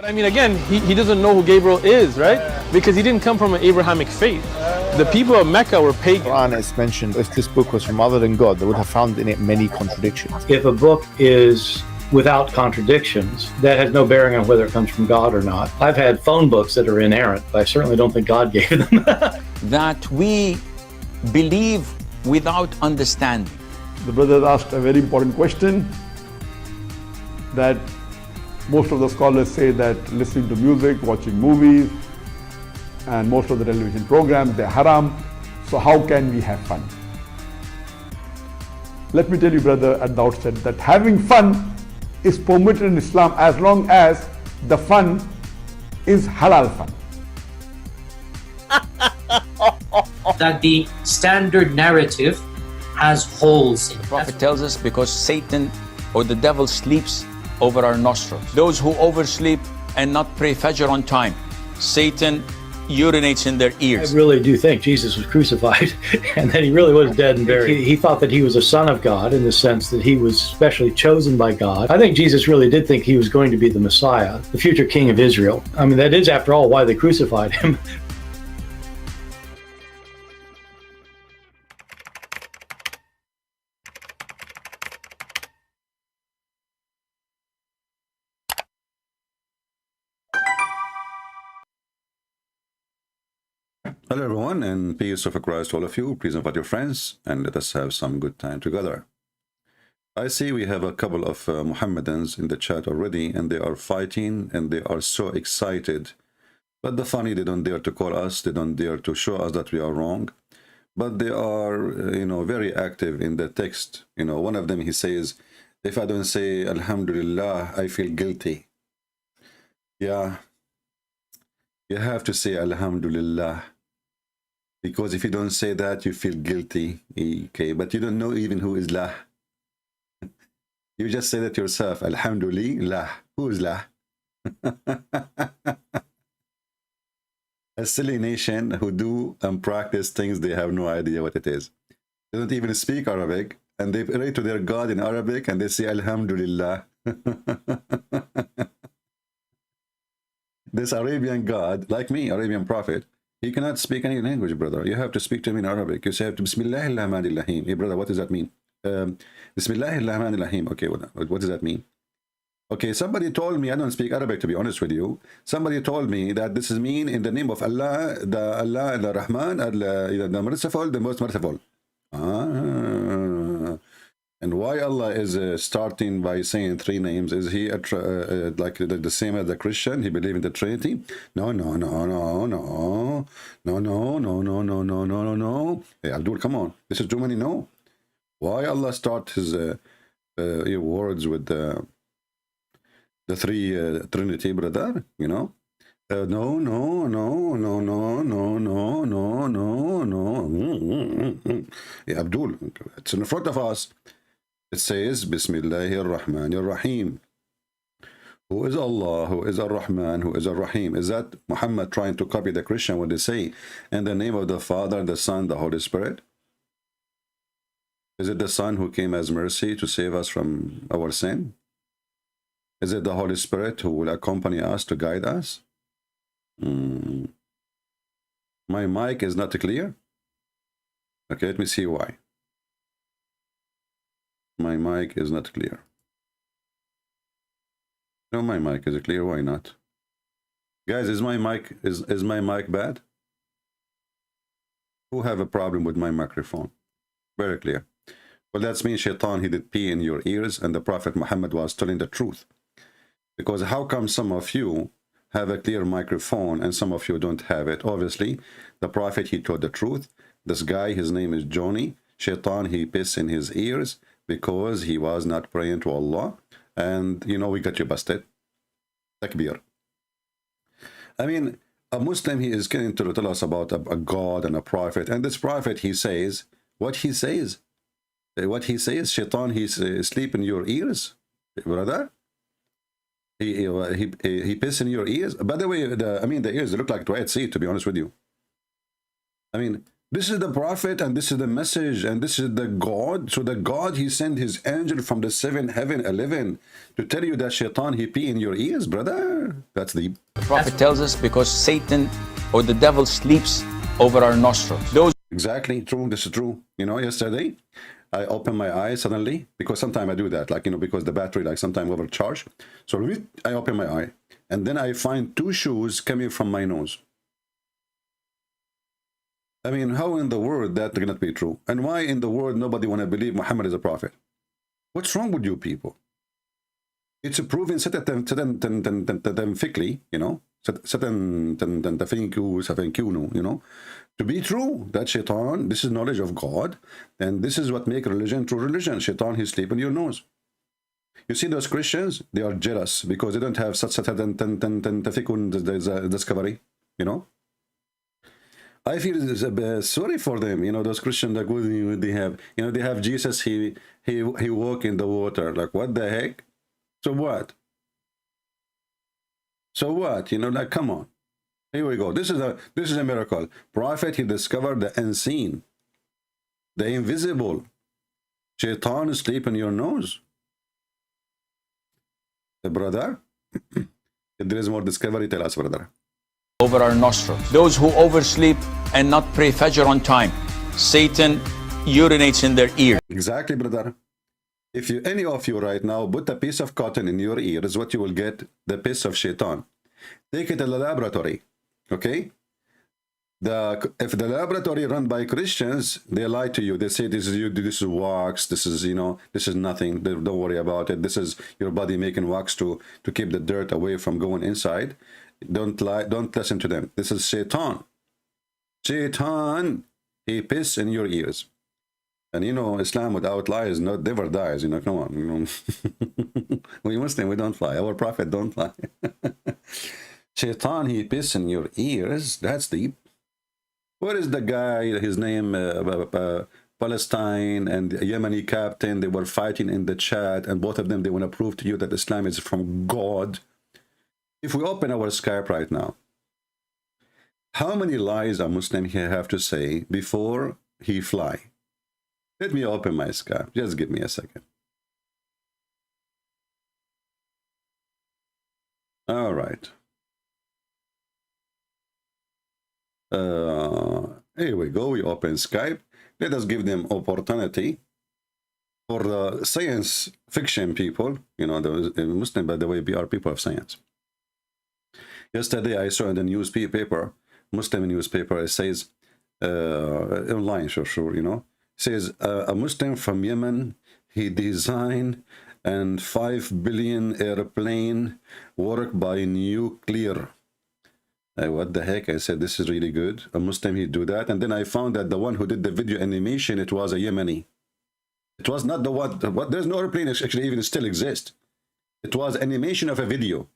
I mean, again, he doesn't know who Gabriel is, right? Because he didn't come from an Abrahamic faith. The people of Mecca were pagan. Quran is mentioned, if this book was from other than God, they would have found in it many contradictions. If a book is without contradictions, that has no bearing on whether it comes from God or not. I've had phone books that are inerrant, but I certainly don't think God gave them. That we believe without understanding. The brother asked a very important question, that most of the scholars say that listening to music, watching movies, and most of the television programs, they're haram. So how can we have fun? Let me tell you, brother, at the outset, that having fun is permitted in Islam as long as the fun is halal fun. That the standard narrative has holes in it. The Prophet tells us because Satan or the devil sleeps over our nostrils. Those who oversleep and not pray Fajr on time, Satan urinates in their ears. I really do think Jesus was crucified and that he really was dead and buried. He thought that he was a son of God in the sense that he was specially chosen by God. I think Jesus really did think he was going to be the Messiah, the future king of Israel. I mean, that is, after all, why they crucified him. Hello everyone, and peace of Christ to all of you. Please invite your friends and let us have some good time together. I see we have a couple of Mohammedans in the chat already, and they are fighting and they are so excited. But the funny, they don't dare to call us, they don't dare to show us that we are wrong. But they are, very active in the text. One of them, he says, if I don't say Alhamdulillah, I feel guilty. Yeah, you have to say Alhamdulillah. Because if you don't say that, you feel guilty. Okay, but you don't know even who is lah. You just say that yourself. Alhamdulillah. Who is lah? A silly nation who do and practice things they have no idea what it is. They don't even speak Arabic, and they pray to their God in Arabic, and they say Alhamdulillah. This Arabian God, like me, Arabian prophet, he cannot speak any language, brother. You have to speak to him in Arabic. You say, Bismillahirrahmanirrahim. Hey, brother, what does that mean? Bismillahirrahmanirrahim. Okay, what does that mean? Okay, somebody told me, I don't speak Arabic to be honest with you. Somebody told me that this is mean in the name of Allah, the Rahman, the merciful, the most merciful. And why Allah is starting by saying three names? Is he like the same as the Christian? He believes in the Trinity? No. Hey, Abdul, come on. This is too many no. Why Allah start his words with the three Trinity, brother? No. Yeah, Abdul, it's in front of us. It says, Bismillahir Rahmanir Rahim. Who is Allah? Who is Ar-Rahman? Who is Ar-Rahim? Is that Muhammad trying to copy the Christian when they say, in the name of the Father, the Son, the Holy Spirit? Is it the Son who came as mercy to save us from our sin? Is it the Holy Spirit who will accompany us to guide us? My mic is not clear. Okay, let me see why. My mic is not clear. No, my mic is clear. Why not? Guys, is my mic bad? Who have a problem with my microphone? Very clear. Well, that's mean Shaitan, he did pee in your ears, and the Prophet Muhammad was telling the truth. Because how come some of you have a clear microphone and some of you don't have it? Obviously, the Prophet, he told the truth. This guy, his name is Johnny. Shaitan, he pissed in his ears because he was not praying to Allah. And, we got you busted. Takbir. I mean, a Muslim, he is going to tell us about a God and a prophet. And this prophet, he says, what he says? What he says, Shaitan, he's asleep in your ears, brother. He piss in your ears. By the way, the ears, they look like Dwight Seed, to be honest with you. I mean, This is the prophet, and this is the message, and this is the God. So the God, he sent his angel from the 7th heaven, 11, to tell you that shaitan, he pee in your ears, brother. That's the Prophet tells us because Satan or the devil sleeps over our nostrils. Those exactly true. This is true. You know, yesterday I opened my eyes suddenly, because sometimes I do that, like, you know, because the battery, like, sometimes overcharge. So I open my eye, and then I find 2 shoes coming from my nose. I mean, how in the world that cannot be true? And why in the world nobody want to believe Muhammad is a prophet? What's wrong with you people? It's proven scientifically, you know, you know, to be true that shaitan, this is knowledge of God, and this is what make religion true religion. Shaitan, he sleep in your nose. You see those Christians, they are jealous because they don't have such discovery, you know. I feel sorry for them, you know, those Christians, like, they have, you know, they have Jesus, he walk in the water, like, what the heck? So what? So what? You know, like, come on. Here we go. This is a miracle. Prophet, he discovered the unseen, the invisible. Shaitan is sleep in your nose. Brother, if there is more discovery, tell us, brother. over our nostrils. Those who oversleep and not pray Fajr on time, Satan urinates in their ear. Exactly, brother. If any of you right now put a piece of cotton in your ear, is what you will get, the piss of shaitan. Take it to the laboratory, okay? If the laboratory run by Christians, they lie to you. They say this is wax, this is, you know, this is nothing. Don't worry about it. This is your body making wax to keep the dirt away from going inside. Don't lie. Don't listen to them. This is Shaitan. Shaitan, he piss in your ears. And you know, Islam without lies never dies. You know, come on. You know, we Muslim, we don't lie. Our Prophet don't lie. Shaitan, he piss in your ears. That's deep. What is the guy? His name, Palestine and the Yemeni captain. They were fighting in the chat, and both of them, they want to prove to you that Islam is from God. If we open our Skype right now, how many lies a Muslim here have to say before he fly? Let me open my Skype. Just give me a second. All right. Here we go. We open Skype. Let us give them opportunity for the science fiction people. You know, the Muslim, by the way, we are people of science. Yesterday, I saw in the newspaper, Muslim newspaper, it says, online, sure, you know, says a Muslim from Yemen, he designed and 5 billion airplane work by nuclear. What the heck? I said, this is really good. A Muslim, he'd do that. And then I found that the one who did the video animation, it was a Yemeni. It was not the one, there's no airplane actually even still exists. It was animation of a video.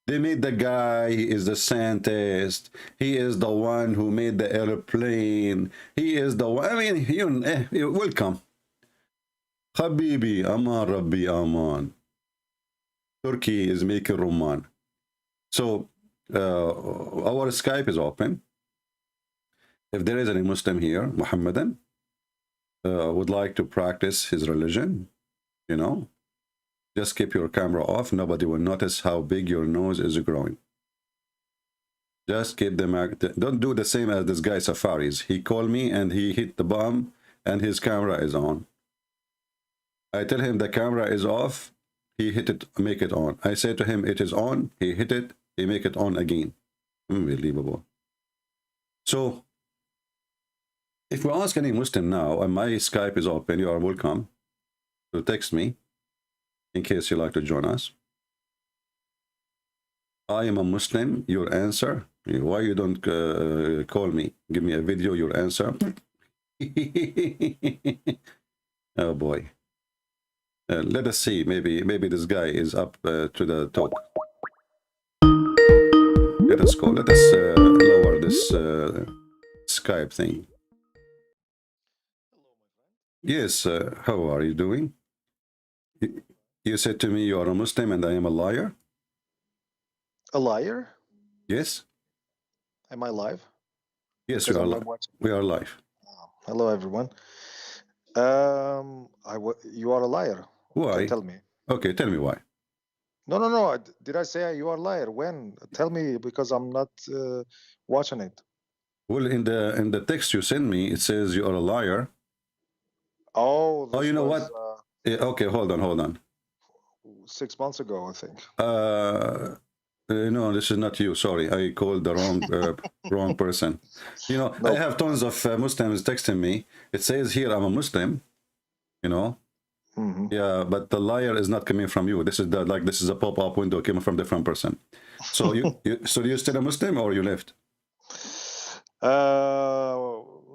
They made the guy, he is the scientist. He is the one who made the airplane. He is the one, I mean, you're welcome. Habibi, Aman Rabbi Aman. Turkey is making Roman. So, our Skype is open. If there is any Muslim here, Muhammadan, would like to practice his religion, you know, just keep your camera off. Nobody will notice how big your nose is growing. Just keep them, don't do the same as this guy Safaris. He called me and he hit the bomb and his camera is on. I tell him the camera is off. He hit it, make it on. I say to him, it is on. He hit it. He make it on again. Unbelievable. So, if we ask any Muslim now, and my Skype is open, you are welcome to text me in case you like to join us. I am a Muslim. Your answer. Why you don't call me? Give me a video. Your answer. Oh boy. Let us see. Maybe this guy is up to the talk. Let us go. Let us lower this Skype thing. Yes, how are you doing? You said to me you are a Muslim and I am a liar? A liar? Yes. Am I live? Yes, Because we are I'm live. not watching. We are live. Hello, everyone. You are a liar. Why? Tell me. Okay, tell me why. No. Did I say you are a liar? When? Tell me, because I'm not watching it. Well, in the text you send me, it says you are a liar. Oh, Oh, this you know was what? Okay, hold on. 6 months ago, I think. No, this is not you. Sorry, I called the wrong person. You know, No. I have tons of Muslims texting me. It says here I'm a Muslim. You know, Mhm. yeah, but the liar is not coming from you. This is this is a pop-up window coming from different person. So so you still a Muslim or you left?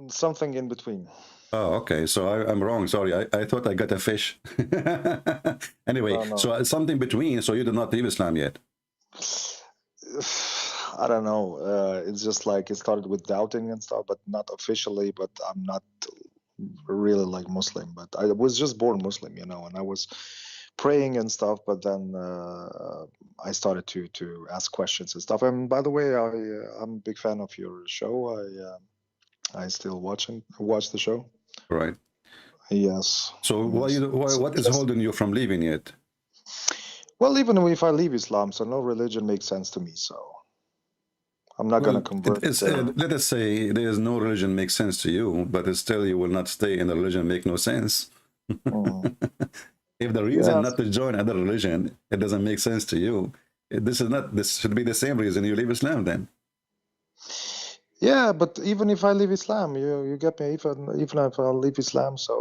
Something in between. Oh, okay. So I'm wrong. Sorry. I thought I got a fish. Anyway, No. so something between. So you did not leave Islam yet. I don't know. It's just like it started with doubting and stuff, but not officially. But I'm not really like Muslim. But I was just born Muslim, you know, and I was praying and stuff. But then I started to ask questions and stuff. And by the way, I'm a big fan of your show. I still watch the show. Right. Yes. So what is holding you from leaving yet? Well, even if I leave Islam, so no religion makes sense to me. So I'm not going to convert. Let us say there is no religion makes sense to you, but still you will not stay in a religion make no sense. If the reason not to join other religion, it doesn't make sense to you. This should be the same reason you leave Islam then. Yeah, but even if I leave Islam, you get me. Even if I leave Islam, so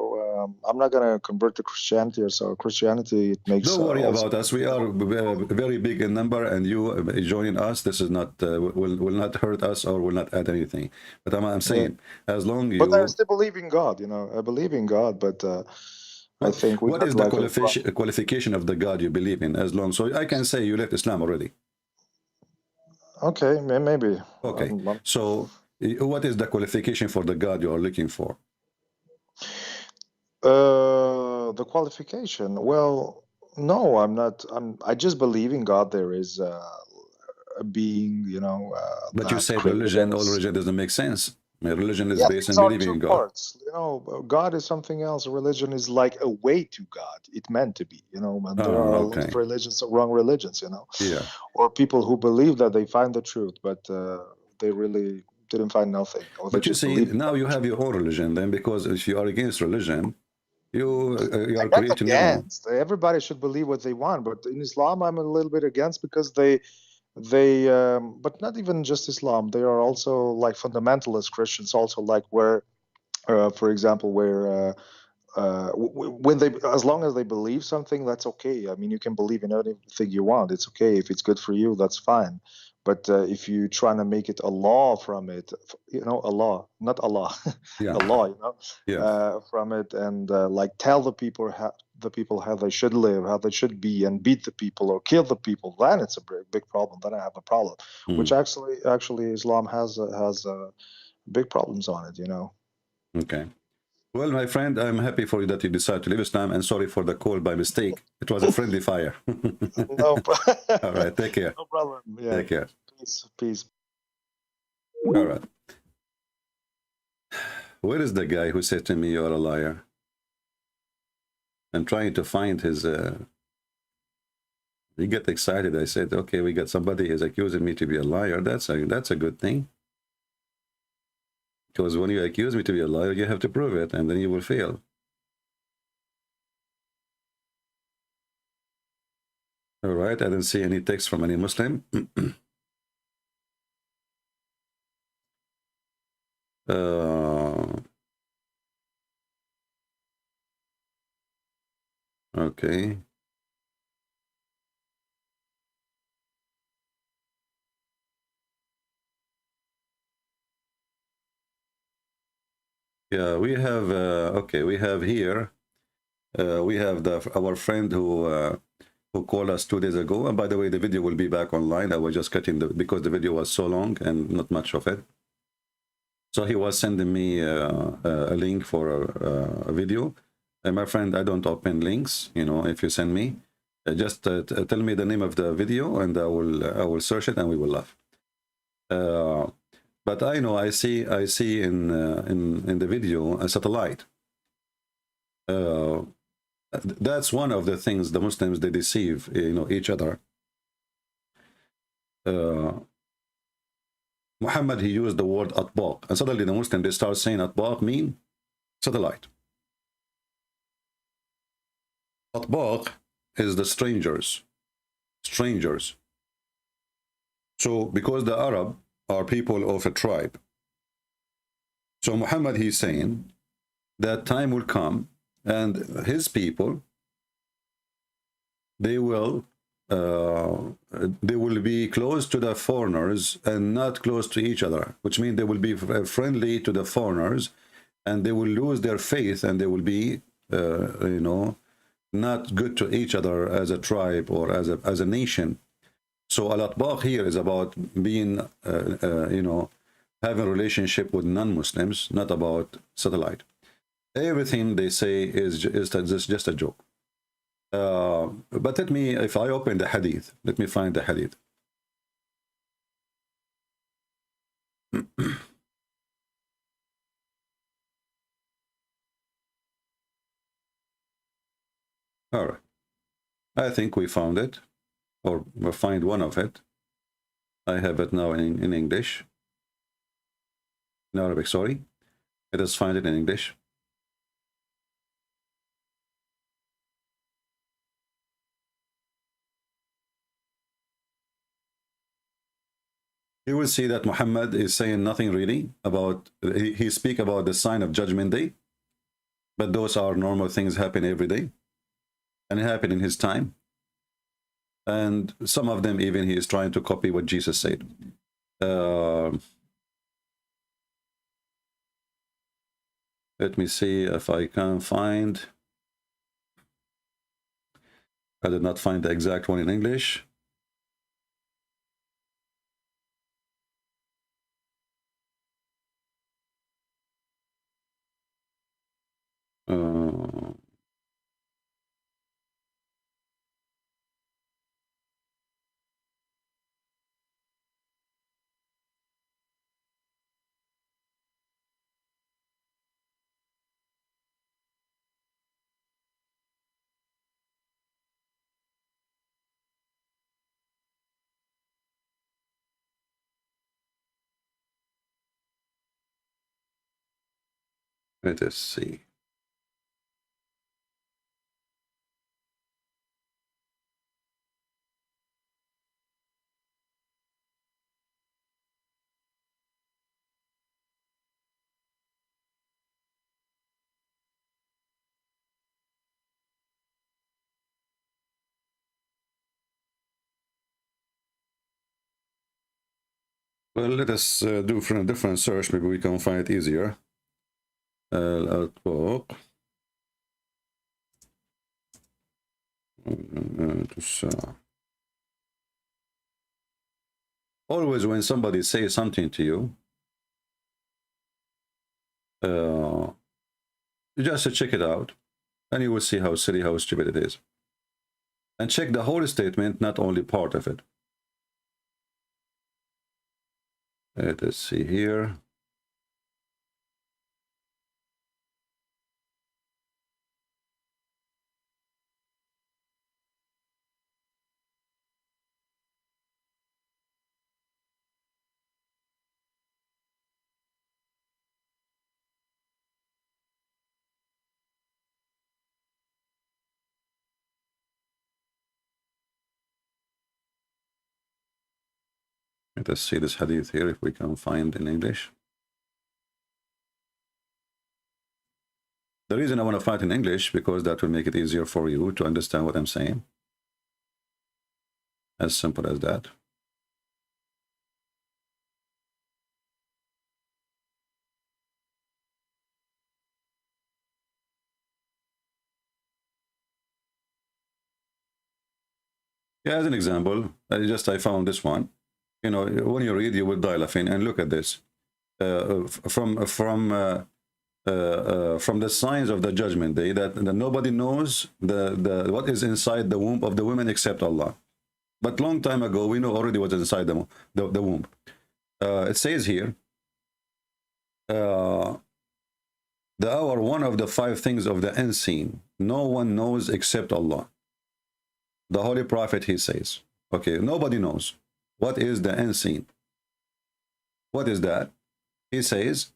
I'm not gonna convert to Christianity or so. Christianity, it makes. Don't worry about us. We are very big in number, and you joining us, this is not will not hurt us or will not add anything. But I'm saying, as long you. But I still believe in God. You know, I believe in God, but I think what is the qualification of the God you believe in? As long, so I can say you left Islam already. Okay, maybe. Okay, so what is the qualification for the God you are looking for? The qualification. Well, no, I'm not. I just believe in God. There is a being, you know. But you say religion. All religion doesn't make sense. My religion is based on believing in God. Parts. You know, God is something else. Religion is like a way to God. It meant to be. You know, and there are a lot of religions, wrong religions. You know. Yeah. Or people who believe that they find the truth, but they really didn't find nothing. But you see, now you have your own religion. Then, because if you are against religion, you are creating your own. Everybody should believe what they want, but in Islam, I'm a little bit against because they but not even just Islam. They are also like fundamentalist Christians, also like where, for example, where when they, as long as they believe something, that's okay. I mean, you can believe in anything you want. It's okay if it's good for you. That's fine. But if you trying to make it a law from it, you know, a law, not Allah, yeah. a law, you know, yeah. From it, and like tell the people how they should live, how they should be, and beat the people or kill the people, then it's a big problem. Then I have a problem, which actually Islam has big problems on it, you know. Okay. Well, my friend, I'm happy for you that you decided to leave Islam, and sorry for the call by mistake. It was a friendly fire. No problem. All right, take care. No problem. Yeah. Take care. Peace. All right. Where is the guy who said to me, "You're a liar"? I'm trying to find his. He get excited. I said, "Okay, we got somebody who's accusing me to be a liar. That's a good thing." Because when you accuse me to be a liar, you have to prove it, and then you will fail. All right, I didn't see any text from any Muslim. Okay. Yeah, we have okay. We have here. We have our friend who called us 2 days ago. And by the way, the video will be back online. I was just cutting because the video was so long and not much of it. So he was sending me a link for a video. And my friend, I don't open links. You know, if you send me, just tell me the name of the video, and I will search it, and we will laugh. But I know I see in the video a satellite. That's one of the things the Muslims, they deceive, you know, each other. Muhammad, he used the word atbaq, and suddenly the Muslim, they start saying atbaq mean satellite. Atbaq is the strangers. So because the Arab are people of a tribe, so Muhammad, he's saying that time will come and his people, they will be close to the foreigners and not close to each other, which means they will be friendly to the foreigners, and they will lose their faith, and they will be you know, not good to each other as a tribe or as a nation. So al-atbaq here is about being you know, having a relationship with non-Muslims, not about satellite. Everything they say is just a joke. But let me, if I open the hadith, let me find the hadith. All right. I think we found it, or we'll find one of it. I have it now in English. In Arabic, sorry. Let us find it in English. You will see that Muhammad is saying nothing really about, he speak about the sign of Judgment Day, but those are normal things happen every day, and it happened in his time. And some of them even he is trying to copy what Jesus said. Let me see if I can find. I did not find the exact one in English. Let us see. Well, let us do from a different search. Maybe we can find it easier. Al-Atbaq. Always when somebody says something to you, just check it out, and you will see how silly, how stupid it is. And check the whole statement, not only part of it. Let us see here. Let us see this hadith here, if we can find in English. The reason I want to find in English, because that will make it easier for you to understand what I'm saying. As simple as that. Yeah, as an example, I found this one. You know, when you read, you will die laughing. And look at this. From the signs of the Judgment Day, that nobody knows what is inside the womb of the women except Allah. But long time ago, we know already what's inside the womb. It says here, the hour, one of the 5 things of the unseen, no one knows except Allah. The Holy Prophet, he says, okay, nobody knows. What is the unseen? What is that? He says,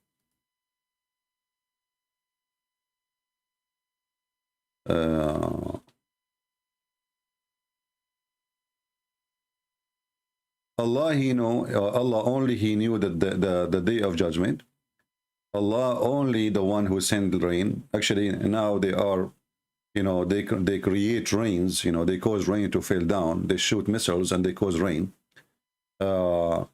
Allah, Allah only he knew that the day of judgment. Allah only the one who sent the rain. Actually, now they are, they create rains. They cause rain to fall down. They shoot missiles and they cause rain. Allah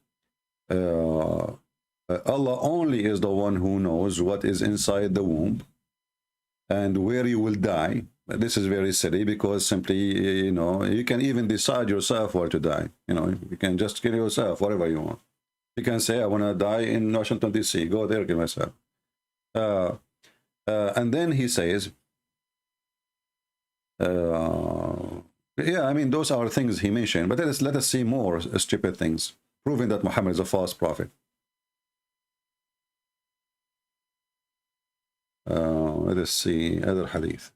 only is the one who knows what is inside the womb and where you will die. This is very silly because simply, you can even decide yourself where to die. You can just kill yourself, whatever you want. You can say, I want to die in Washington, D.C. Go there, kill myself. And then he says, yeah, I mean, those are things he mentioned, but let us see more stupid things, proving that Muhammad is a false prophet. Let us see other hadith.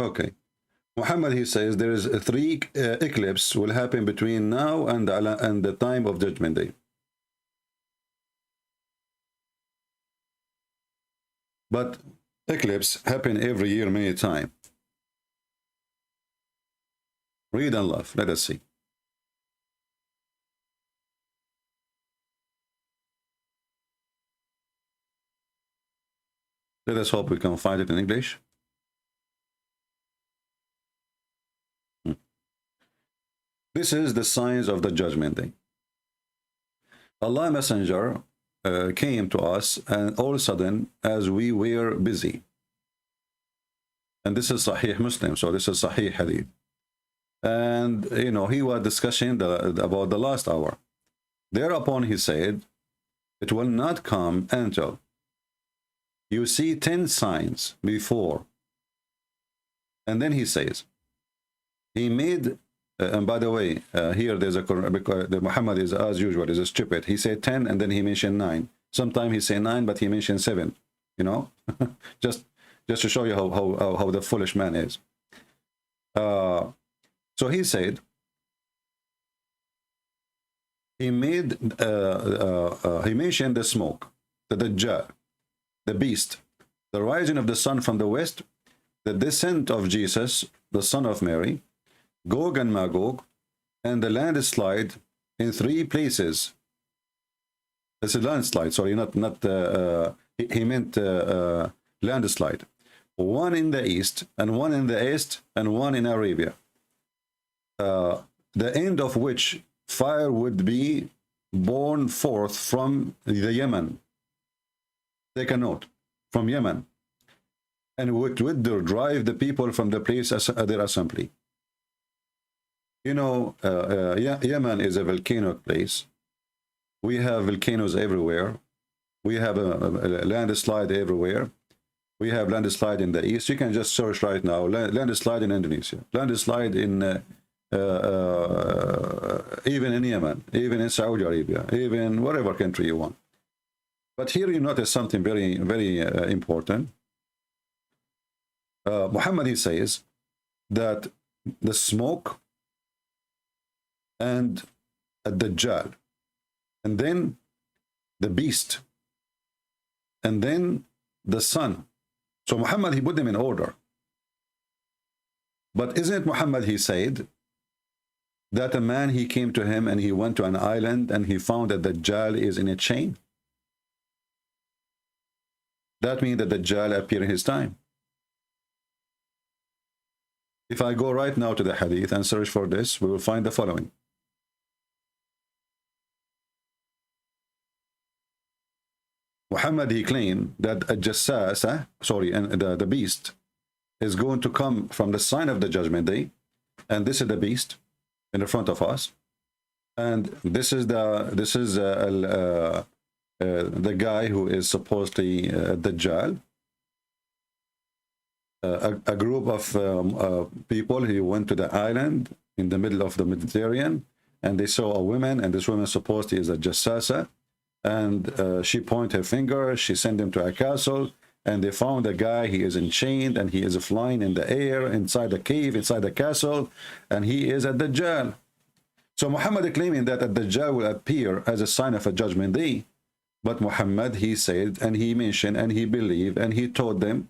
Okay. Muhammad, he says there is 3 eclipses will happen between now and the time of Judgment Day. But eclipse happen every year many times. Read and laugh. Let us see. Let us hope we can find it in English. This is the signs of the Judgment Day. Allah Messenger came to us, and all of a sudden, as we were busy. And this is Sahih Muslim, so this is Sahih Hadith. And, he was discussing about the last hour. Thereupon he said, it will not come until you see 10 signs before. And then he says, he made... and by the way, here there's because Muhammad is, as usual, is a stupid. He said 10 and then he mentioned 9. Sometimes he say 9, but he mentioned 7. just to show you how the foolish man is. So he said, he mentioned the smoke, the Dajjal, the beast, the rising of the sun from the west, the descent of Jesus, the son of Mary, Gog and Magog, and the landslide in 3 places. It's a landslide, sorry, he meant landslide. One in the east, and one in the east, and one in Arabia. The end of which fire would be born forth from the Yemen. Take a note, from Yemen. And would drive the people from the place of their assembly. Yemen is a volcanic place. We have volcanoes everywhere. We have a landslide everywhere. We have landslide in the east. You can just search right now. Landslide in Indonesia. Landslide in even in Yemen, even in Saudi Arabia, even whatever country you want. But here you notice something very, very important. Muhammad, he says that the smoke and the Dajjal, and then the beast, and then the sun. So Muhammad, he put them in order. But isn't it Muhammad, he said that a man, he came to him and he went to an island and he found that the Dajjal is in a chain? That means that the Dajjal appeared in his time. If I go right now to the hadith and search for this, we will find the following. Muhammad, he claimed that a jassasa, and the beast is going to come from the sign of the Judgment Day, and this is the beast, in the front of us, and this is the guy who is supposedly Dajjal. A group of people who went to the island in the middle of the Mediterranean, and they saw a woman, and this woman supposedly is a jassasa, and she pointed her finger. She sent them to a castle, and they found a guy. He is enchained, and he is flying in the air inside the cave, inside the castle, and he is a Dajjal. So Muhammad claiming that a Dajjal will appear as a sign of a judgment day. But Muhammad, he said, and he mentioned, and he believed, and he told them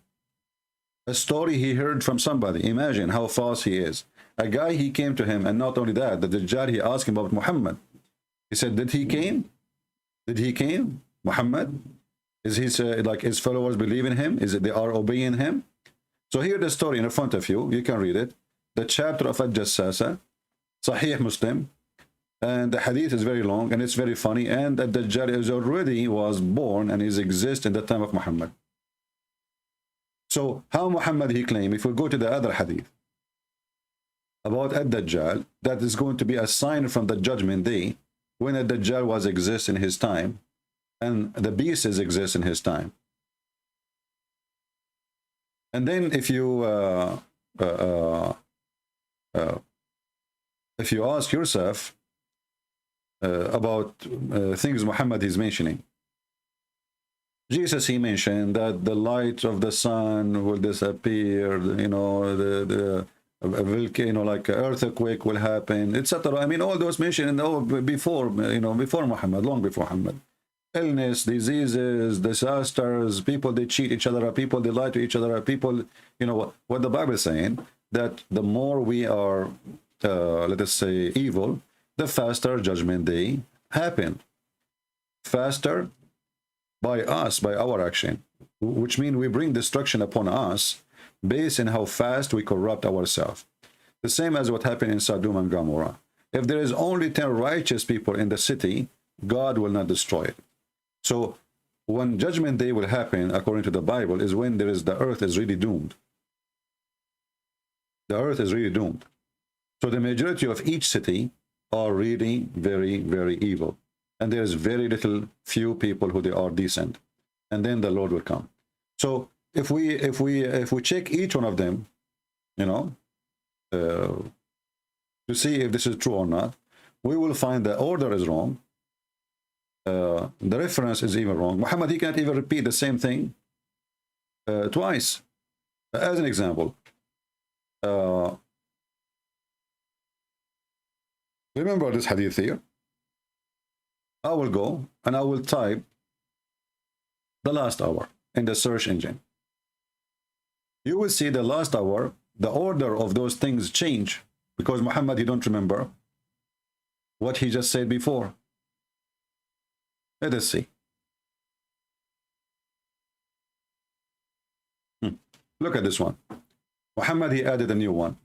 a story he heard from somebody. Imagine how false he is. A guy, he came to him, and not only that, the Dajjal, he asked him about Muhammad. He said, did he came? Did he came? Muhammad? Is his, like his followers believe in him? Is it they are obeying him? So here the story in front of you. You can read it. The chapter of Al-Jassasa, Sahih Muslim. And the hadith is very long, and it's very funny. And the Dajjal is already was born and is exist in the time of Muhammad. So how Muhammad he claimed, if we go to the other hadith about Ad-Dajjal, that is going to be a sign from the judgment day when Ad-Dajjal was exist in his time and the beast is exist in his time. And then if you ask yourself about things Muhammad is mentioning, Jesus, he mentioned that the light of the sun will disappear, you know, the volcano, like earthquake will happen, etc. I mean, all those mentioned before, you know, before Muhammad, long before Muhammad. Illness, diseases, disasters, people, they cheat each other, people, they lie to each other, people, you know, what the Bible is saying, that the more we are, let us say, evil, the faster judgment day happen. Faster by us, by our action, which means we bring destruction upon us based on how fast we corrupt ourselves. The same as what happened in Sodom and Gomorrah. If there is only 10 righteous people in the city, God will not destroy it. So when judgment day will happen, according to the Bible, is when there is the earth is really doomed. The earth is really doomed. So the majority of each city are really very, very evil. And there is very little, few people who they are decent. And then the Lord will come. So if we check each one of them, you know, to see if this is true or not, we will find the order is wrong. The reference is even wrong. Muhammad, he can't even repeat the same thing twice. As an example, remember this hadith here. I will go and I will type the last hour in the search engine. You will see the last hour, the order of those things change, because Muhammad, he don't remember what he just said before. Let us see. Look at this one. Muhammad, he added a new one.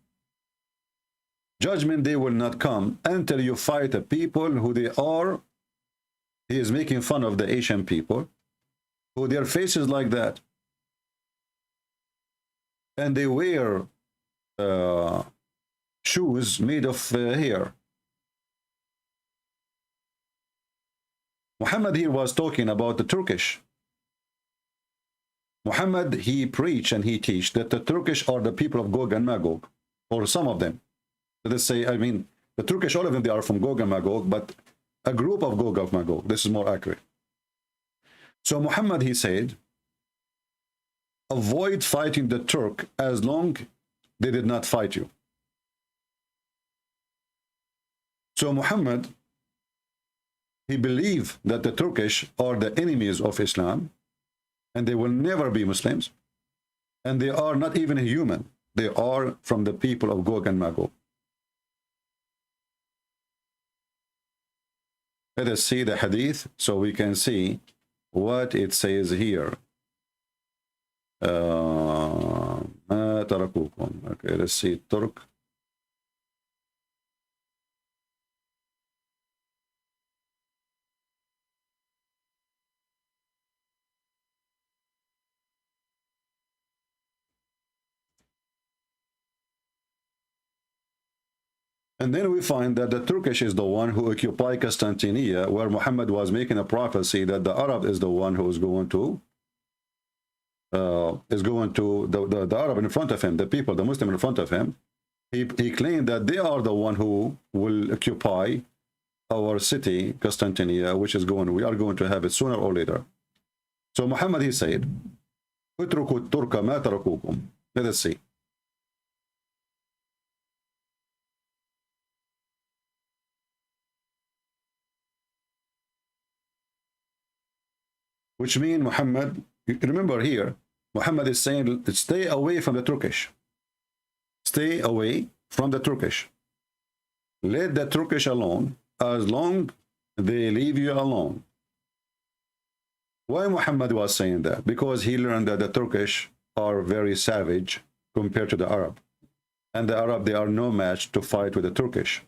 Judgment day will not come until you fight a people who they are. He is making fun of the Asian people, who their faces like that. And they wear shoes made of hair. Muhammad here was talking about the Turkish. Muhammad, he preached and he teach that the Turkish are the people of Gog and Magog, or some of them. Let us say, I mean, the Turkish, all of them, they are from Gog and Magog, but a group of Gog and Magog. This is more accurate. So Muhammad, he said, avoid fighting the Turk as long they did not fight you. So Muhammad, he believed that the Turkish are the enemies of Islam, and they will never be Muslims, and they are not even human. They are from the people of Gog and Magog. Let us see the hadith so we can see what it says here. ما تركوكم. Okay, let's see Turk. And then we find that the Turkish is the one who occupied Constantinople, where Muhammad was making a prophecy that the Arab is the one who is going to the Arab in front of him, the people, the Muslim in front of him. He claimed that they are the one who will occupy our city, Constantinople, which is we are going to have it sooner or later. So Muhammad, he said, "Utruku Turka ma tarakukum." Let us see. Which means Muhammad, remember here, Muhammad is saying, stay away from the Turkish. Stay away from the Turkish. Let the Turkish alone, as long they leave you alone. Why Muhammad was saying that? Because he learned that the Turkish are very savage compared to the Arab. And the Arab, they are no match to fight with the Turkish.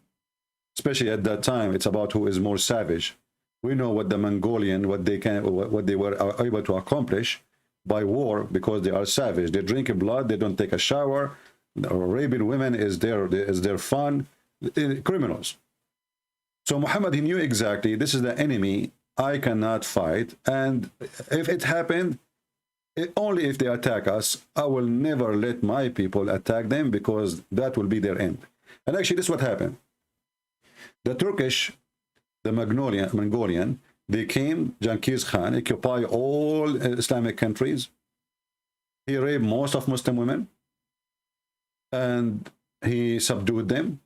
Especially at that time, it's about who is more savage. We know what the Mongolian, what they were able to accomplish by war, because they are savage. They drink blood. They don't take a shower. The Arabian women is their fun. Criminals. So Muhammad, he knew exactly this is the enemy I cannot fight, and if it happened, only if they attack us. I will never let my people attack them, because that will be their end. And actually, this is what happened. The Turkish, the Mongolian, they came, Genghis Khan, occupy all Islamic countries. He raped most of Muslim women, and he subdued them.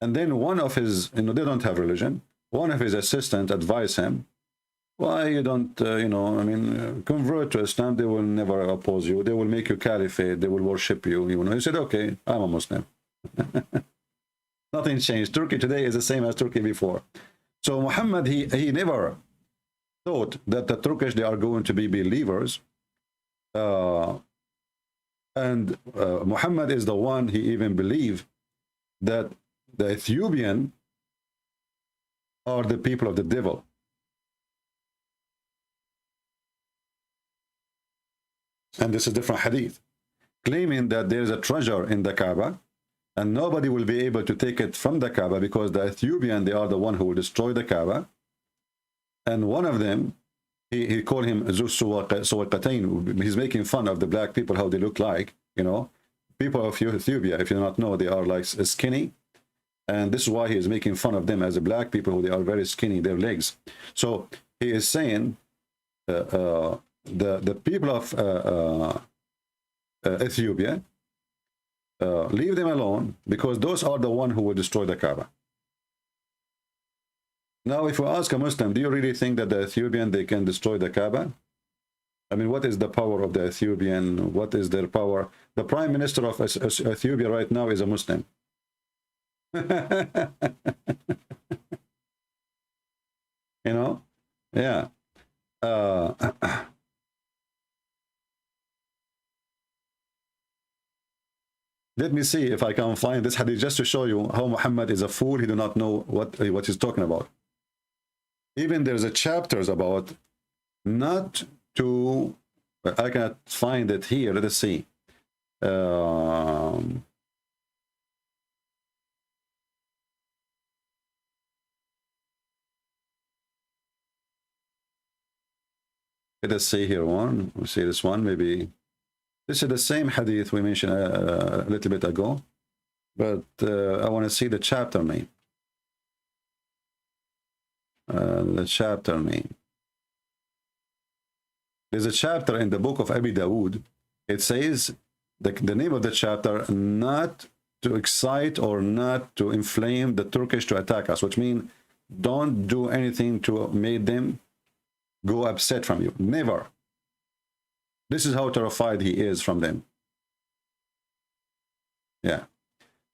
And then one of his, they don't have religion, one of his assistants advised him, why you don't, convert to Islam, they will never oppose you. They will make you caliphate, they will worship you. He said, okay, I'm a Muslim. Nothing changed. Turkey today is the same as Turkey before. So Muhammad, he never thought that the Turkish, they are going to be believers. Muhammad is the one, he even believed that the Ethiopian are the people of the devil. And this is different hadith, claiming that there is a treasure in the Kaaba, and nobody will be able to take it from the Kaaba, because the Ethiopian, they are the one who will destroy the Kaaba. And one of them, he called him Zus Suwaqatain. He's making fun of the black people, how they look like, people of Ethiopia, if you do not know, they are like skinny. And this is why he is making fun of them as the black people, who they are very skinny, their legs. So he is saying the people of Ethiopia, leave them alone, because those are the one who will destroy the Kaaba. Now, if we ask a Muslim, do you really think that the Ethiopian, they can destroy the Kaaba? I mean, what is the power of the Ethiopian? What is their power? The prime minister of Ethiopia right now is a Muslim. Yeah. Let me see if I can find this hadith just to show you how Muhammad is a fool. He do not know what he's talking about. Even there's a chapters about not to, I cannot find it here. Let us see. Let us see here one. We'll see this one, maybe. This is the same hadith we mentioned a little bit ago, but I want to see the chapter name. The chapter name. There's a chapter in the book of Abi Dawood. It says, the name of the chapter, not to excite or not to inflame the Turkish to attack us, which means don't do anything to make them go upset from you. Never. This is how terrified he is from them. Yeah.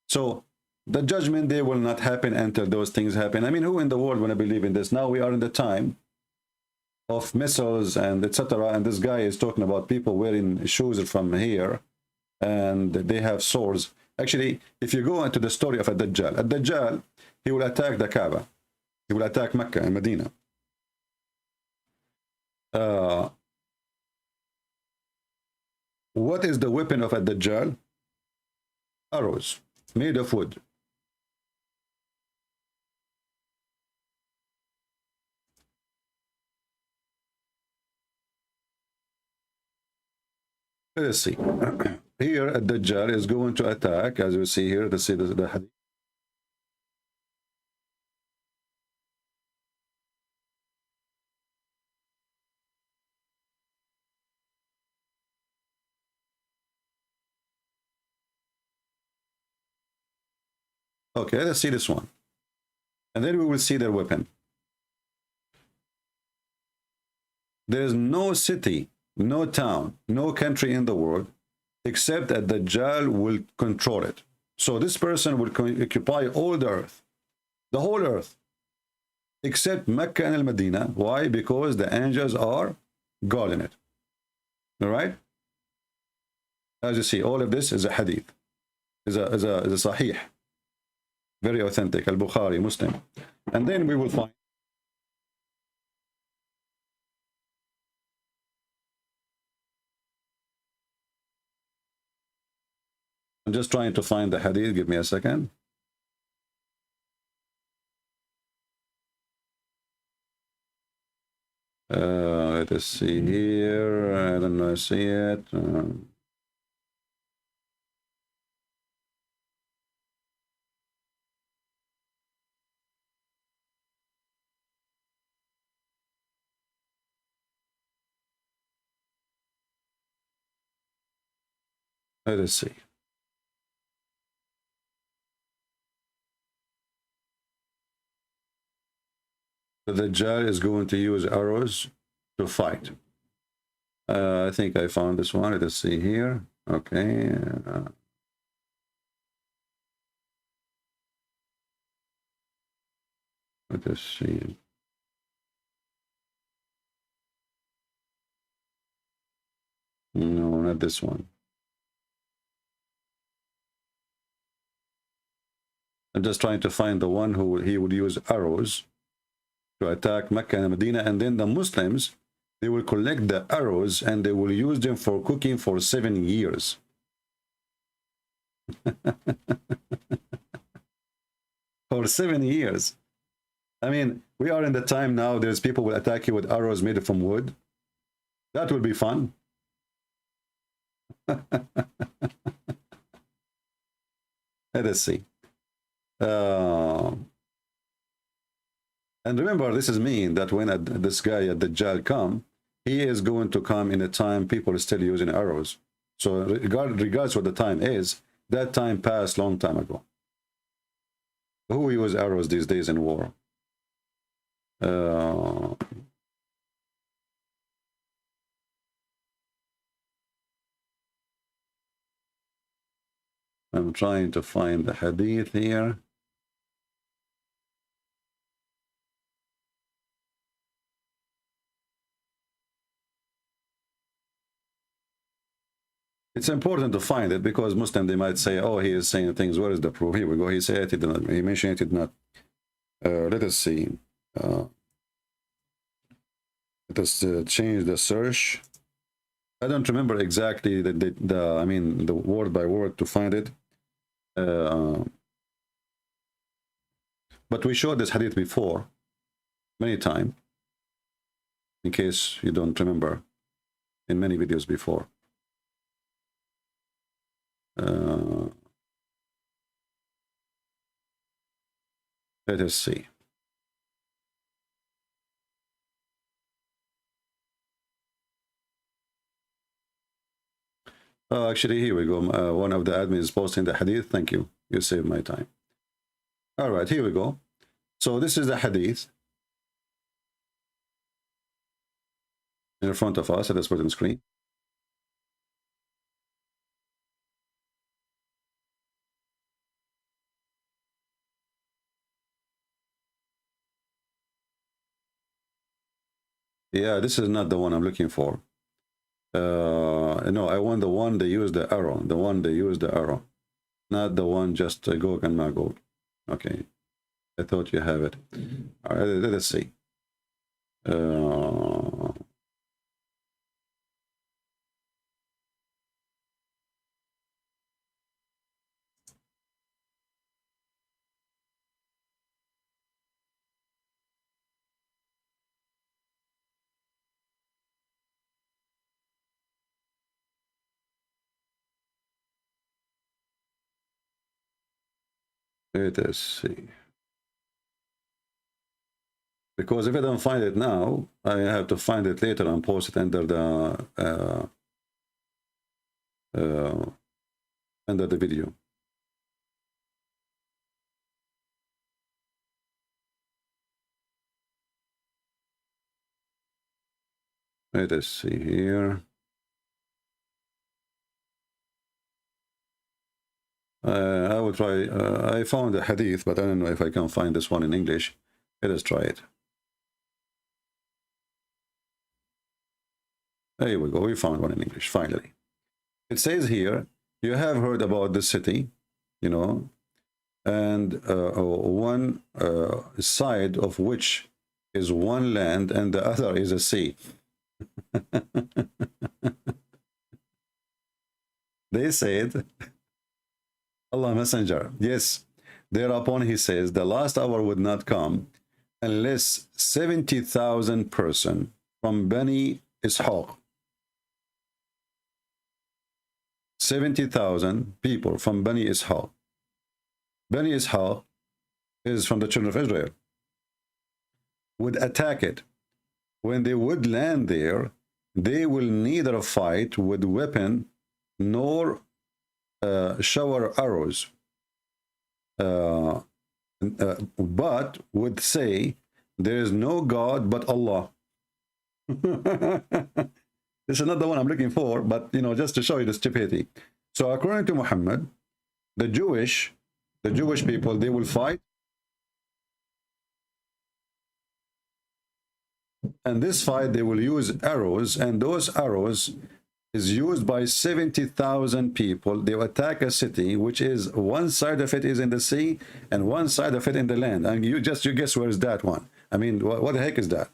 So the judgment day will not happen until those things happen. I mean, who in the world want to believe in this? Now we are in the time of missiles and etc. And this guy is talking about people wearing shoes from here, and they have swords. Actually, if you go into the story of Ad-Dajjal, he will attack the Kaaba. He will attack Mecca and Medina. What is the weapon of Ad-Dajjal? Arrows made of wood. Let us see. Here, Dajjal is going to attack, as you see here. Let's see the hadith. Okay, let's see this one. And then we will see their weapon. There is no city, no town, no country in the world, except that Dajjal will control it. So this person will occupy all the earth, the whole earth, except Mecca and Al-Medina. Why? Because the angels are guarding it. All right? As you see, all of this is a hadith, is a sahih, very authentic, Al-Bukhari, Muslim. And then we will find I'm just trying to find the hadith. Give me a second. Let us see here. I don't know. I see it. Let us see. The Dajjal is going to use arrows to fight. I think I found this one. Let us see here. Okay. Let us see. No, not this one. I'm just trying to find the one who he would use arrows to attack Mecca and Medina, and then the Muslims, they will collect the arrows and they will use them for cooking for 7 years. For 7 years. I mean, we are in the time now, there's people will attack you with arrows made from wood. That will be fun. Let us see. And remember, this is mean that when this guy at Dajjal come, he is going to come in a time people are still using arrows. So regardless what the time is, that time passed long time ago. Who use arrows these days in war? I'm trying to find the hadith here. It's important to find it because Muslim, they might say, oh, he is saying things. Where is the proof? Here we go. He said it did not. He mentioned it did not. Let us see. Let us change the search. I don't remember exactly I mean, the word by word to find it. But we showed this hadith before, many times, in case you don't remember, in many videos before. Let us see. Oh, actually, here we go. One of the admins is posting the hadith. Thank you. You saved my time. All right, here we go. So this is the hadith in front of us. Let's put it on the screen. Yeah, this is not the one I'm looking for. No, I want the one they use the arrow. The one they use the arrow. Not the one just Gog and Magog. Okay. I thought you have it. All right, let us see. Let us see. Because if I don't find it now, I have to find it later and post it under the video. Let us see here. I will try. I found a hadith, but I don't know if I can find this one in English. Let us try it. There we go. We found one in English, finally. It says here, you have heard about the city, you know, and one side of which is one land and the other is a sea. They said, Allah Messenger, yes, thereupon he says, the last hour would not come unless 70,000 persons from Bani Ishaq, 70,000 people from Bani Ishaq. Bani Ishaq is from the children of Israel, would attack it. When they would land there, they will neither fight with weapon nor shower arrows, but would say, there is no God but Allah. This is not the one I'm looking for, but you know, just to show you the stupidity. So according to Muhammad, the Jewish people, they will fight, and this fight they will use arrows, and those arrows is used by 70,000 people. They will attack a city which is one side of it is in the sea and one side of it in the land, and you guess where is that one. I mean, what the heck is that?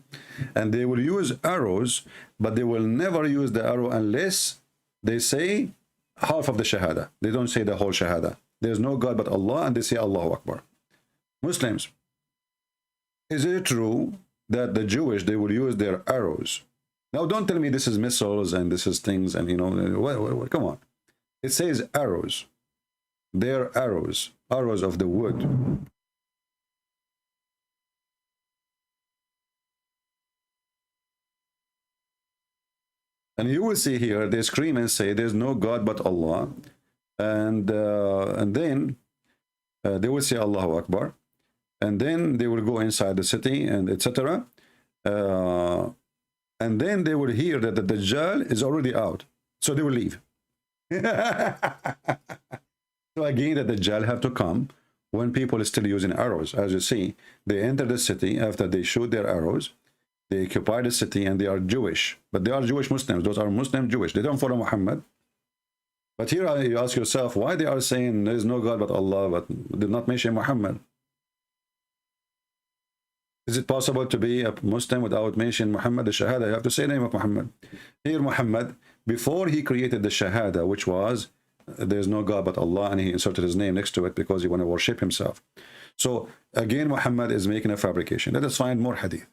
And they will use arrows, but they will never use the arrow unless they say half of the shahada. They don't say the whole shahada. There's no God but Allah, and they say Allahu Akbar. Muslims, is it true that the Jewish, they will use their arrows? Now, don't tell me this is missiles and this is things and, you know, come on. It says arrows. They're arrows, arrows of the wood. And you will see here, they scream and say, there's no God but Allah. And then they will say Allahu Akbar. And then they will go inside the city and etc. And then they will hear that the Dajjal is already out. So they will leave. So again, the Dajjal have to come when people are still using arrows. As you see, they enter the city after they shoot their arrows. They occupy the city and they are Jewish. But they are Jewish Muslims. Those are Muslim Jewish. They don't follow Muhammad. But here you ask yourself why they are saying there is no God but Allah, but did not mention Muhammad. Is it possible to be a Muslim without mentioning Muhammad, the Shahada? You have to say the name of Muhammad. Here Muhammad, before he created the Shahada, which was there's no God but Allah, and he inserted his name next to it because he want to worship himself. So again, Muhammad is making a fabrication. Let us find more hadith.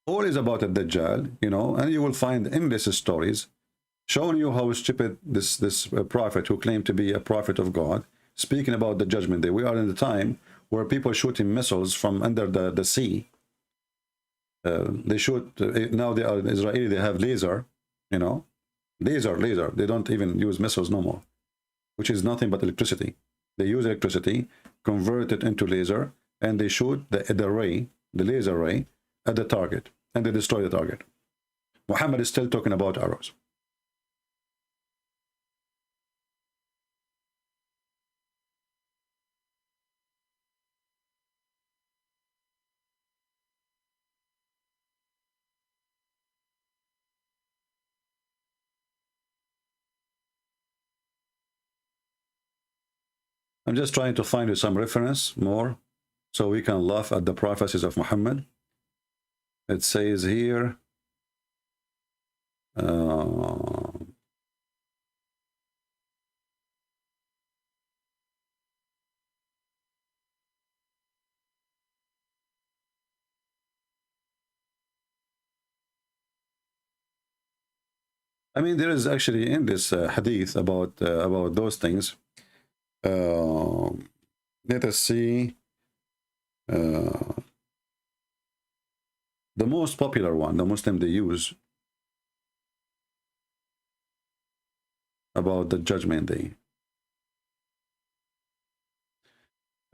All is about the Dajjal, you know, and you will find endless stories showing you how stupid this prophet who claimed to be a prophet of God, speaking about the judgment day. We are in the time where people shooting missiles from under the sea. They shoot, now they are Israeli, they have laser, you know, laser. They don't even use missiles no more, which is nothing but electricity. They use electricity, convert it into laser, and they shoot the ray, the laser ray, at the target, and they destroy the target. Muhammad is still talking about arrows. I'm just trying to find you some reference more so we can laugh at the prophecies of Muhammad. It says here, I mean, there is actually in this hadith about those things. Let us see. The most popular one, the Muslim they use about the Judgment Day.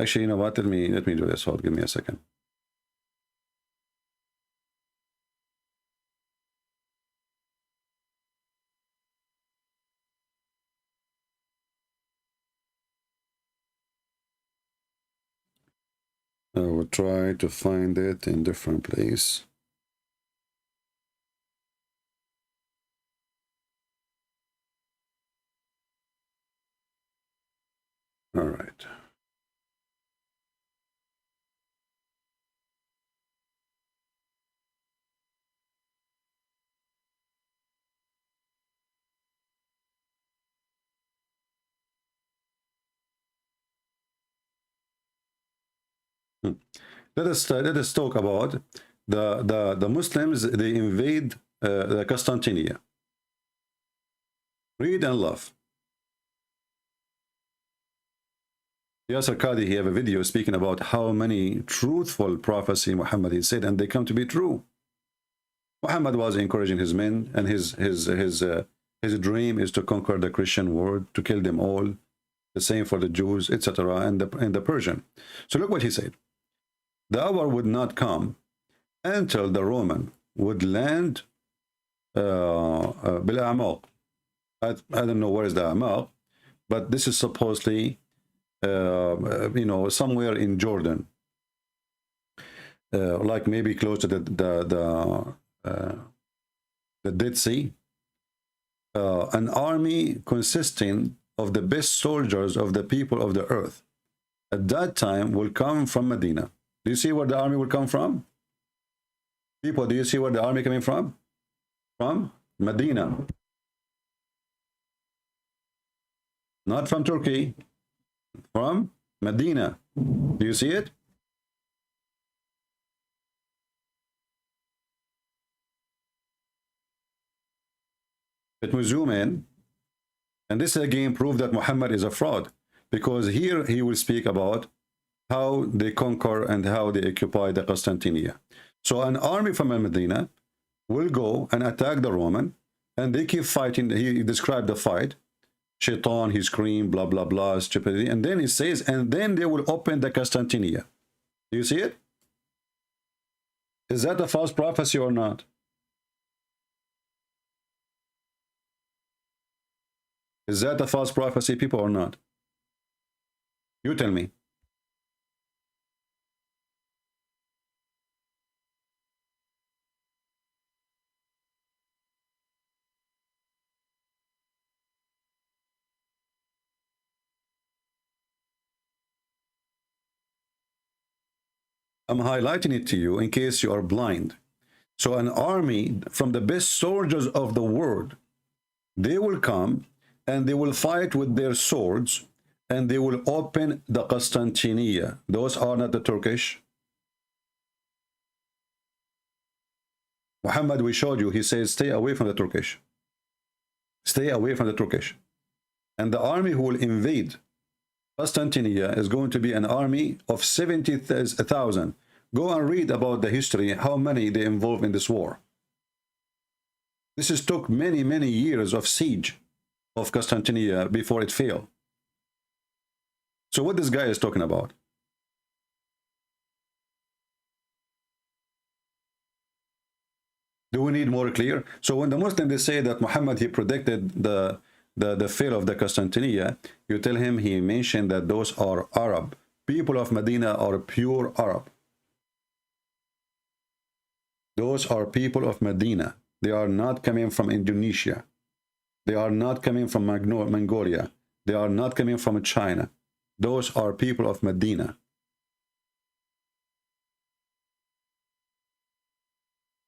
Actually, you know what? Let me do this. Hold, give me a second. I will try to find it in different place. All right. Let us talk about the Muslims. They invade the Constantinia. Read and love. Yasser Qadi, he have a video speaking about how many truthful prophecy Muhammad he said, and they come to be true. Muhammad was encouraging his men, and his dream is to conquer the Christian world, to kill them all. The same for the Jews, etc., and the Persian. So look what he said. The hour would not come until the Roman would land Bil A'maq. I don't know where is the A'maq, but this is supposedly you know, somewhere in Jordan, like maybe close to the Dead Sea. An army consisting of the best soldiers of the people of the earth at that time will come from Medina. Do you see where the army will come from? People, do you see where the army coming from? From Medina. Not from Turkey. From Medina. Do you see it? Let me zoom in. And this again proves that Muhammad is a fraud, because here he will speak about how they conquer and how they occupy the Constantinia. So an army from Medina will go and attack the Roman, and they keep fighting. He described the fight. Shaitan, he screamed, blah, blah, blah, stupidity. And then he says, and then they will open the Constantinia. Do you see it? Is that a false prophecy or not? Is that a false prophecy, people, or not? You tell me. I'm highlighting it to you in case you are blind. So an army from the best soldiers of the world, they will come and they will fight with their swords, and they will open the Constantinia. Those are not the Turkish. Muhammad, we showed you, he says, stay away from the Turkish. Stay away from the Turkish. And the army who will invade Constantinia is going to be an army of 70,000. Go and read about the history, how many they involved in this war. This is took many, many years of siege of Constantinia before it fell. So what this guy is talking about? Do we need more clear? So when the Muslims, they say that Muhammad, he predicted the fall of the Constantinia, you tell him he mentioned that those are Arab. People of Medina are pure Arab. Those are people of Medina. They are not coming from Indonesia. They are not coming from Mongolia. They are not coming from China. Those are people of Medina.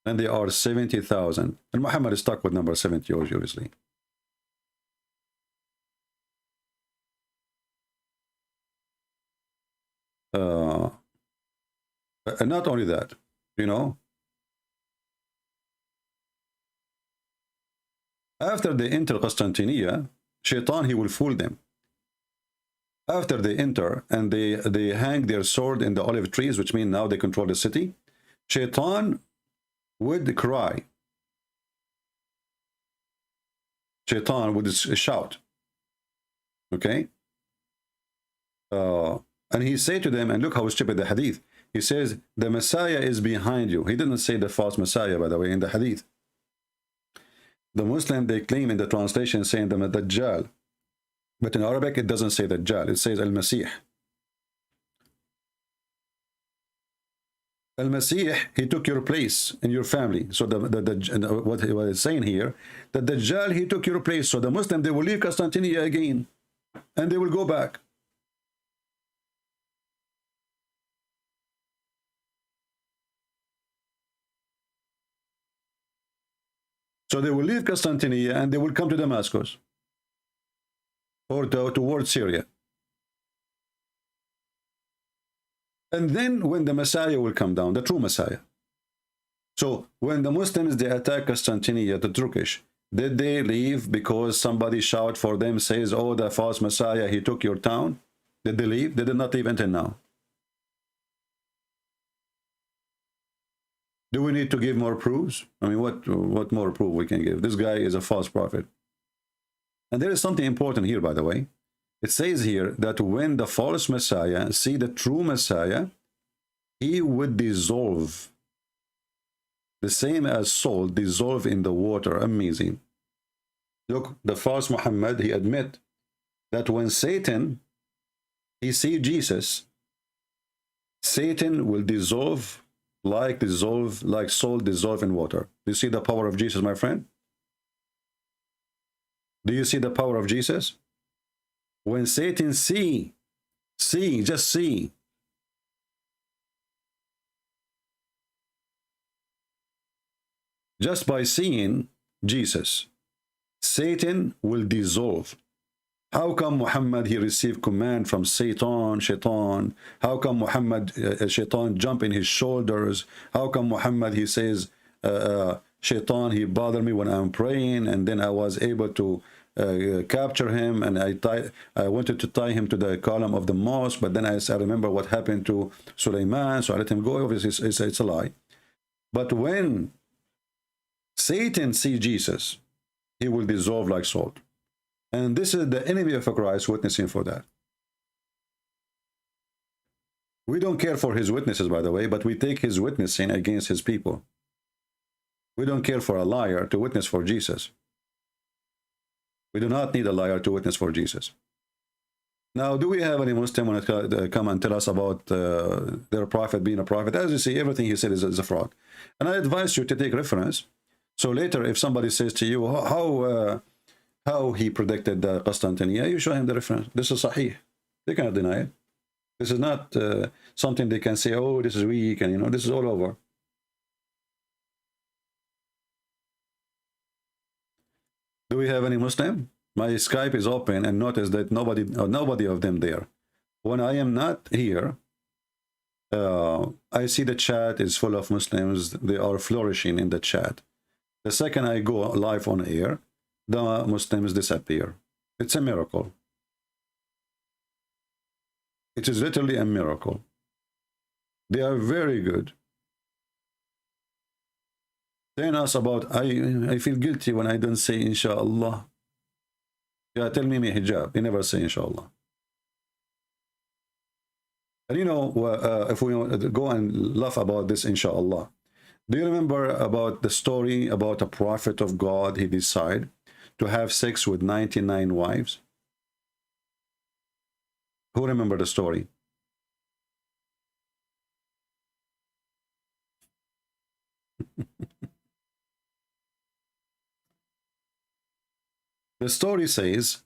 And they are 70,000. And Muhammad is stuck with number 70, obviously. And not only that, you know, after they enter Constantinia, Shaitan, he will fool them. After they enter and they hang their sword in the olive trees, which means now they control the city, Shaitan would cry. Shaitan would shout. Okay? And he say to them, and look how stupid the hadith. He says, the Messiah is behind you. He didn't say the false Messiah, by the way, in the hadith. The Muslim, they claim in the translation saying the Dajjal. But in Arabic, it doesn't say Dajjal. It says Al-Masih. Al-Masih, he took your place in your family. So what it's saying here, that Dajjal, he took your place. So the Muslim, they will leave Constantinople again. And they will go back. So they will leave Constantinople and they will come to Damascus or towards Syria. And then when the Messiah will come down, the true Messiah. So when the Muslims, they attack Constantinople, the Turkish, did they leave because somebody shout for them, says, oh, the false Messiah, he took your town? Did they leave? They did not leave until now. Do we need to give more proofs? I mean, what more proof we can give? This guy is a false prophet. And there is something important here, by the way. It says here that when the false Messiah see the true Messiah, he would dissolve. The same as salt dissolve in the water. Amazing. Look, the false Muhammad, he admit that when Satan, he see Jesus, Satan will dissolve like salt dissolve in water. Do you see the power of Jesus, my friend? Do you see the power of Jesus? When Satan just see. Just by seeing Jesus, Satan will dissolve. How come Muhammad, he received command from Shaitan? How come Muhammad, Shaitan jump in his shoulders? How come Muhammad, he says, Shaitan, he bothered me when I'm praying, and then I was able to capture him, and I wanted to tie him to the column of the mosque, but then I remember what happened to Sulaiman, so I let him go. Obviously, it's a lie. But when Satan sees Jesus, he will dissolve like salt. And this is the enemy of Christ witnessing for that. We don't care for his witnesses, by the way, but we take his witnessing against his people. We don't care for a liar to witness for Jesus. We do not need a liar to witness for Jesus. Now, do we have any Muslim when it come and tell us about their prophet being a prophet? As you see, everything he said is a fraud. And I advise you to take reference. So later, if somebody says to you, how he predicted Constantinople, you show him the reference. This is Sahih. They cannot deny it. This is not something they can say, oh, this is weak, and this is all over. Do we have any Muslim? My Skype is open, and notice that nobody of them there. When I am not here, I see the chat is full of Muslims. They are flourishing in the chat. The second I go live on air, the Muslims disappear. It's a miracle. It is literally a miracle. They are very good. Telling us about, I feel guilty when I don't say inshallah. Yeah, tell me hijab. You never say inshallah. And if we go and laugh about this inshallah. Do you remember about the story about a prophet of God? He decided to have sex with 99 wives. Who remember the story? The story says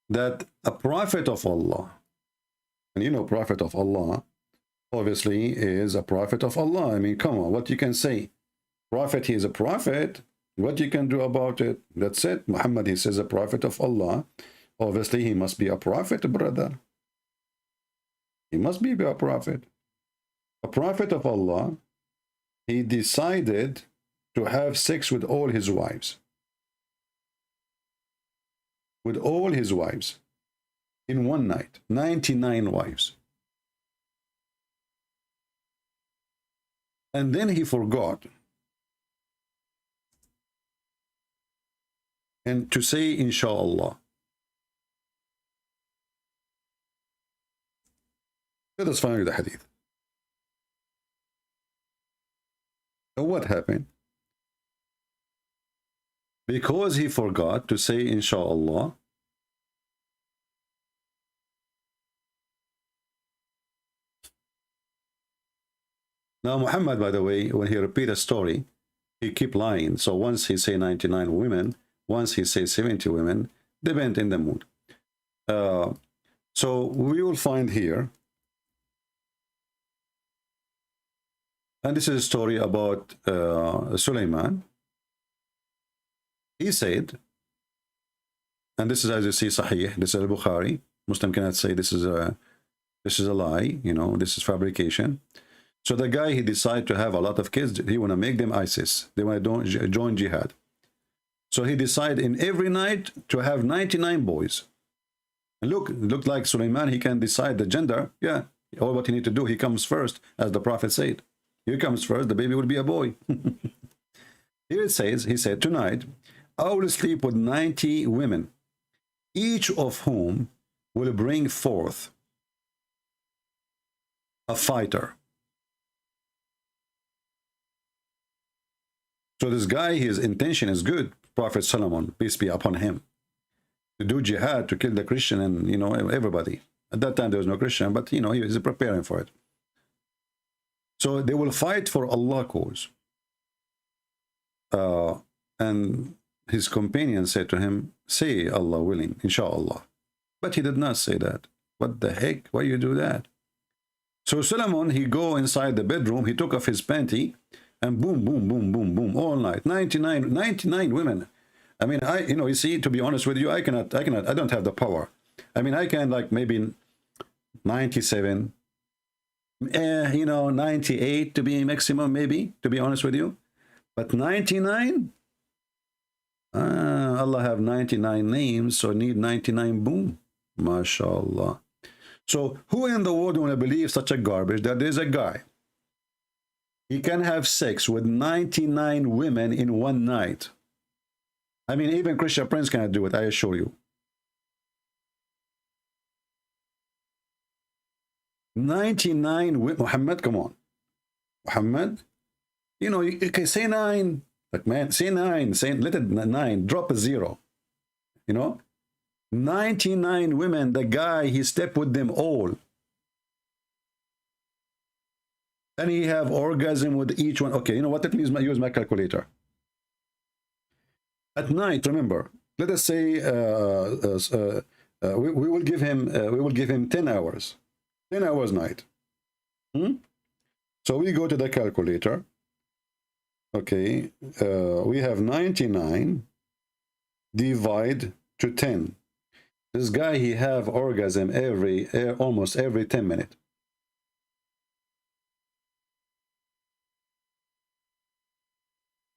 that a prophet of Allah, and prophet of Allah, obviously is a prophet of Allah. I mean, come on, what you can say? Prophet, he is a prophet. What you can do about it? That's it. Muhammad, he says a prophet of Allah. Obviously, he must be a prophet, brother. He must be a prophet. A prophet of Allah, he decided to have sex with all his wives. With all his wives. in one night, 99 wives. And then he forgot and to say inshallah. Let us find the hadith. So what happened? Because he forgot to say inshallah, now Muhammad, by the way, when he repeat a story, he keep lying. So once he say 99 women, once he say 70 women, depend in the mood. So we will find here, and this is a story about Sulaiman. He said, and this is, as you see, Sahih, this is al-Bukhari. Muslim cannot say this is a lie, you know, this is fabrication. So the guy, he decided to have a lot of kids. He want to make them ISIS. They want to join jihad. So he decided in every night to have 99 boys. And look, it looked like Sulaiman, he can decide the gender. Yeah, all what he need to do, he comes first, as the Prophet said. He comes first, the baby will be a boy. Here it says, he said, tonight, I will sleep with 90 women, each of whom will bring forth a fighter. So this guy, his intention is good, Prophet Solomon, peace be upon him, to do jihad, to kill the Christian and, you know, everybody. At that time, there was no Christian, but, you know, he was preparing for it. So they will fight for Allah's cause. And his companion said to him, say Allah willing, inshallah. But he did not say that. What the heck? Why you do that? So Solomon, he go inside the bedroom, he took off his panty, and boom, boom, boom, boom, boom, all night. 99 women. I mean, you see, to be honest with you, I don't have the power. I mean, I can like maybe 97, 98 to be maximum, maybe, to be honest with you. But 99? Allah have 99 names, so need 99 boom. MashaAllah. So who in the world want to believe such a garbage that there's a guy, he can have sex with 99 women in one night? I mean, even Christian Prince cannot do it, I assure you. 99 women. Muhammad, come on. Muhammad, you know, you can say 9. Like, man, say 9. Say, let it 9. Drop a 0. You know? 99 women. The guy, he slept with them all. And he have orgasm with each one. Okay, you know what? Let me use my calculator. At night, remember, let us say we will give him 10 hours. 10 hours night. So we go to the calculator. Okay, we have 99 divide to 10. This guy, he have orgasm almost every 10 minutes.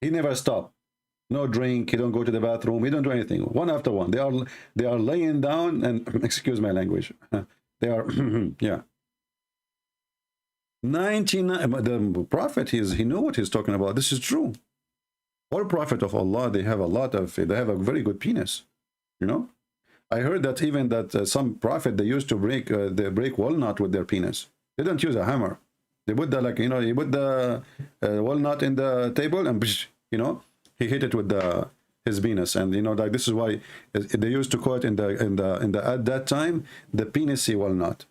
He never stop. No drink. He don't go to the bathroom. He don't do anything. One after one. They are laying down and excuse my language. They are yeah. 99. The Prophet, he knew what he's talking about. This is true. All Prophet of Allah, they have a very good penis. You know, I heard that even that some Prophet, they used to break walnut with their penis. They don't use a hammer. They put the, like, you know, he put the walnut in the table and, you know, he hit it with his penis. And, you know, like, this is why they used to call it in the at that time, the penisy walnut.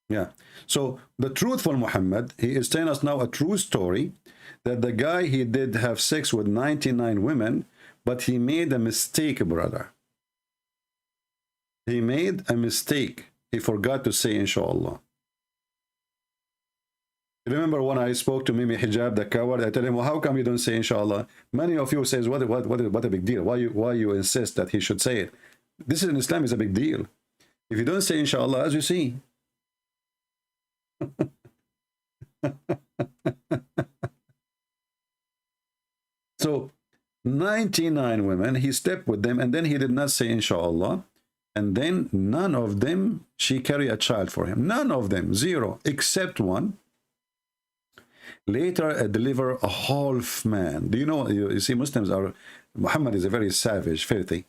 Yeah. So the truthful Muhammad, he is telling us now a true story that the guy, he did have sex with 99 women, but he made a mistake, brother. He made a mistake. He forgot to say inshallah. Remember when I spoke to Mimi Hijab, the coward, I tell him, well, how come you don't say inshallah? Many of you says, what a big deal. Why you insist that he should say it? This in Islam is a big deal. If you don't say inshallah, as you see. So 99 women, he slept with them, and then he did not say inshallah. And then none of them, she carry a child for him. None of them, zero, except one. Later, deliver a half man. Do you know, you see, Muslims are, Muhammad is a very savage, filthy.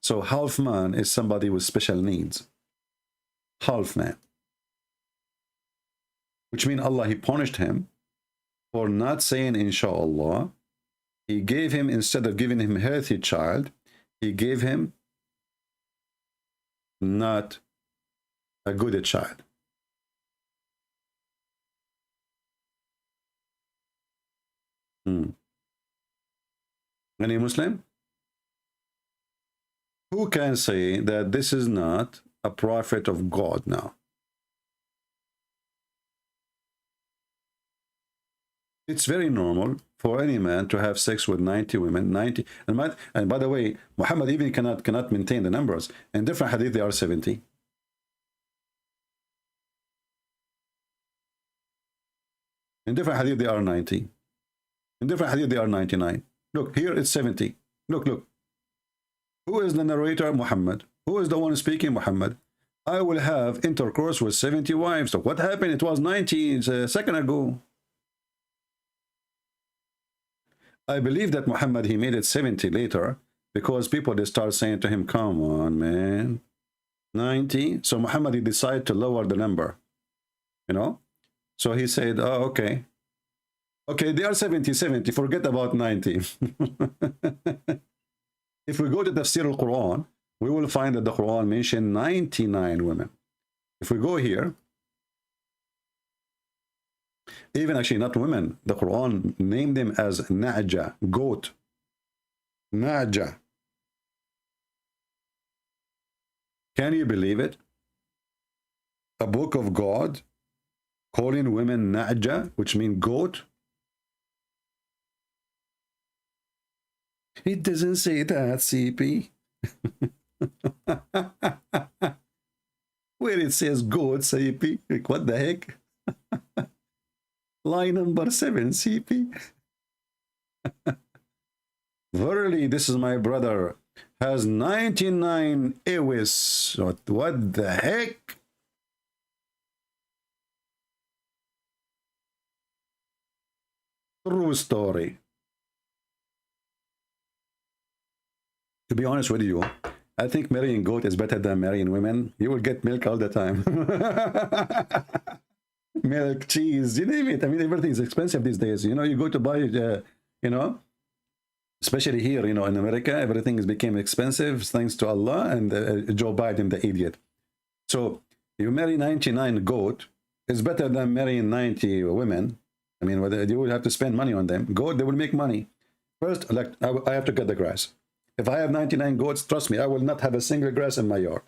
So half man is somebody with special needs. Half man. Which means Allah, he punished him for not saying inshallah. He gave him, instead of giving him a healthy child, he gave him not a good child. Any Muslim who can say that this is not a prophet of God now? It's very normal for any man to have sex with 90 women, 90. And by the way, Muhammad even cannot maintain the numbers. In different hadith, they are 70. In different hadith, they are 90. In different hadith, they are 99. Look, here it's 70. Look, look. Who is the narrator? Muhammad. Who is the one speaking? Muhammad. I will have intercourse with 70 wives. So what happened? It was 90 a second ago. I believe that Muhammad, he made it 70 later because people, they start saying to him, come on, man, 90. So Muhammad, he decided to lower the number, you know. So he said, oh, okay. Okay, they are 70, forget about 90. If we go to Tafsir al-Quran, we will find that the Quran mentioned 99 women. If we go here, even actually not women, the Quran named them as Na'ja, goat. Na'ja. Can you believe it? A book of God calling women Na'ja, which means goat. It doesn't say that, CP. Where it says goat, CP. Like, what the heck? Line number 7, CP. Verily, this is my brother, has 99 Ewis. What the heck? True story. To be honest with you, I think marrying goat is better than marrying women. You will get milk all the time. Milk, cheese, you name it. I mean, everything is expensive these days. You know, you go to buy, you know, especially here, you know, in America, everything has become expensive thanks to Allah and Joe Biden, the idiot. So you marry 99 goat, it's better than marrying 90 women. I mean, you will have to spend money on them. Goat, they will make money. First, like, I have to cut the grass. If I have 99 goats, trust me, I will not have a single grass in my yard.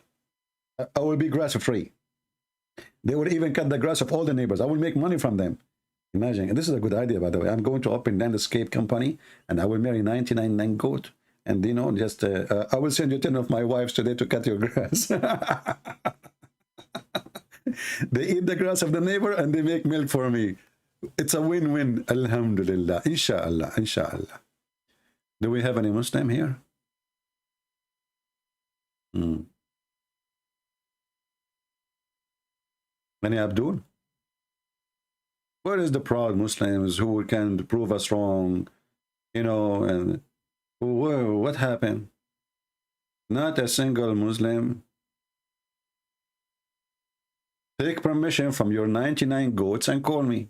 I will be grass free. They will even cut the grass of all the neighbors. I will make money from them. Imagine. And this is a good idea, by the way. I'm going to open landscape company, and I will marry 99 goat. And, you know, just, I will send you 10 of my wives today to cut your grass. They eat the grass of the neighbor, and they make milk for me. It's a win-win. Alhamdulillah. Inshallah. Inshallah. Do we have any Muslim here? Any Abdul? Where is the proud Muslims who can prove us wrong? You know, and what happened? Not a single Muslim. Take permission from your 99 goats and call me.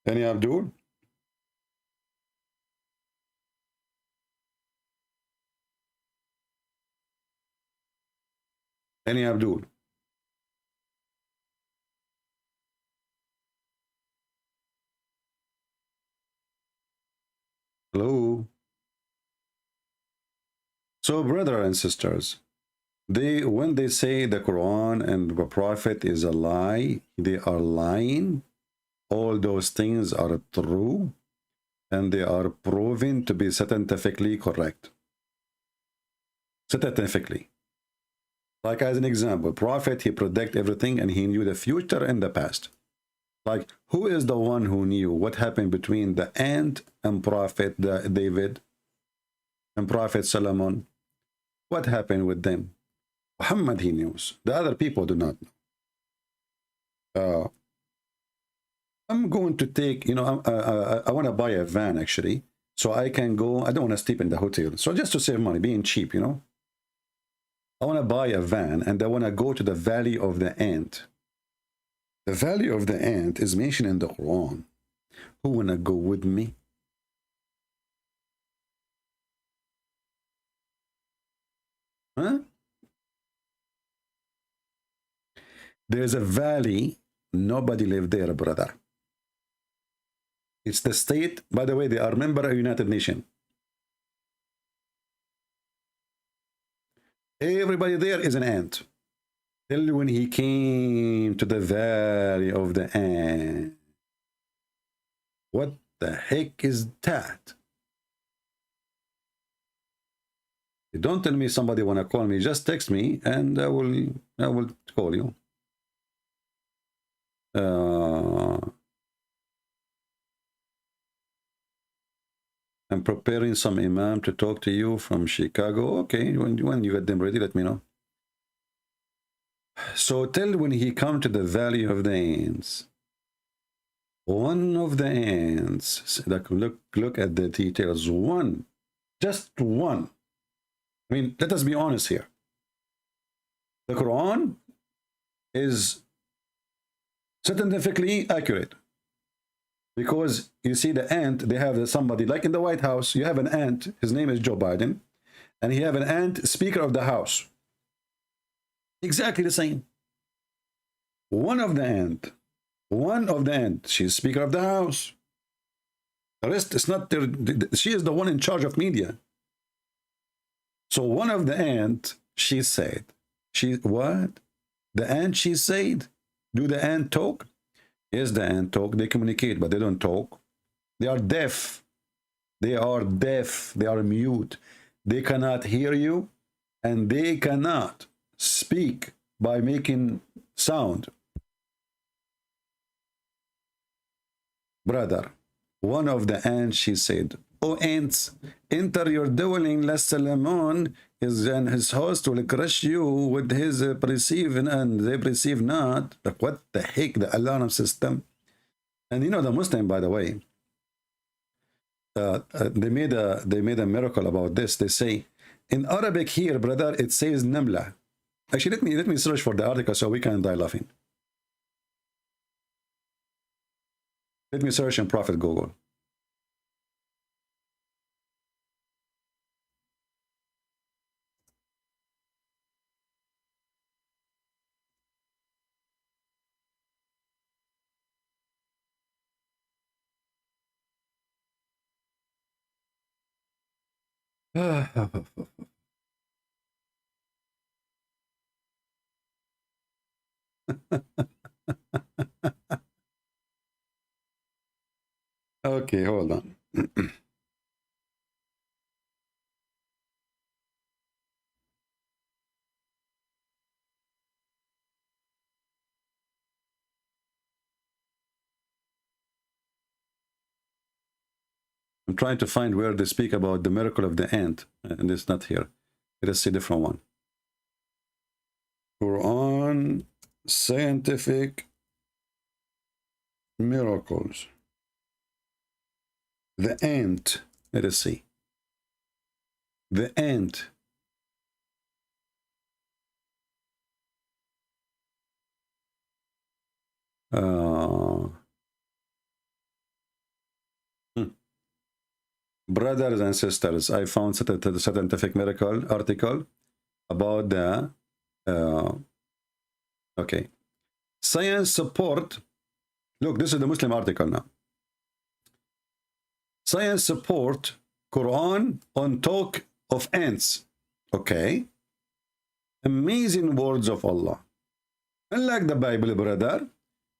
Any Abdul? Any Abdul? Hello? So, brothers and sisters, when they say the Quran and the Prophet is a lie, they are lying. All those things are true, and they are proven to be scientifically correct. Scientifically. Like as an example, Prophet, he predict everything and he knew the future and the past. Like, who is the one who knew what happened between the ant and Prophet David and Prophet Solomon? What happened with them? Muhammad, he knows. The other people do not know. I'm going to take, you know, I want to buy a van, actually, so I can go. I don't want to sleep in the hotel. So just to save money, being cheap, you know. I want to buy a van, and I want to go to the Valley of the Ant. The Valley of the Ant is mentioned in the Quran. Who want to go with me? Huh? There's a valley. Nobody lived there, brother. It's the state. By the way, they are member of United Nations. Everybody there is an ant. Till when he came to the Valley of the Ant. What the heck is that? Don't tell me somebody want to call me. Just text me and I will call you. I'm preparing some imam to talk to you from Chicago. Okay, when you get them ready, let me know. So till when he come to the Valley of the Ants, one of the ants, like look at the details. One, just one. I mean, let us be honest here. The Quran is scientifically accurate. Because you see the ant, they have somebody, like in the White House, you have an ant, his name is Joe Biden, and he have an ant, Speaker of the House. Exactly the same. One of the ant, she's Speaker of the House. The rest is not there. She is the one in charge of media. So one of the ant, she said, what? The ant, she said, do the ant talk? Yes, the ant talk. They communicate, but they don't talk. They are deaf. They are deaf. They are mute. They cannot hear you, and they cannot speak by making sound. Brother, one of the ants, she said, "O ants, enter your dwelling, lest Solomon and his host will crush you with his perceiving, and they perceive not." Like, what the heck, the alarm system? And you know, the Muslim, by the way, they made a miracle about this. They say in Arabic here, brother, it says namla. Actually, let me search for the article so we can die laughing. Let me search in Prophet Google. Okay, hold on. I'm trying to find where they speak about the miracle of the ant, and it's not here. It is a different one. Quran scientific miracles. The ant. Let us see. The ant. Brothers and sisters, I found a scientific miracle article about the okay. Science support. Look, this is the Muslim article now. Science support Quran on talk of ants. Okay. Amazing words of Allah. Unlike the Bible, brother,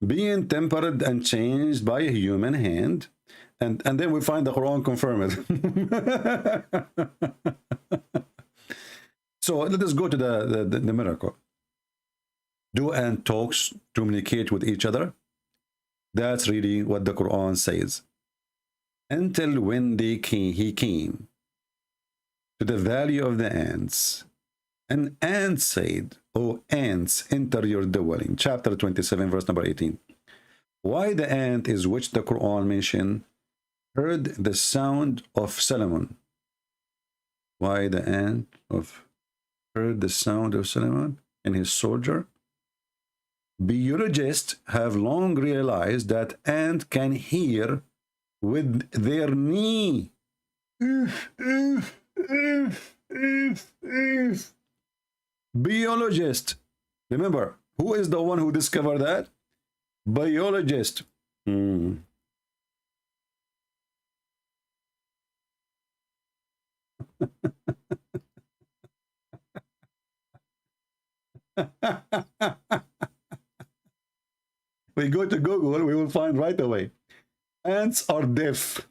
being tempered and changed by a human hand. And then we find the Quran confirm it. So let us go to the miracle. Do ant talks communicate with each other? That's really what the Quran says. Until when he came to the valley of the ants, an ant said, "O ants, enter your dwelling." Chapter 27, verse number 18. Why the ant is which the Quran mentioned heard the sound of Solomon. Why the ant heard the sound of Solomon and his soldier? Biologists have long realized that ants can hear with their knee. Biologist. Remember, who is the one who discovered that? Biologist. We go to Google, we will find right away. Ants are deaf.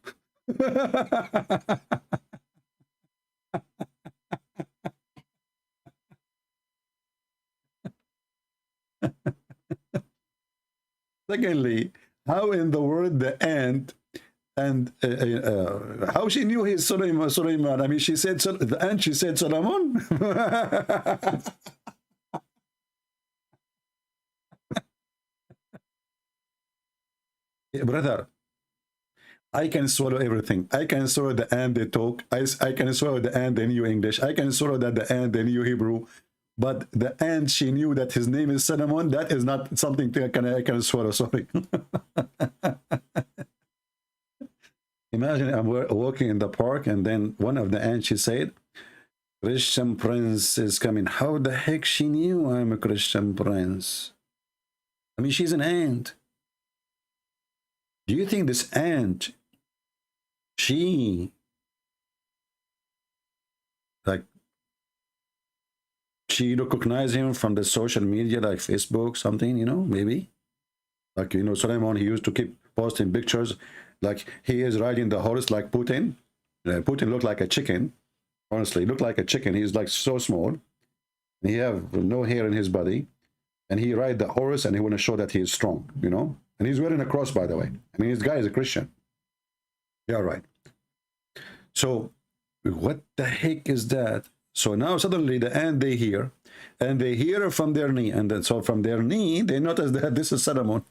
Secondly, how in the world the ant and how she knew he's Sulaiman? I mean, she said the ant. She said Solomon. Brother, I can swallow everything. I can swallow the ant they talk. I can swallow the ant they knew English. I can swallow that the ant they knew Hebrew. But the ant, she knew that his name is Solomon. That is not something I can swallow. Sorry. Imagine I'm walking in the park and then one of the ants, she said, "Christian Prince is coming." How the heck she knew I'm a Christian Prince? I mean, she's an ant. Do you think this ant, she recognized him from the social media like Facebook, something, you know, maybe? Like, you know, Solomon, he used to keep posting pictures like he is riding the horse like Putin. Putin looked like a chicken. Honestly, looked like a chicken. He's like so small. He have no hair in his body. And he ride the horse and he want to show that he is strong, you know? And he's wearing a cross, by the way. I mean, this guy is a Christian. Yeah, right. So what the heck is that? So now suddenly the ant they hear, and they hear from their knee, and then so from their knee they notice that this is Solomon.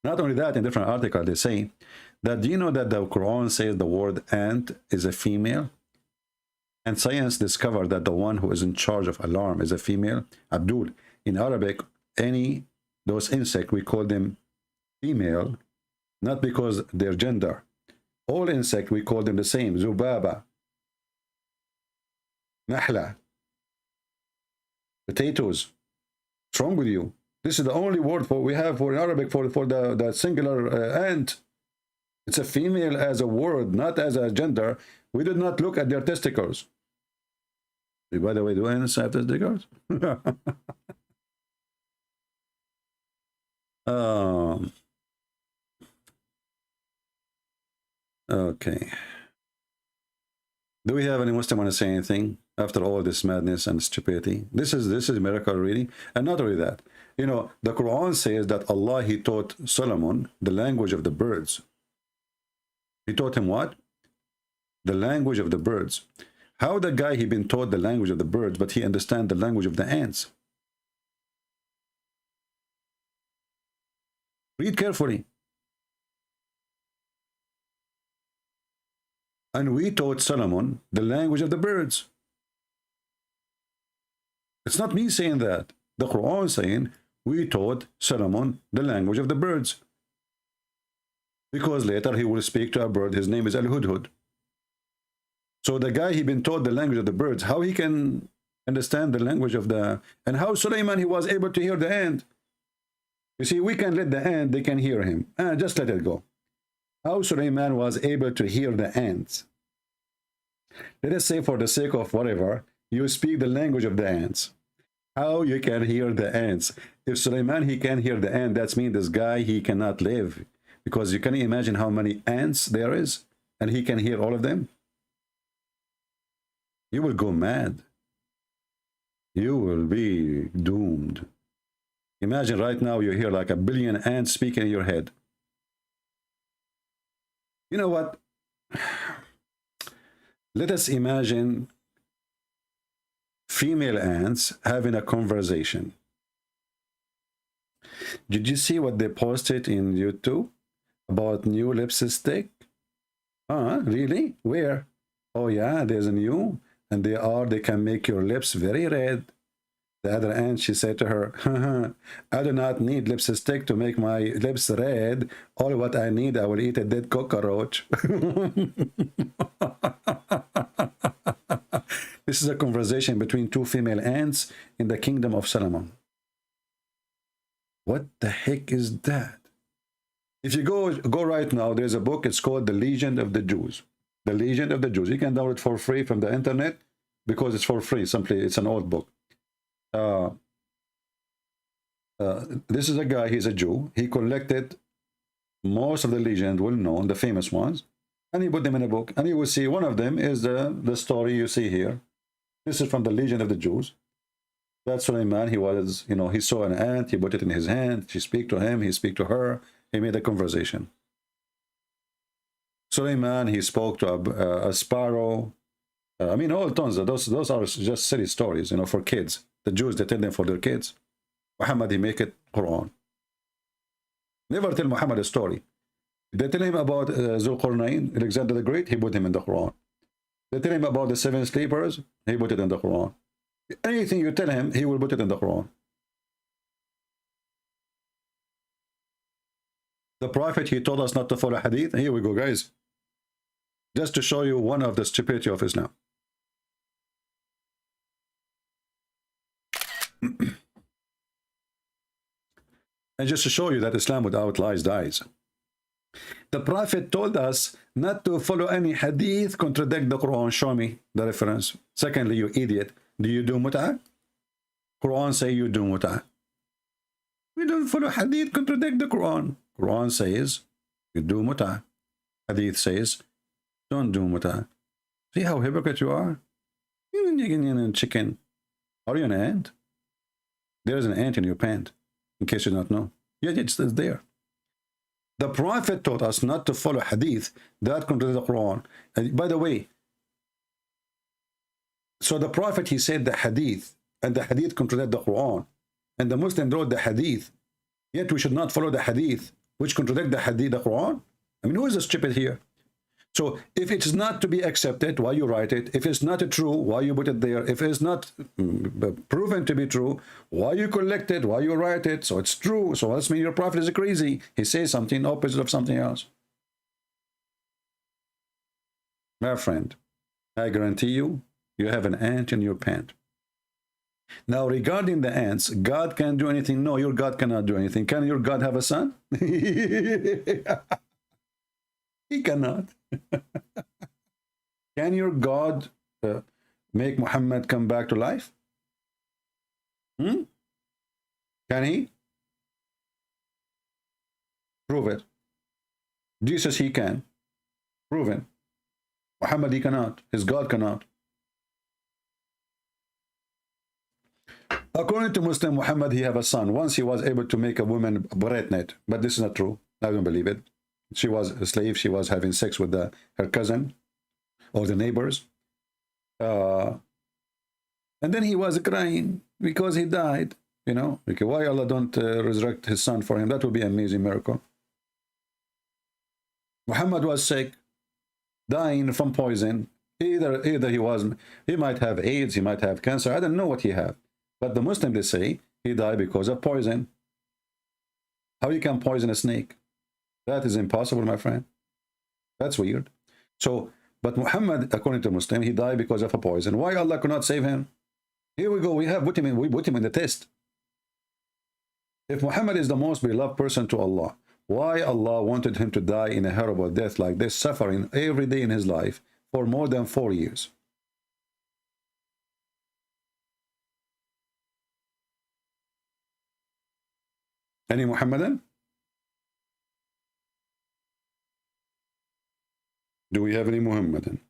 Not only that, in different articles they say that, do you know that the Quran says the word ant is a female? And science discovered that the one who is in charge of alarm is a female. Abdul, in Arabic, those insects, we call them female, not because their gender. All insects, we call them the same. Zubaba, Nahla, potatoes. What's wrong with you? This is the only word we have for in Arabic for the singular ant. It's a female as a word, not as a gender. We did not look at their testicles. By the way, do ants have testicles? Okay. Do we have any Muslim want to say anything after all this madness and stupidity? This is a miracle, really. And not only that, you know, the Quran says that Allah, he taught Solomon the language of the birds. He taught him what? The language of the birds. How the guy, he been taught the language of the birds, but he understand the language of the ants? Read carefully. And we taught Solomon the language of the birds. It's not me saying that. The Quran saying we taught Solomon the language of the birds. Because later he will speak to a bird. His name is Al-Hudhud. So the guy, he been taught the language of the birds. How he can understand the language of the... And how Sulaiman, he was able to hear the ant. You see, we can let the ant, they can hear him. Just let it go. How Sulaiman was able to hear the ants. Let us say, for the sake of whatever, you speak the language of the ants. How you can hear the ants? If Sulaiman, he can hear the ant, that means this guy, he cannot live. Because you can imagine how many ants there is, and he can hear all of them. You will go mad. You will be doomed. Imagine right now you hear like a billion ants speaking in your head. You know what? Let us imagine female ants having a conversation. Did you see what they posted in YouTube about new lipstick? Really? Where? Oh yeah, there's a new, and they can make your lips very red. The other ant, she said to her, I do not need lipstick to make my lips red. All what I need, I will eat a dead cockroach. This is a conversation between two female ants in the kingdom of Solomon. What the heck is that? If you go right now, there's a book, it's called The Legend of the Jews. The Legend of the Jews. You can download it for free from the internet because it's for free. Simply, it's an old book. This is a guy, he's a Jew. He collected most of the legend, well-known, the famous ones, and he put them in a book. And you will see one of them is the story you see here. This is from the Legend of the Jews. That Suleiman, he was, he saw an ant, he put it in his hand, she speak to him, he speak to her, he made a conversation. Suleiman, he spoke to a sparrow. All tons of those are just silly stories, for kids. The Jews, they tell them for their kids. Muhammad, he make it Quran. Never tell Muhammad a story. They tell him about Zulqarnain, Alexander the Great, he put him in the Quran. They tell him about the 7 sleepers, he put it in the Quran. Anything you tell him, he will put it in the Quran. The Prophet, he told us not to follow hadith. Here we go, guys. Just to show you one of the stupidity of Islam. And just to show you that Islam without lies dies. The Prophet told us not to follow any hadith contradict the Quran. Show me the reference. Secondly, you idiot, do you do mut'ah? Quran say you do mut'ah. We don't follow hadith contradict the Quran. Quran says you do mut'ah. Hadith says don't do mut'ah. See how hypocrite you are? You're chicken. Are you an ant? There is an ant in your pant, in case you don't know. Yeah, it's there. The Prophet taught us not to follow hadith that contradict the Quran. And by the way, so the Prophet, he said the hadith, and the hadith contradict the Quran, and the Muslim wrote the hadith, yet we should not follow the hadith which contradict the hadith, the Quran. Who is the stupid here? So if it is not to be accepted, why you write it? If it's not true, why you put it there? If it's not proven to be true, why you collect it? Why you write it? So it's true. So that's mean your Prophet is crazy. He says something opposite of something else. My friend, I guarantee you, you have an ant in your pant. Now, regarding the ants, God can do anything? No, your God cannot do anything. Can your God have a son? He cannot. Can your God make Muhammad come back to life? Can he? Prove it. Jesus, he can. Proven. Muhammad, he cannot. His God cannot. According to Muslim, Muhammad, he have a son. Once he was able to make a woman pregnant, but this is not true. I don't believe it. She was a slave. She was having sex with her cousin or the neighbors. And then he was crying because he died. Okay, why Allah don't resurrect his son for him? That would be an amazing miracle. Muhammad was sick, dying from poison. Either he might have AIDS, he might have cancer. I don't know what he had. But the Muslims, they say he died because of poison. How you can poison a snake? That is impossible, my friend. That's weird. So, but Muhammad, according to Muslim, he died because of a poison. Why Allah could not save him? Here we go. We put him in the test. If Muhammad is the most beloved person to Allah, why Allah wanted him to die in a horrible death like this, suffering every day in his life for more than 4 years? Any Muhammadan? Do we have any Muhammadan?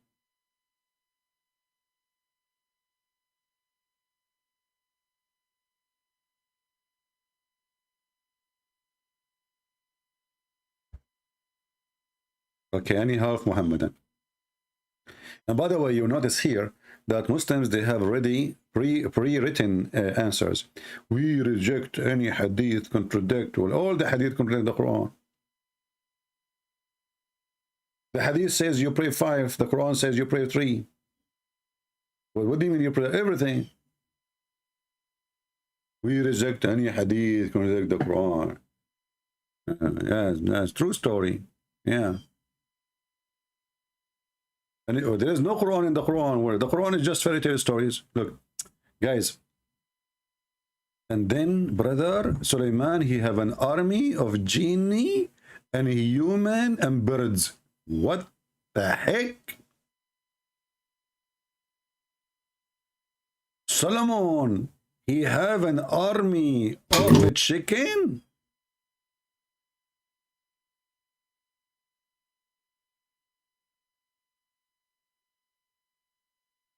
Okay, any half Muhammadan. And by the way, you notice here that Muslims, they have already pre-written answers. We reject any hadith contradict. Well, all the hadith contradict the Quran. The hadith says you pray 5. The Quran says you pray 3. Well, what do you mean you pray everything? We reject any hadith contradict the Quran. Yeah, that's true story. Yeah. And there is no Quran in the Quran, where the Quran is just fairy tale stories. Look, guys. And then, brother Sulaiman, he have an army of genie and human and birds. What the heck? Solomon, he have an army of a chicken?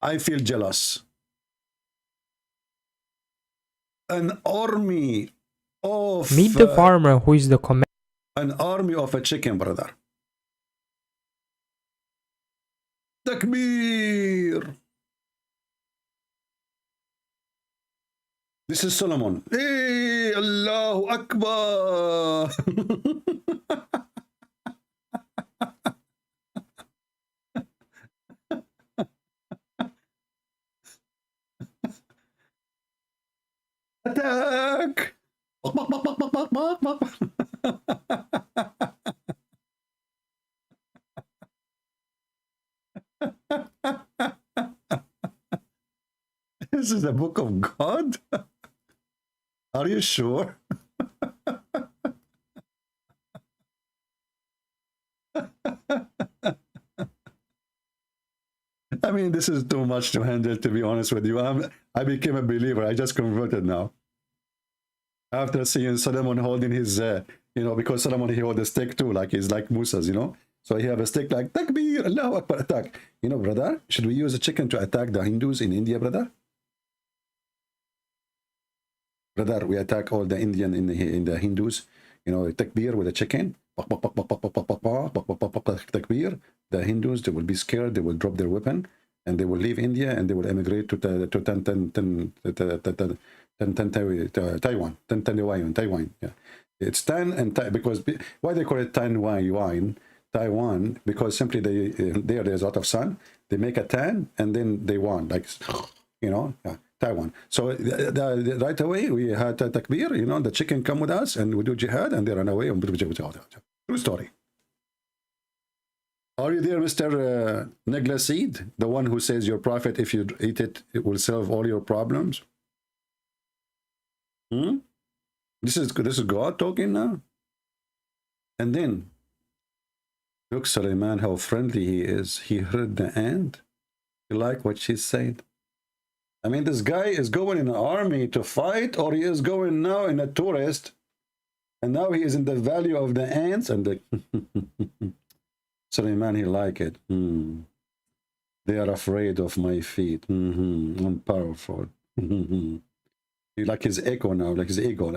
I feel jealous. An army of... Meet the farmer who is the commander. An army of a chicken, brother. Takbir! This is Solomon. Hey, Allahu Akbar! Attack! This is the book of God? Are you sure? I mean, this is too much to handle, to be honest with you. I became a believer. I just converted now. After seeing Solomon holding his, because Solomon, he hold a stick too, like he's like Musa's, So he have a stick like, Takbir, Allahu Akbar, attack. Brother, should we use a chicken to attack the Hindus in India, brother? Brother, we attack all the Indian in the Hindus, Takbir with a chicken. Takbir. The Hindus, they will be scared, they will drop their weapon, and they will leave India, and they will emigrate to Taiwan. Yeah, it's Tan and Tai, because why they call it Taiwan? Because simply there's a lot of sun. They make a tan, and then they won, like Taiwan. So right away we had Takbir. The chicken come with us, and we do jihad, and they run away. True story. Are you there, Mr. Neglaseed? The one who says your prophet, if you eat it, it will solve all your problems? This is God talking now? And then, look, Sulaiman, how friendly he is. He heard the ant. You like what she said? I mean, this guy is going in an army to fight, or he is going now in a tourist, and now he is in the valley of the ants, and the... Sulaiman, he like it. They are afraid of my feet. I'm powerful. He like his ego now, like his ego.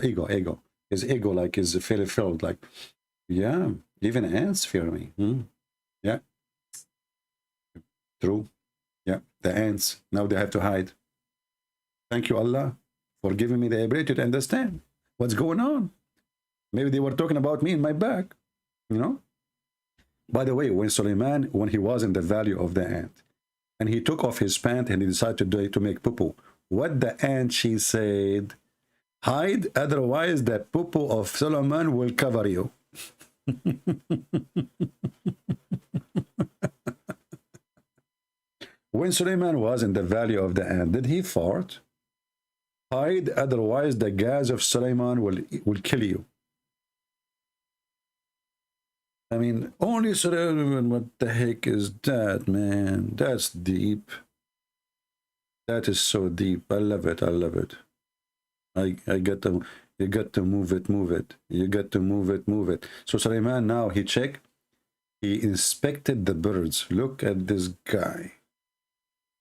His ego like is filled. Like, yeah, even ants fear me. Yeah, true. Yeah, the ants now they have to hide. Thank you, Allah, for giving me the ability to understand what's going on. Maybe they were talking about me in my back, By the way, when Sulaiman, when he was in the valley of the ant, and he took off his pant and he decided to make poo-poo, what the ant, she said, hide, otherwise the poo-poo of Solomon will cover you. When Sulaiman was in the valley of the ant, did he fart? Hide, otherwise the gas of Sulaiman will kill you. I mean, only Sulaiman, what the heck is that, man? That's deep. That is so deep. I love it. I love it. I get to, you got to move it. You got to move it. So Sulaiman, now he checked. He inspected the birds. Look at this guy.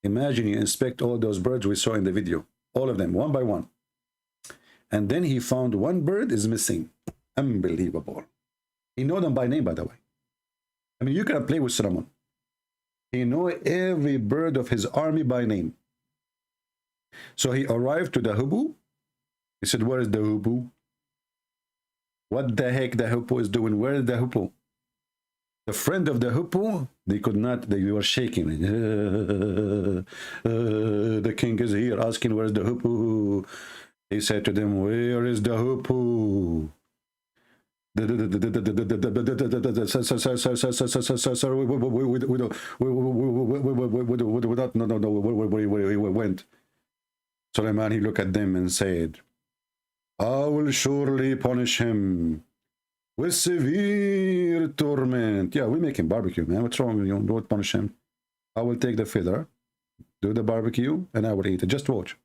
Imagine you inspect all those birds we saw in the video. All of them, one by one. And then he found one bird is missing. Unbelievable. He know them by name, by the way. I mean, you can play with Solomon. He knew every bird of his army by name. So he arrived to the Hubbu. He said, where is the Hubbu? What the heck the Hubbu is doing? Where is the Hubbu? The friend of the Hubbu, they could not, they were shaking. The king is here asking, where is the Hubbu? He said to them, where is the Hubbu? Sir, we went. Suleiman, he looked at them and said, I will surely punish him with severe torment. Yeah, we make him barbecue, man. What's wrong with you? Don't punish him. I will take the feather, do the barbecue, and I will eat it. Just watch.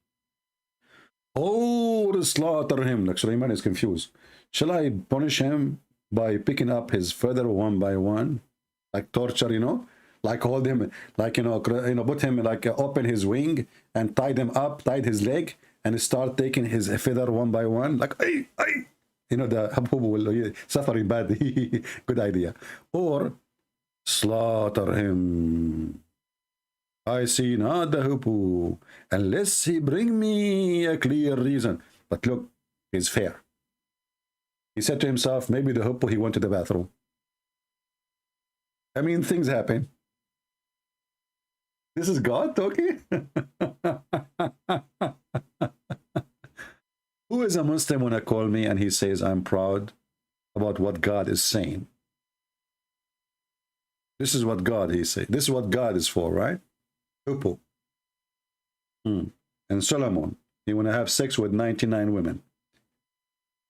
Oh, slaughter him. Like Suleiman is confused. Shall I punish him by picking up his feather one by one? Like torture, you know? Like hold him, like, you know, put him, like open his wing and tied him up, tied his leg, and start taking his feather one by one. Like, ay. You know, the Hubbu will suffering badly. Good idea. Or slaughter him. I see not the Hubbu, unless he bring me a clear reason. But look, he's fair. He said to himself, maybe the Hubbu, he went to the bathroom. I mean, things happen. This is God talking? Who is a Muslim when I call me and he says, I'm proud about what God is saying? This is what God, he said. This is what God is for, right? Hubbu. And Solomon, he want to have sex with 99 women.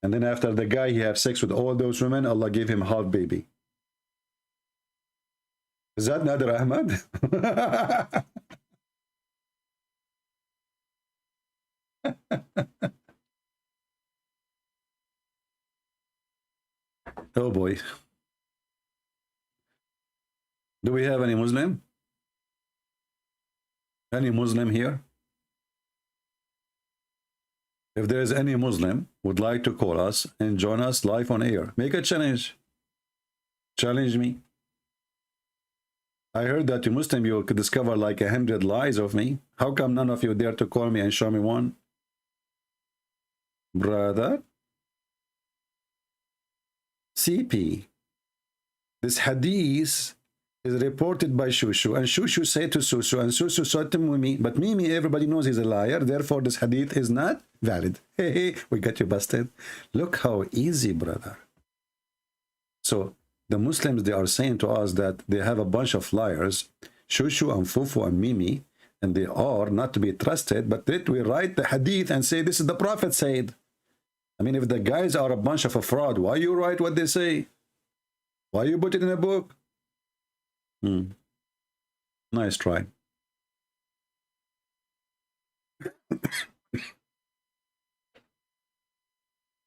And then after the guy, he have sex with all those women, Allah gave him half baby. Is that Nader Ahmad? Oh boy. Do we have any Muslim? Any Muslim here? If there is any Muslim would like to call us and join us live on air, make a challenge. Challenge me. I heard that you Muslim, you could discover like 100 lies of me. How come none of you dare to call me and show me one? Brother? CP. This hadith is reported by Shushu, and Shushu said to Susu, and Susu said to Mimi, but Mimi, everybody knows he's a liar, therefore this hadith is not valid. Hey, we got you busted. Look how easy, brother. So the Muslims, they are saying to us that they have a bunch of liars, Shushu and Fufu and Mimi, and they are not to be trusted, but that we write the hadith and say this is the Prophet said. I mean, if the guys are a bunch of a fraud, why you write what they say? Why you put it in a book? Nice try.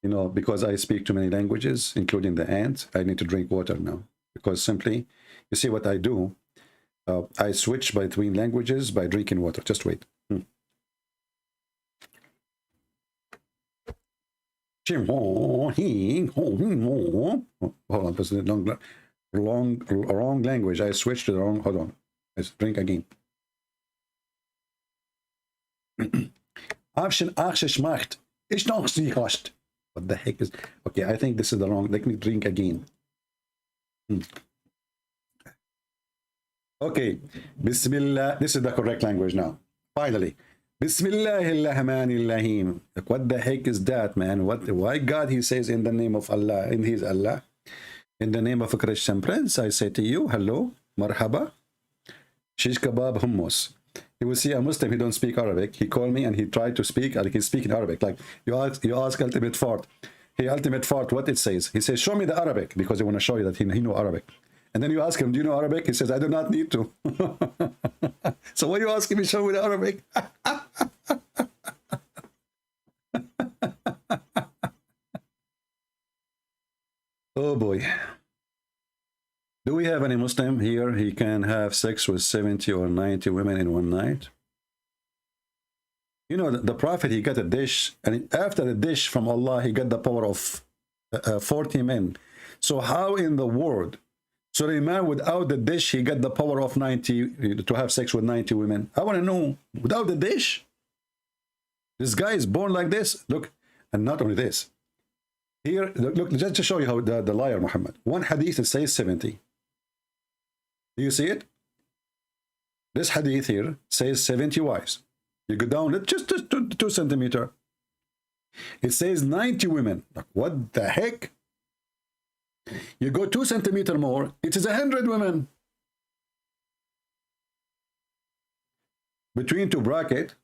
You know, because I speak too many languages, including the ant, I need to drink water now. Because simply, you see what I do? I switch between languages by drinking water. Just wait. Hold on, this is wrong language. I switched to the wrong. Hold on. Let's drink again. What the heck is? Okay, I think this is the wrong. Let me drink again. Okay, Bismillah. This is the correct language now. Finally, Bismillahirrahmanirrahim. What the heck is that, man? Why God he says in the name of Allah, in his Allah, in the name of a Christian prince? I say to you, hello, marhaba, shish kebab hummus. You will see a Muslim, he don't speak Arabic. He called me and he tried to speak, like he's speaking Arabic. Like you ask Ultimate Fart. Hey, Ultimate Fart, what it says? He says, show me the Arabic, because they want to show you that he know Arabic. And then you ask him, do you know Arabic? He says, I do not need to. So why are you asking me, show me the Arabic? Oh boy. Do we have any Muslim here? He can have sex with 70 or 90 women in one night. You know, the Prophet, he got a dish, and after the dish from Allah, he got the power of 40 men. So how in the world Suleiman, without the dish, he got the power of 90 to have sex with 90 women. I want to know, without the dish, this guy is born like this. Look, and not only this. Here, look, just to show you how the liar Muhammad. One hadith it says 70. Do you see it? This hadith here says 70 wives. You go down just 2 centimeters. It says 90 women. Like, what the heck? You go 2 centimeters more, it is 100 women. Between two brackets,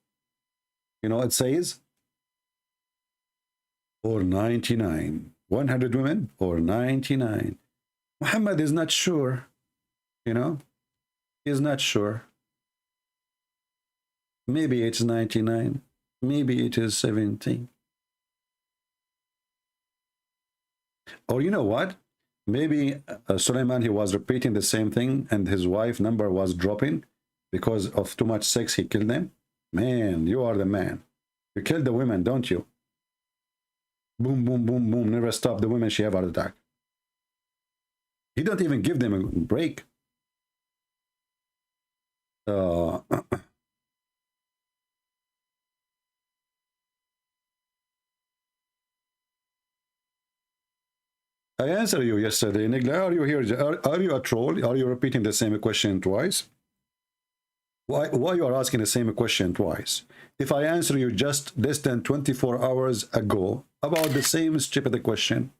you know, it says, or 99. 100 women or 99. Muhammad is not sure, you know, he's not sure. Maybe it's 99. Maybe it is 70. Or you know what? Maybe Suleiman, he was repeating the same thing and his wife number was dropping because of too much sex. He killed them. Man, you are the man. You kill the women, don't you? Boom, boom, boom, boom. Never stop the women. She have heart attack. He don't even give them a break. I answered you yesterday, Nigla. Are you here? Are you a troll? Are you repeating the same question twice? Why you are asking the same question twice? If I answer you just less than 24 hours ago about the same stupid question,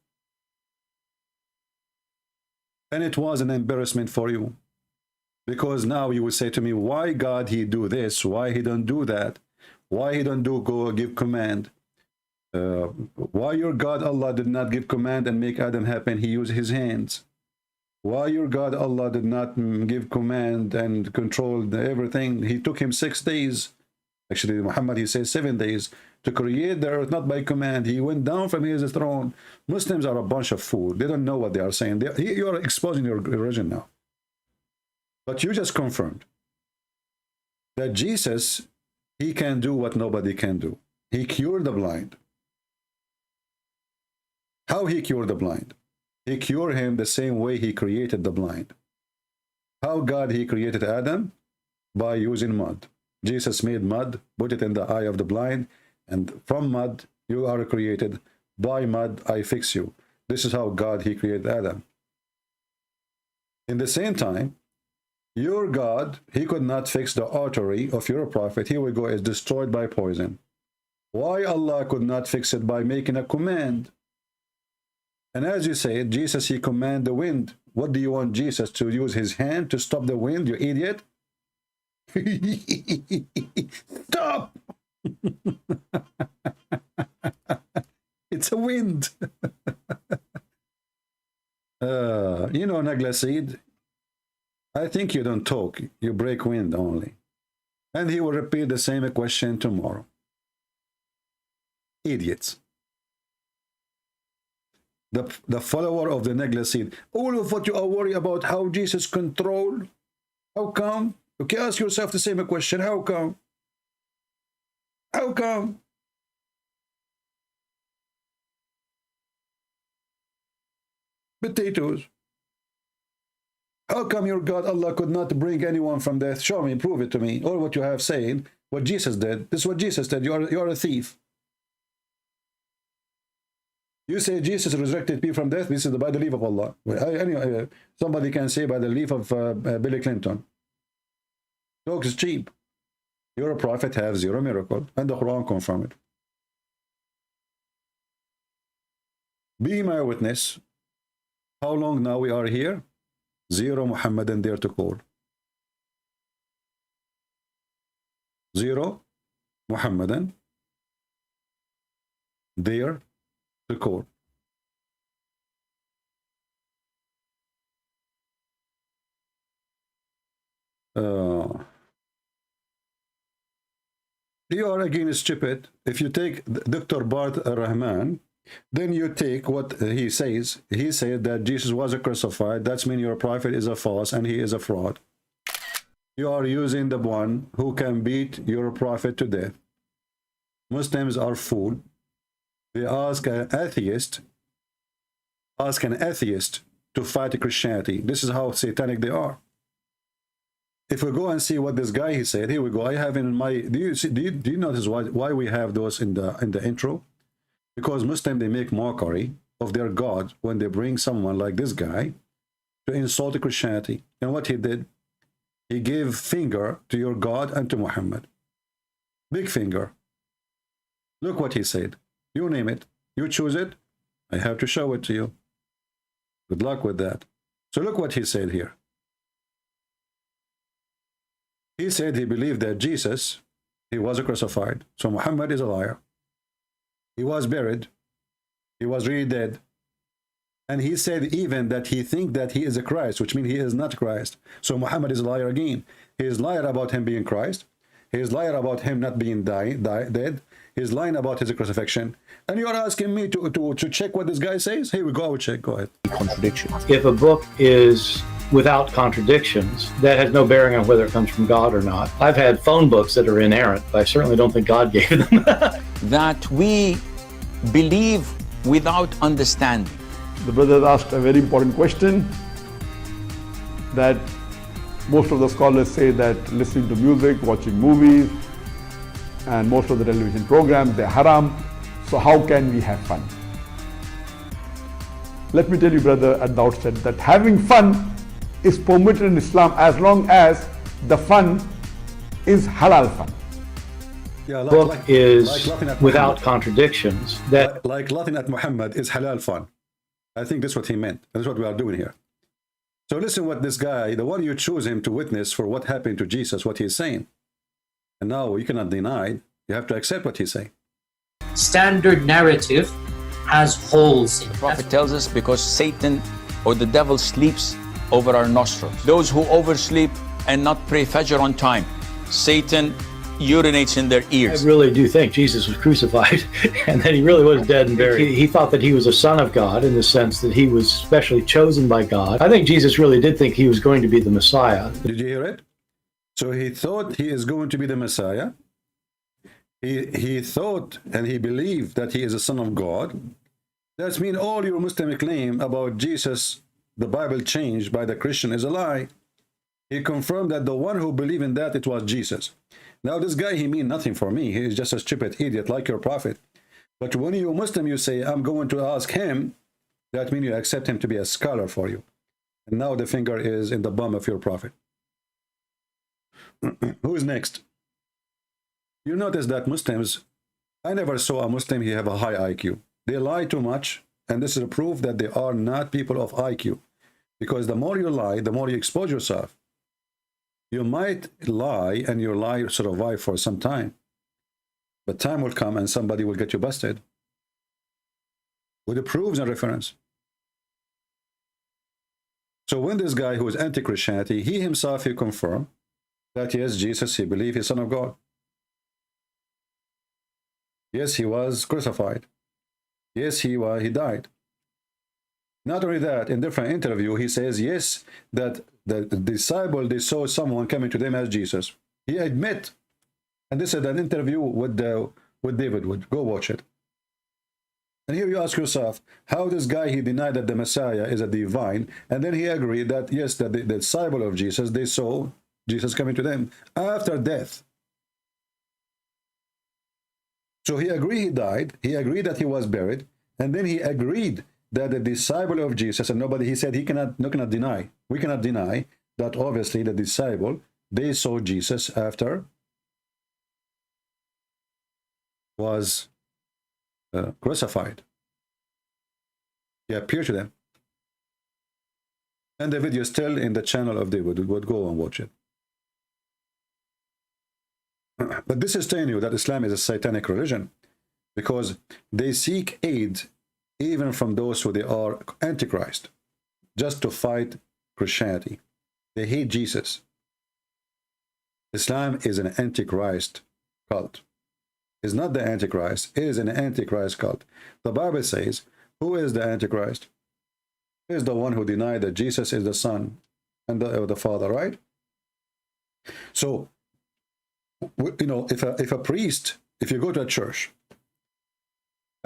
and it was an embarrassment for you, because now you will say to me, why God he do this? Why he don't do that? Why he don't do go give command? Why your God Allah did not give command and make Adam happen? He used his hands. Why your God Allah did not give command and control everything? He took him 6 days. Actually, Muhammad, he says 7 days to create the earth, not by command. He went down from his throne. Muslims are a bunch of fools. They don't know what they are saying. You are exposing your religion now. But you just confirmed that Jesus, he can do what nobody can do. He cured the blind. How he cured the blind? He cured him the same way he created the blind. How God he created Adam? By using mud. Jesus made mud, put it in the eye of the blind, and from mud you are created. By mud I fix you. This is how God he created Adam. In the same time, your God, he could not fix the artery of your prophet. Here we go, is destroyed by poison. Why Allah could not fix it? By making a command. And as you say, Jesus, he command the wind. What do you want Jesus to use his hand to stop the wind, you idiot? Stop! It's a wind. You know, Naglasid, I think you don't talk. You break wind only. And he will repeat the same question tomorrow. Idiots. The follower of the Naglasid. All of what you are worried about, how Jesus control. How come? Okay, ask yourself the same question. How come? How come? Potatoes. How come your God Allah could not bring anyone from death? Show me, prove it to me. All what you have saying, what Jesus did. This is what Jesus did. You are a thief. You say Jesus resurrected people from death. This is by the leave of Allah. Anyway, somebody can say by the leave of Billy Clinton. Talk is cheap. You're a prophet, have 0 miracle, and the Quran confirm it. Be my witness. How long now we are here? 0 Muhammadan there to call. 0 Muhammadan there to call. You are again stupid. If you take Dr. Bart Rahman, then you take what he says. He said that Jesus was a crucified. That's mean your prophet is a false and he is a fraud. You are using the one who can beat your prophet to death. Muslims are fooled. They ask an atheist to fight Christianity. This is how satanic they are. If we go and see what this guy he said, here we go. I have in my, do you notice why we have those in the intro? Because Muslims, they make mockery of their God when they bring someone like this guy to insult Christianity. And what he did, he gave finger to your God and to Muhammad. Big finger. Look what he said. You name it. You choose it. I have to show it to you. Good luck with that. So look what he said here. He said he believed that Jesus, he was crucified. So Muhammad is a liar. He was buried. He was really dead. And he said even that he thinks that he is a Christ, which means he is not Christ. So Muhammad is a liar again. He is liar about him being Christ. He is liar about him not being dead. He's lying about his crucifixion. And you're asking me to check what this guy says? Here we go, I will check. Go ahead. Contradiction. If a book is without contradictions, that has no bearing on whether it comes from God or not. I've had phone books that are inerrant, but I certainly don't think God gave them. That we believe without understanding. The brother asked a very important question, that most of the scholars say that listening to music, watching movies, and most of the television programs, they're haram. So how can we have fun? Let me tell you, brother, at the outset that having fun is permitted in Islam as long as the fun is halal fun. Yeah, The book is laughing at without Muhammad. contradictions. That Like laughing at Muhammad is halal fun. I think that's what he meant. That's what we are doing here. So listen what this guy, the one you choose him to witness for what happened to Jesus, what he's saying. And now you cannot deny it. You have to accept what he's saying. Standard narrative has holes in it. The Prophet tells us because Satan or the devil sleeps over our nostrils. Those who oversleep and not pray Fajr on time, Satan urinates in their I ears. really do think Jesus was crucified and that he really was dead and buried. He thought that he was a son of God in the sense that he was specially chosen by God. I think Jesus really did think he was going to be the Messiah. Did you hear it? So he thought he is going to be the Messiah. He thought and he believed that he is a son of God. That means all your Muslim claim about Jesus, the Bible changed by the Christian, is a lie. He confirmed that the one who believed in that, it was Jesus. Now this guy, he mean nothing for me. He is just a stupid idiot like your prophet. But when you Muslim, you say, I'm going to ask him, that means you accept him to be a scholar for you. And now the finger is in the bum of your prophet. Who is next? You notice that Muslims, I never saw a Muslim he have a high IQ. They lie too much, and this is a proof that they are not people of IQ. Because the more you lie, the more you expose yourself. You might lie, and your lie survive for some time. But time will come, and somebody will get you busted. With the proofs and reference. So when this guy who is anti-Christianity, he himself, he confirmed that yes, Jesus, he believed he's son of God. Yes, he was crucified. Yes, he died. Not only that, in different interview, he says, yes, that the disciple, they saw someone coming to them as Jesus. He admit, and this is an interview with David Wood. Go watch it. And here you ask yourself, how this guy, he denied that the Messiah is a divine, and then he agreed that, yes, that the disciple of Jesus, they saw Jesus coming to them after death. So he agreed he died, he agreed that he was buried, and then he agreed that the disciple of Jesus, and nobody, he said he cannot deny, we cannot deny that obviously the disciple, they saw Jesus after was crucified. He appeared to them. And the video is still in the channel of David. Would go and watch it. But this is telling you that Islam is a satanic religion, because they seek aid even from those who they are antichrist, just to fight Christianity. They hate Jesus. Islam is an antichrist cult. It's not the antichrist, it is an antichrist cult. The Bible says, who is the antichrist? He is the one who denied that Jesus is the Son and the Father, right? So, you know, if a priest, if you go to a church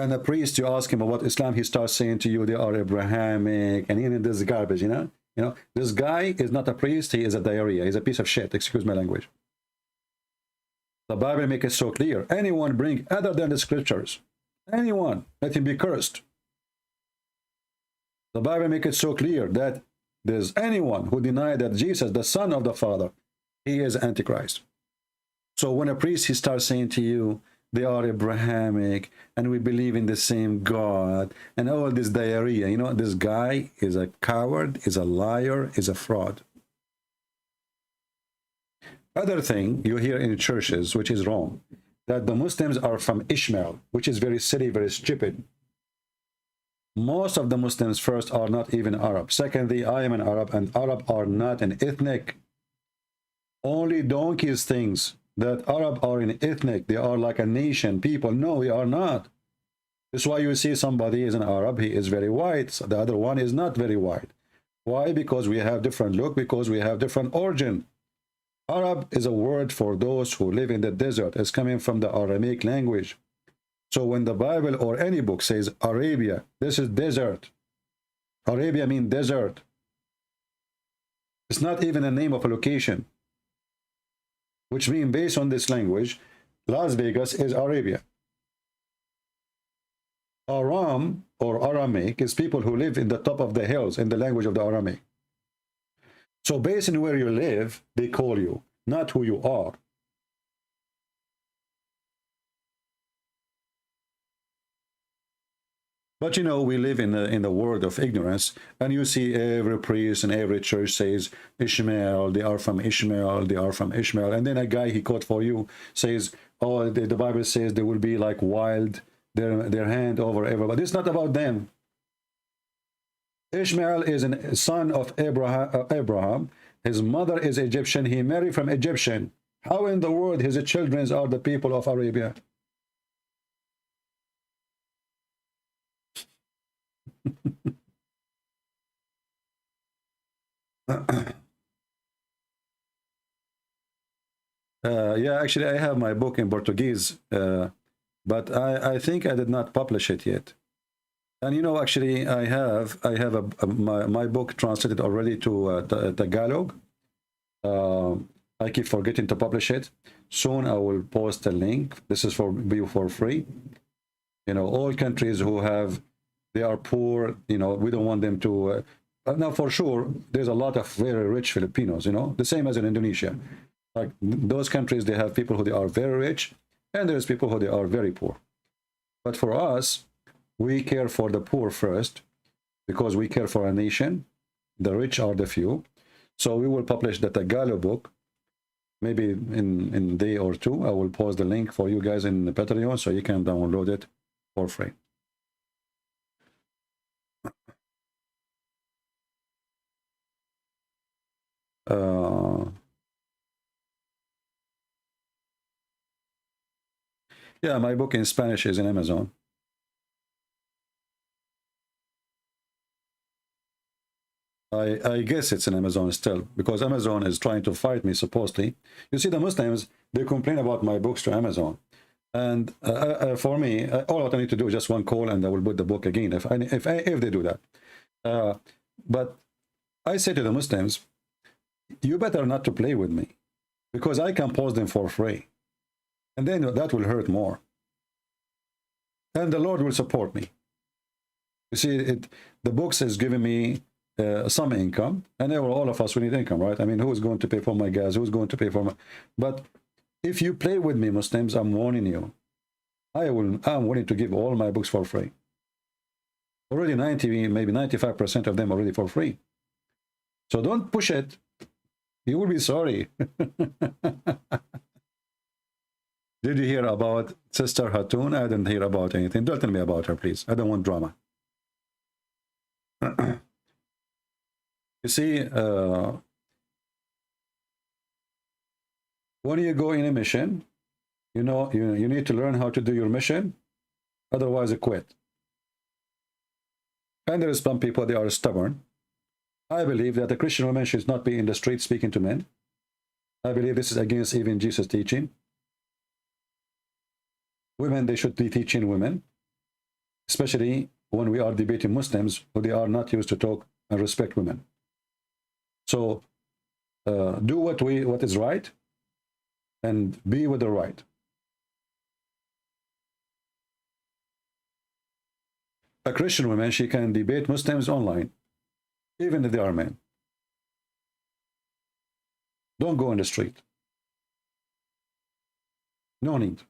And a priest, you ask him about Islam, he starts saying to you they are Abrahamic, and in this garbage, you know, this guy is not a priest, he is a diarrhea, he's a piece of shit, excuse my language. The Bible makes it so clear. Anyone bring other than the scriptures, anyone, let him be cursed. The Bible makes it so clear that there's anyone who denies that Jesus, the Son of the Father, he is Antichrist. So when a priest, he starts saying to you, they are Abrahamic, and we believe in the same God, and all this diarrhea, you know, this guy is a coward, is a liar, is a fraud. Other thing you hear in churches, which is wrong, that the Muslims are from Ishmael, which is very silly, very stupid. Most of the Muslims, first, are not even Arab. Secondly, I am an Arab, and Arab are not an ethnic. Only donkeys thinks that Arab are an ethnic. They are like a nation, people. No, we are not. That's why you see somebody is an Arab, he is very white. So the other one is not very white. Why? Because we have different look, because we have different origin. Arab is a word for those who live in the desert. It's coming from the Aramaic language. So when the Bible or any book says Arabia, this is desert. Arabia means desert. It's not even a name of a location. Which means, based on this language, Las Vegas is Arabia. Aram or Aramaic is people who live in the top of the hills in the language of the Aramaic. So based on where you live, they call you, not who you are. But you know, we live in the world of ignorance, and you see every priest and every church says Ishmael, they are from Ishmael, they are from Ishmael. And then a guy he quote for you says, oh, the Bible says they will be like wild, their hand over everybody. It's not about them. Ishmael is a son of Abraham. His mother is Egyptian. He married from Egyptian. How in the world his children are the people of Arabia? Yeah, actually, I have my book in Portuguese, but I think I did not publish it yet. And you know, actually, I have my book translated already to Tagalog. I keep forgetting to publish it. Soon I will post a link. This is for free. You know, all countries who have, they are poor, you know, we don't want them to now for sure there's a lot of very rich Filipinos, you know, the same as in Indonesia. Like those countries, they have people who they are very rich, and there's people who they are very poor. But for us, we care for the poor first, because we care for a nation. The rich are the few. So we will publish the Tagalog book maybe in a day or two. I will post the link for you guys in the Patreon so you can download it for free. Yeah, my book in Spanish is in Amazon. I guess it's in Amazon still, because Amazon is trying to fight me, supposedly. You see, the Muslims, they complain about my books to Amazon. And for me, all I need to do is just one call and I will put the book again, if they do that. But I say to the Muslims, you better not to play with me, because I can post them for free. And then that will hurt more. And the Lord will support me. You see, the books is giving me some income, and all of us, we need income, right? I mean, who's going to pay for my gas? Who's going to pay for my... But if you play with me, Muslims, I'm warning you. I'm willing to give all my books for free. Already 90, maybe 95% of them already for free. So don't push it. You will be sorry. Did you hear about Sister Hatun? I didn't hear about anything. Don't tell me about her, please. I don't want drama. You see, when you go in a mission, you know, you need to learn how to do your mission. Otherwise, you quit. And there is some people, they are stubborn. I believe that a Christian woman should not be in the street speaking to men. I believe this is against even Jesus' teaching. Women, they should be teaching women. especially when we are debating Muslims who they are not used to talk and respect women. So do what is right and be with the right. A Christian woman, she can debate Muslims online, even if they are men. Don't go on the street. No need.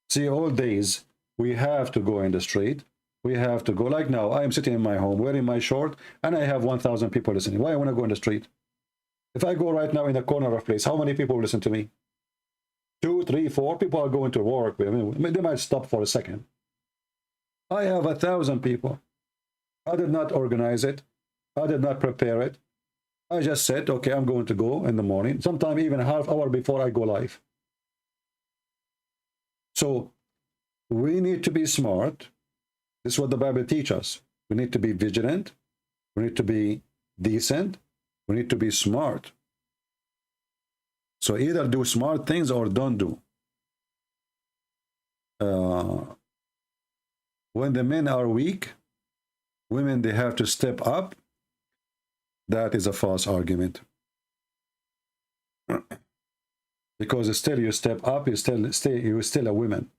See, all days we have to go in the street. We have to go. Like now, I am sitting in my home wearing my short, and I have 1,000 people listening. Why I want to go in the street? If I go right now in the corner of a place, how many people will listen to me? 2, 3, 4 people are going to work. I mean, they might stop for a second. I have 1,000 people. I did not organize it. I did not prepare it. I just said, okay, I'm going to go in the morning, sometime even half hour before I go live. So we need to be smart. This is what the Bible teaches us. We need to be vigilant. We need to be decent. We need to be smart. So either do smart things or don't do. When the men are weak, women, they have to step up. That is a false argument. Because still you step up, you're still a woman.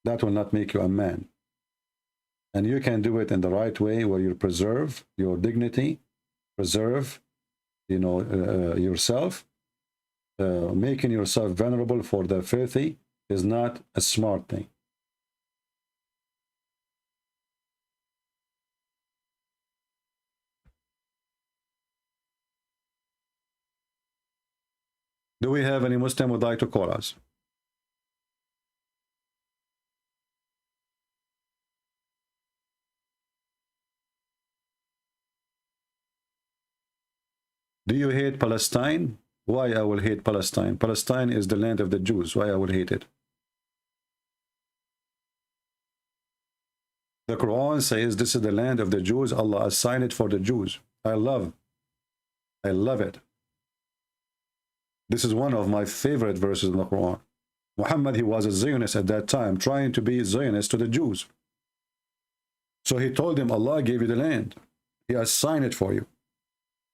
That will not make you a man. And you can do it in the right way, where you preserve your dignity, preserve, yourself. Making yourself vulnerable for the filthy is not a smart thing. Do we have any Muslim who would like to call us? Do you hate Palestine? Why I will hate Palestine? Palestine is the land of the Jews. Why I will hate it? The Quran says this is the land of the Jews. Allah assigned it for the Jews. I love it. This is one of my favorite verses in the Quran. Muhammad, he was a Zionist at that time, trying to be Zionist to the Jews. So he told them, Allah gave you the land. He assigned it for you.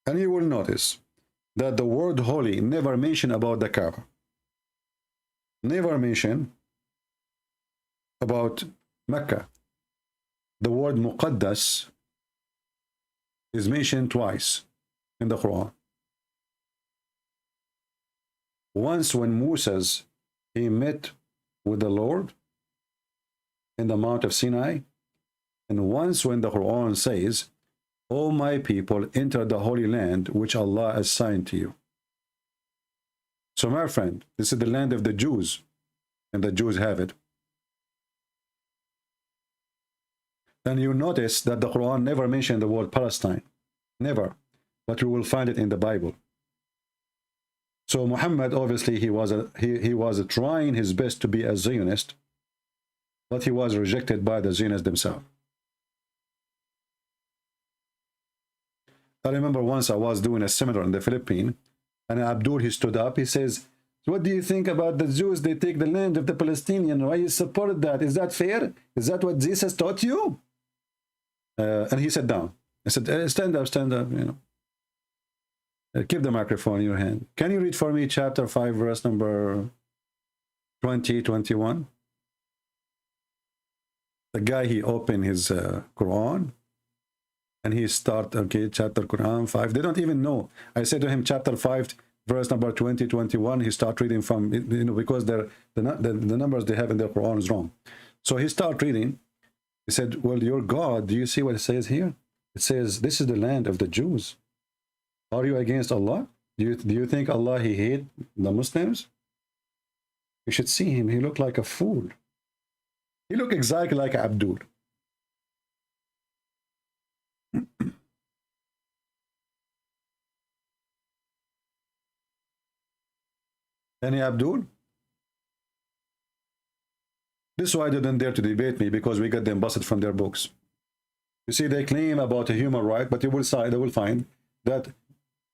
And you will notice that the word holy never mentioned about the Kaaba. Never mentioned about Mecca. The word Muqaddas is mentioned twice in the Quran. Once when Moses, he met with the Lord in the Mount of Sinai, and once when the Quran says, O my people, enter the Holy Land which Allah assigned to you. So my friend, this is the land of the Jews, and the Jews have it. And you notice that the Quran never mentioned the word Palestine. Never. But you will find it in the Bible. So Muhammad, obviously, he was trying his best to be a Zionist, but he was rejected by the Zionists themselves. I remember once I was doing a seminar in the Philippines, and Abdul, he stood up, he says, what do you think about the Jews? They take the land of the Palestinians. Why you supported that? Is that fair? Is that what Jesus taught you? And he sat down. I said, stand up, keep the microphone in your hand. Can you read for me chapter 5, verse number 20, 21? The guy, he opened his Quran, and he started, okay, chapter Quran 5. They don't even know. I said to him, chapter 5, verse number 20, 21. He started reading from, because the numbers they have in their Quran is wrong. So he started reading. He said, well, your God, do you see what it says here? It says, this is the land of the Jews. Are you against Allah? Do you think Allah, he hate the Muslims? You should see him. He looked like a fool. He looked exactly like Abdul. Any Abdul? This is why they didn't dare to debate me, because we got them busted from their books. You see, they claim about a human right, but they will find that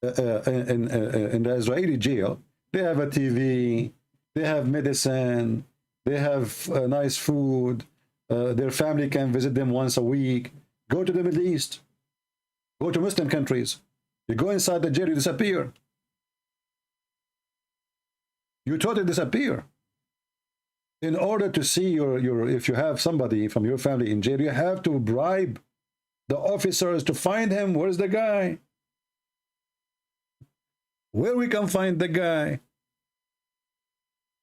in the Israeli jail, they have a TV, they have medicine, they have nice food, their family can visit them once a week. Go to the Middle East. Go to Muslim countries. You go inside the jail, you disappear. You totally disappear. In order to see your if you have somebody from your family in jail, you have to bribe the officers to find him. Where's the guy? Where we can find the guy?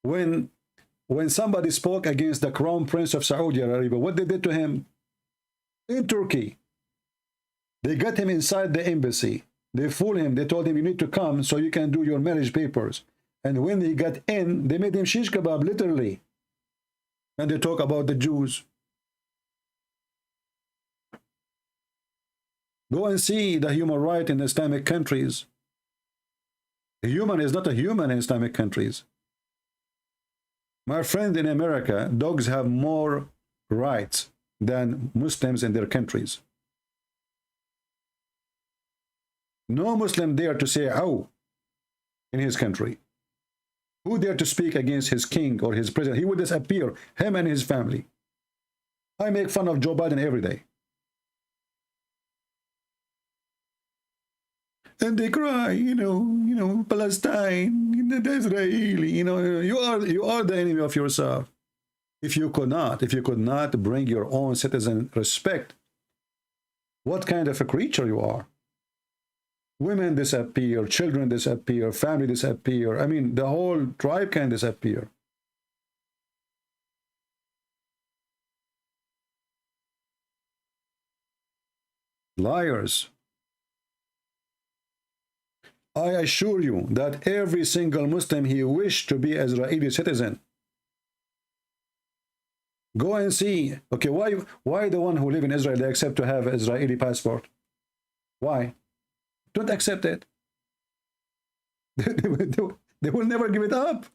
When somebody spoke against the Crown Prince of Saudi Arabia, what they did to him? In Turkey, they got him inside the embassy. They fooled him. They told him, you need to come so you can do your marriage papers. And when he got in, they made him shish kebab, literally. And they talk about the Jews. Go and see the human right in Islamic countries. A human is not a human in Islamic countries. My friend, in America, dogs have more rights than Muslims in their countries. No Muslim dare to say "ow" in his country. Who dare to speak against his king or his president? He would disappear, him and his family. I make fun of Joe Biden every day. And they cry, you know, Palestine, the Israeli, you are the enemy of yourself. If you could not bring your own citizen respect, what kind of a creature you are? Women disappear, children disappear, family disappear. I mean, the whole tribe can disappear. Liars. I assure you that every single Muslim, he wished to be Israeli citizen. Go and see. Okay, why the one who live in Israel, they accept to have Israeli passport? Why? Don't accept it. They will never give it up.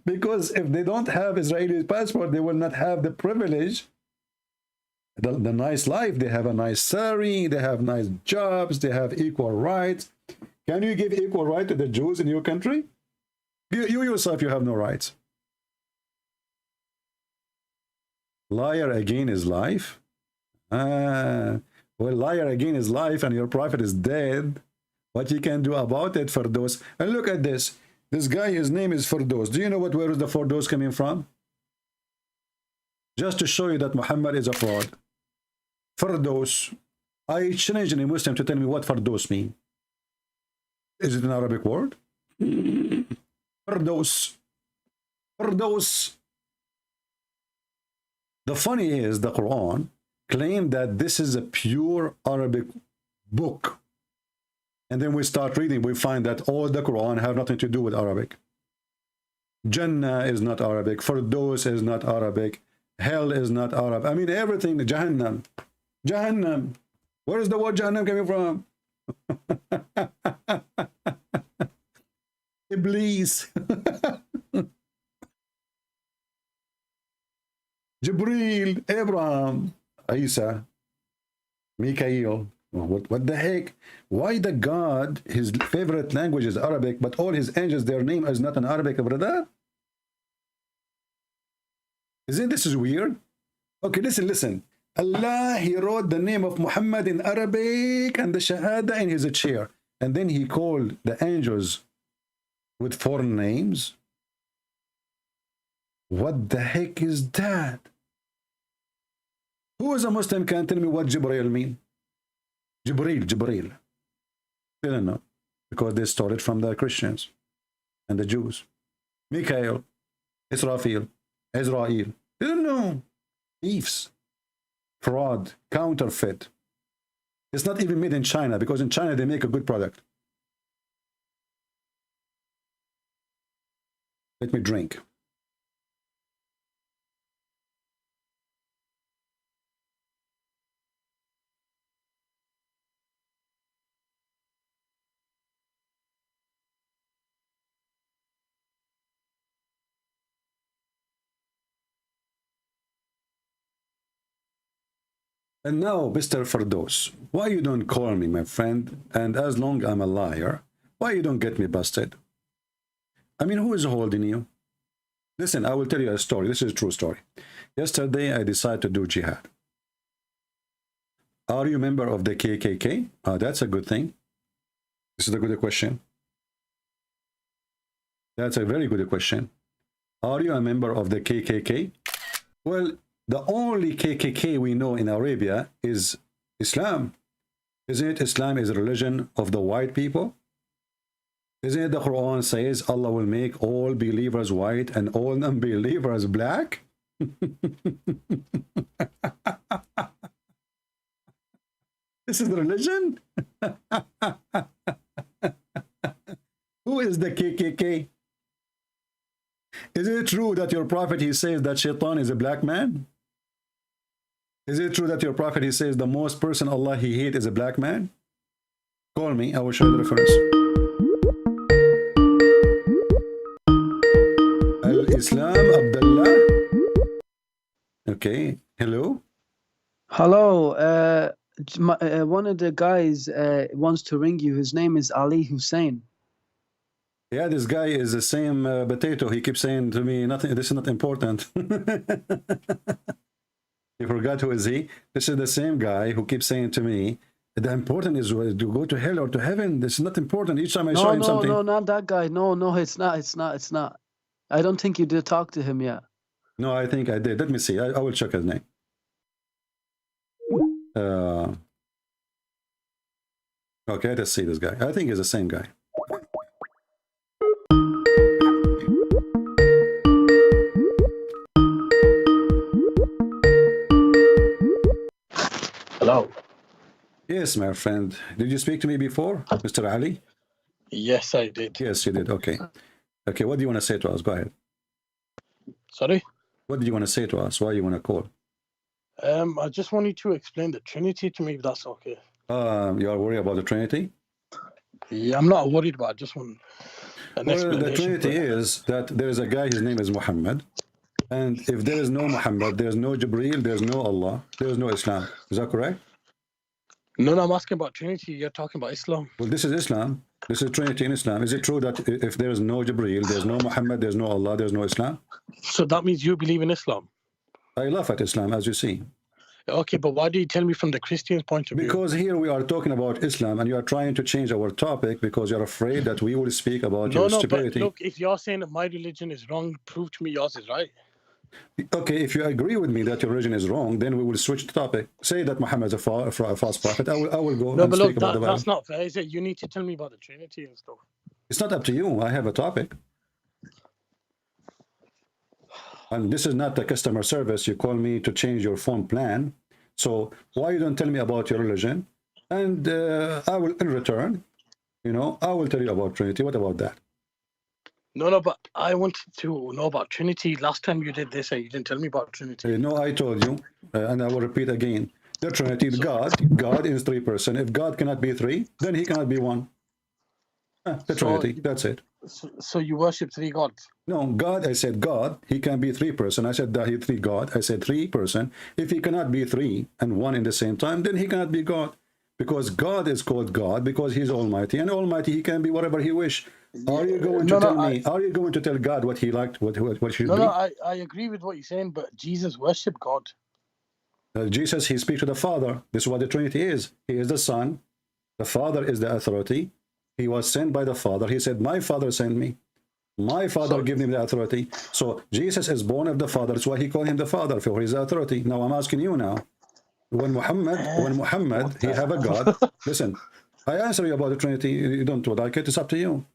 Because if they don't have Israeli passport, they will not have the privilege, the nice life. They have a nice salary, they have nice jobs, they have equal rights. Can you give equal right to the Jews in your country? You yourself, you have no rights. Liar again is life. Well, liar again is life, and your prophet is dead. What you can do about it, Firdaus? And look at this. This guy, his name is Firdaus. Do you know where is the Firdaus coming from? Just to show you that Muhammad is a fraud. Firdaus. I challenge any Muslim to tell me what Firdaus means. Is it an Arabic word? Firdaus. Firdaus. The funny is, the Quran claimed that this is a pure Arabic book. And then we start reading, we find that all the Quran have nothing to do with Arabic. Jannah is not Arabic. Firdaus is not Arabic. Hell is not Arab. I mean, everything. Jahannam. Jahannam. Where is the word Jahannam coming from? Iblis. Jibreel, Abraham, Isa, Mikael. What the heck? Why the God, his favorite language is Arabic, but all his angels, their name is not in Arabic, brother? Isn't this weird? Okay, listen. Allah, he wrote the name of Muhammad in Arabic and the Shahada in his chair. And then he called the angels with foreign names. What the heck is that? Who is a Muslim can tell me what Jibreel mean? Jibreel. They don't know. Because they stole it from the Christians and the Jews. Mikael, Israfil, Israel. They don't know. Thieves. Fraud. Counterfeit. It's not even made in China, because in China they make a good product. Let me drink. And now, Mr. Firdaus, why you don't call me, my friend? And as long I'm a liar, why you don't get me busted? I mean, who is holding you? Listen, I will tell you a story. This is a true story. Yesterday, I decided to do jihad. Are you a member of the KKK? That's a good thing. This is a good question. That's a very good question. Are you a member of the KKK? Well, the only KKK we know in Arabia is Islam. Isn't it? Islam is a religion of the white people. Isn't it the Quran says Allah will make all believers white and all non-believers black? This is the religion? Who is the KKK? Is it true that your prophet, he says that Shaitan is a black man? Is it true that your prophet, he says the most person Allah he hates is a black man? Call me, I will show you the reference. Al-Islam Abdullah. Okay, hello? Hello, one of the guys wants to ring you. His name is Ali Hussein. Yeah, this guy is the same potato. He keeps saying to me, nothing, this is not important. You forgot who is he? This is the same guy who keeps saying to me, the important is to go to hell or to heaven. This is not important. Each time I show him something. No, not that guy. No, it's not. I don't think you did talk to him yet. No, I think I did. Let me see. I will check his name. Okay, let's see this guy. I think he's the same guy. Hello. Yes, my friend. Did you speak to me before, Mr. Ali? Yes, I did. Yes, you did. Okay. Okay, what do you want to say to us? Go ahead. Sorry? What do you want to say to us? Why you want to call? I just wanted to explain the Trinity to me, if that's okay. You are worried about the Trinity? Yeah, I'm not worried about it. I just want an explanation. The Trinity is that there is a guy, his name is Muhammad. And if there is no Muhammad, there's no Jibreel, there's no Allah, there's no Islam. Is that correct? No, I'm asking about Trinity. You're talking about Islam. Well, this is Islam. This is Trinity in Islam. Is it true that if there is no Jibreel, there's no Muhammad, there's no Allah, there's no Islam? So that means you believe in Islam? I laugh at Islam, as you see. Okay, but why do you tell me from the Christian's point of view? Because here we are talking about Islam, and you are trying to change our topic because you're afraid that we will speak about your stupidity. But look, if you're saying that my religion is wrong, prove to me yours is right. Okay, if you agree with me that your religion is wrong, then we will switch the topic. Say that Muhammad is a false prophet. I will go and speak about the Bible. That's not fair, is it? You need to tell me about the Trinity and stuff. It's not up to you. I have a topic. And this is not a customer service. You call me to change your phone plan. So why you don't tell me about your religion? And I will, in return, I will tell you about Trinity. What about that? No, but I wanted to know about Trinity. Last time you did this, you didn't tell me about Trinity. No, I told you, and I will repeat again. The Trinity, God is three person. If God cannot be three, then he cannot be one. The Trinity, that's it. So you worship three gods? No, God, I said God, he can be three person. I said that he three God. I said three person. If he cannot be three and one in the same time, then he cannot be God. Because God is called God because he's almighty, and almighty he can be whatever he wish. Are you going to tell me? Are you going to tell God what he liked, what should be? No, I agree with what you're saying, but Jesus worshiped God. Jesus, he speaks to the Father. This is what the Trinity is. He is the Son. The Father is the authority. He was sent by the Father. He said, "My Father sent me. My Father gave him the authority." So Jesus is born of the Father. That's why he called him the Father, for his authority. Now I'm asking you now. When Muhammad, he have a God. Listen, I answer you about the Trinity. You don't like it. It's up to you.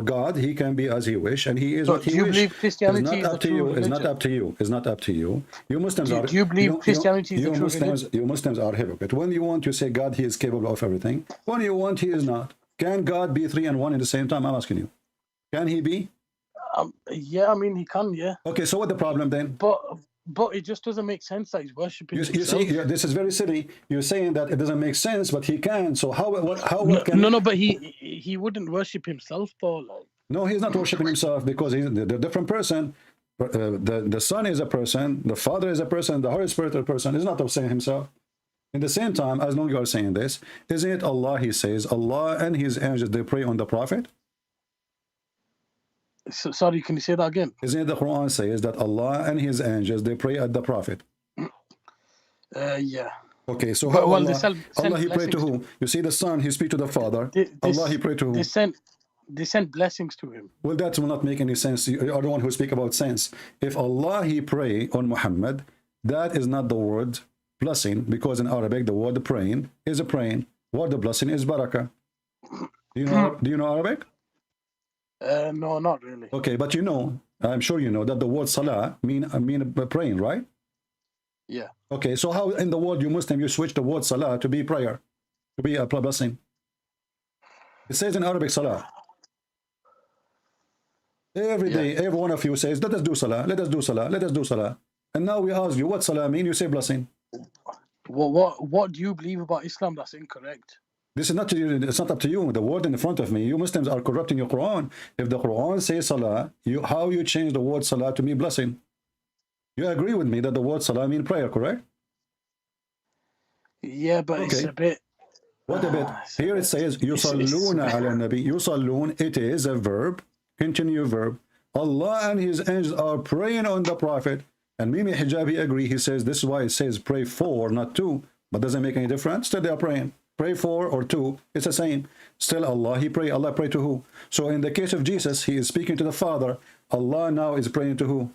God, he can be as he wish, and he is what he wish. Do you believe Christianity is not up to you. It's not up to you. It's not up to you. You Muslims are. Do you believe Christianity is the true religion? You Muslims are hypocrite. When you want, you say God, he is capable of everything. When you want, he is not. Can God be three and one at the same time? I'm asking you. Can he be? Yeah, I mean, he can, yeah. Okay, so what's the problem then? But it just doesn't make sense that he's worshiping you himself. See, this is very silly. You're saying that it doesn't make sense, but he can. So how can... No, but he wouldn't worship himself, though. Like. No, he's not worshiping himself because he's a different person. The Son is a person. The Father is a person. The Holy Spirit is a person. He's not saying himself. In the same time, as long as you are saying this, isn't it Allah, he says, Allah and his angels, they pray on the Prophet? Sorry, can you say that again? Isn't it the Quran says that Allah and His angels, they pray at the Prophet? Yeah. Okay, so But, how well, they Allah, send Allah He prayed to blessings who? You see the Son, He speak to the Father. They, Allah He prayed to who? they sent blessings to him. Well, that will not make any sense. You are the one who speak about sense. If Allah He pray on Muhammad, that is not the word blessing, because in Arabic the word praying is a praying. Word the blessing is barakah. Do you know Arabic? No, not really. Okay, but you know, I'm sure you know that the word salah mean praying, right? Yeah. Okay, so how in the world you Muslim you switch the word salah to be prayer, to be a blessing? It says in Arabic salah. Every day, every one of you says, let us do salah, let us do salah, let us do salah. And now we ask you, what salah mean? You say blessing. What do you believe about Islam that's incorrect? This is not to you, it's not up to you. The word in front of me, you Muslims are corrupting your Quran. If the Quran says salah, how you change the word salah to mean blessing? You agree with me that the word salah mean prayer, correct? Yeah, but okay. It's a bit. What a bit? Here it says yusalluna ala nabi. Yusallun, it is a verb, continue verb. Allah and His angels are praying on the Prophet. And Mimi Hijabi agree. He says this is why it says pray for, not to. But doesn't make any difference. Still they are praying. Pray for or to, it's the same. Still Allah, He pray. Allah pray to who? So in the case of Jesus, He is speaking to the Father. Allah now is praying to who?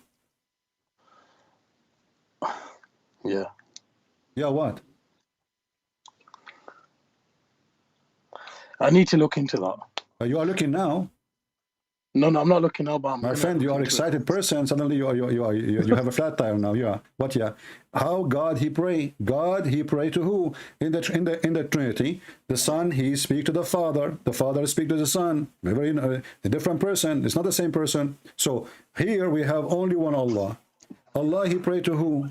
Yeah. Yeah, what? I need to look into that. You are looking now. No, I'm not looking now. But my friend, you are excited person. Suddenly you have a flat tire now. Yeah, what? Yeah, how God He pray? God He pray to who? In the Trinity, the Son He speak to the Father. The Father speak to the Son. Very a different person. It's not the same person. So here we have only one Allah. Allah He pray to who?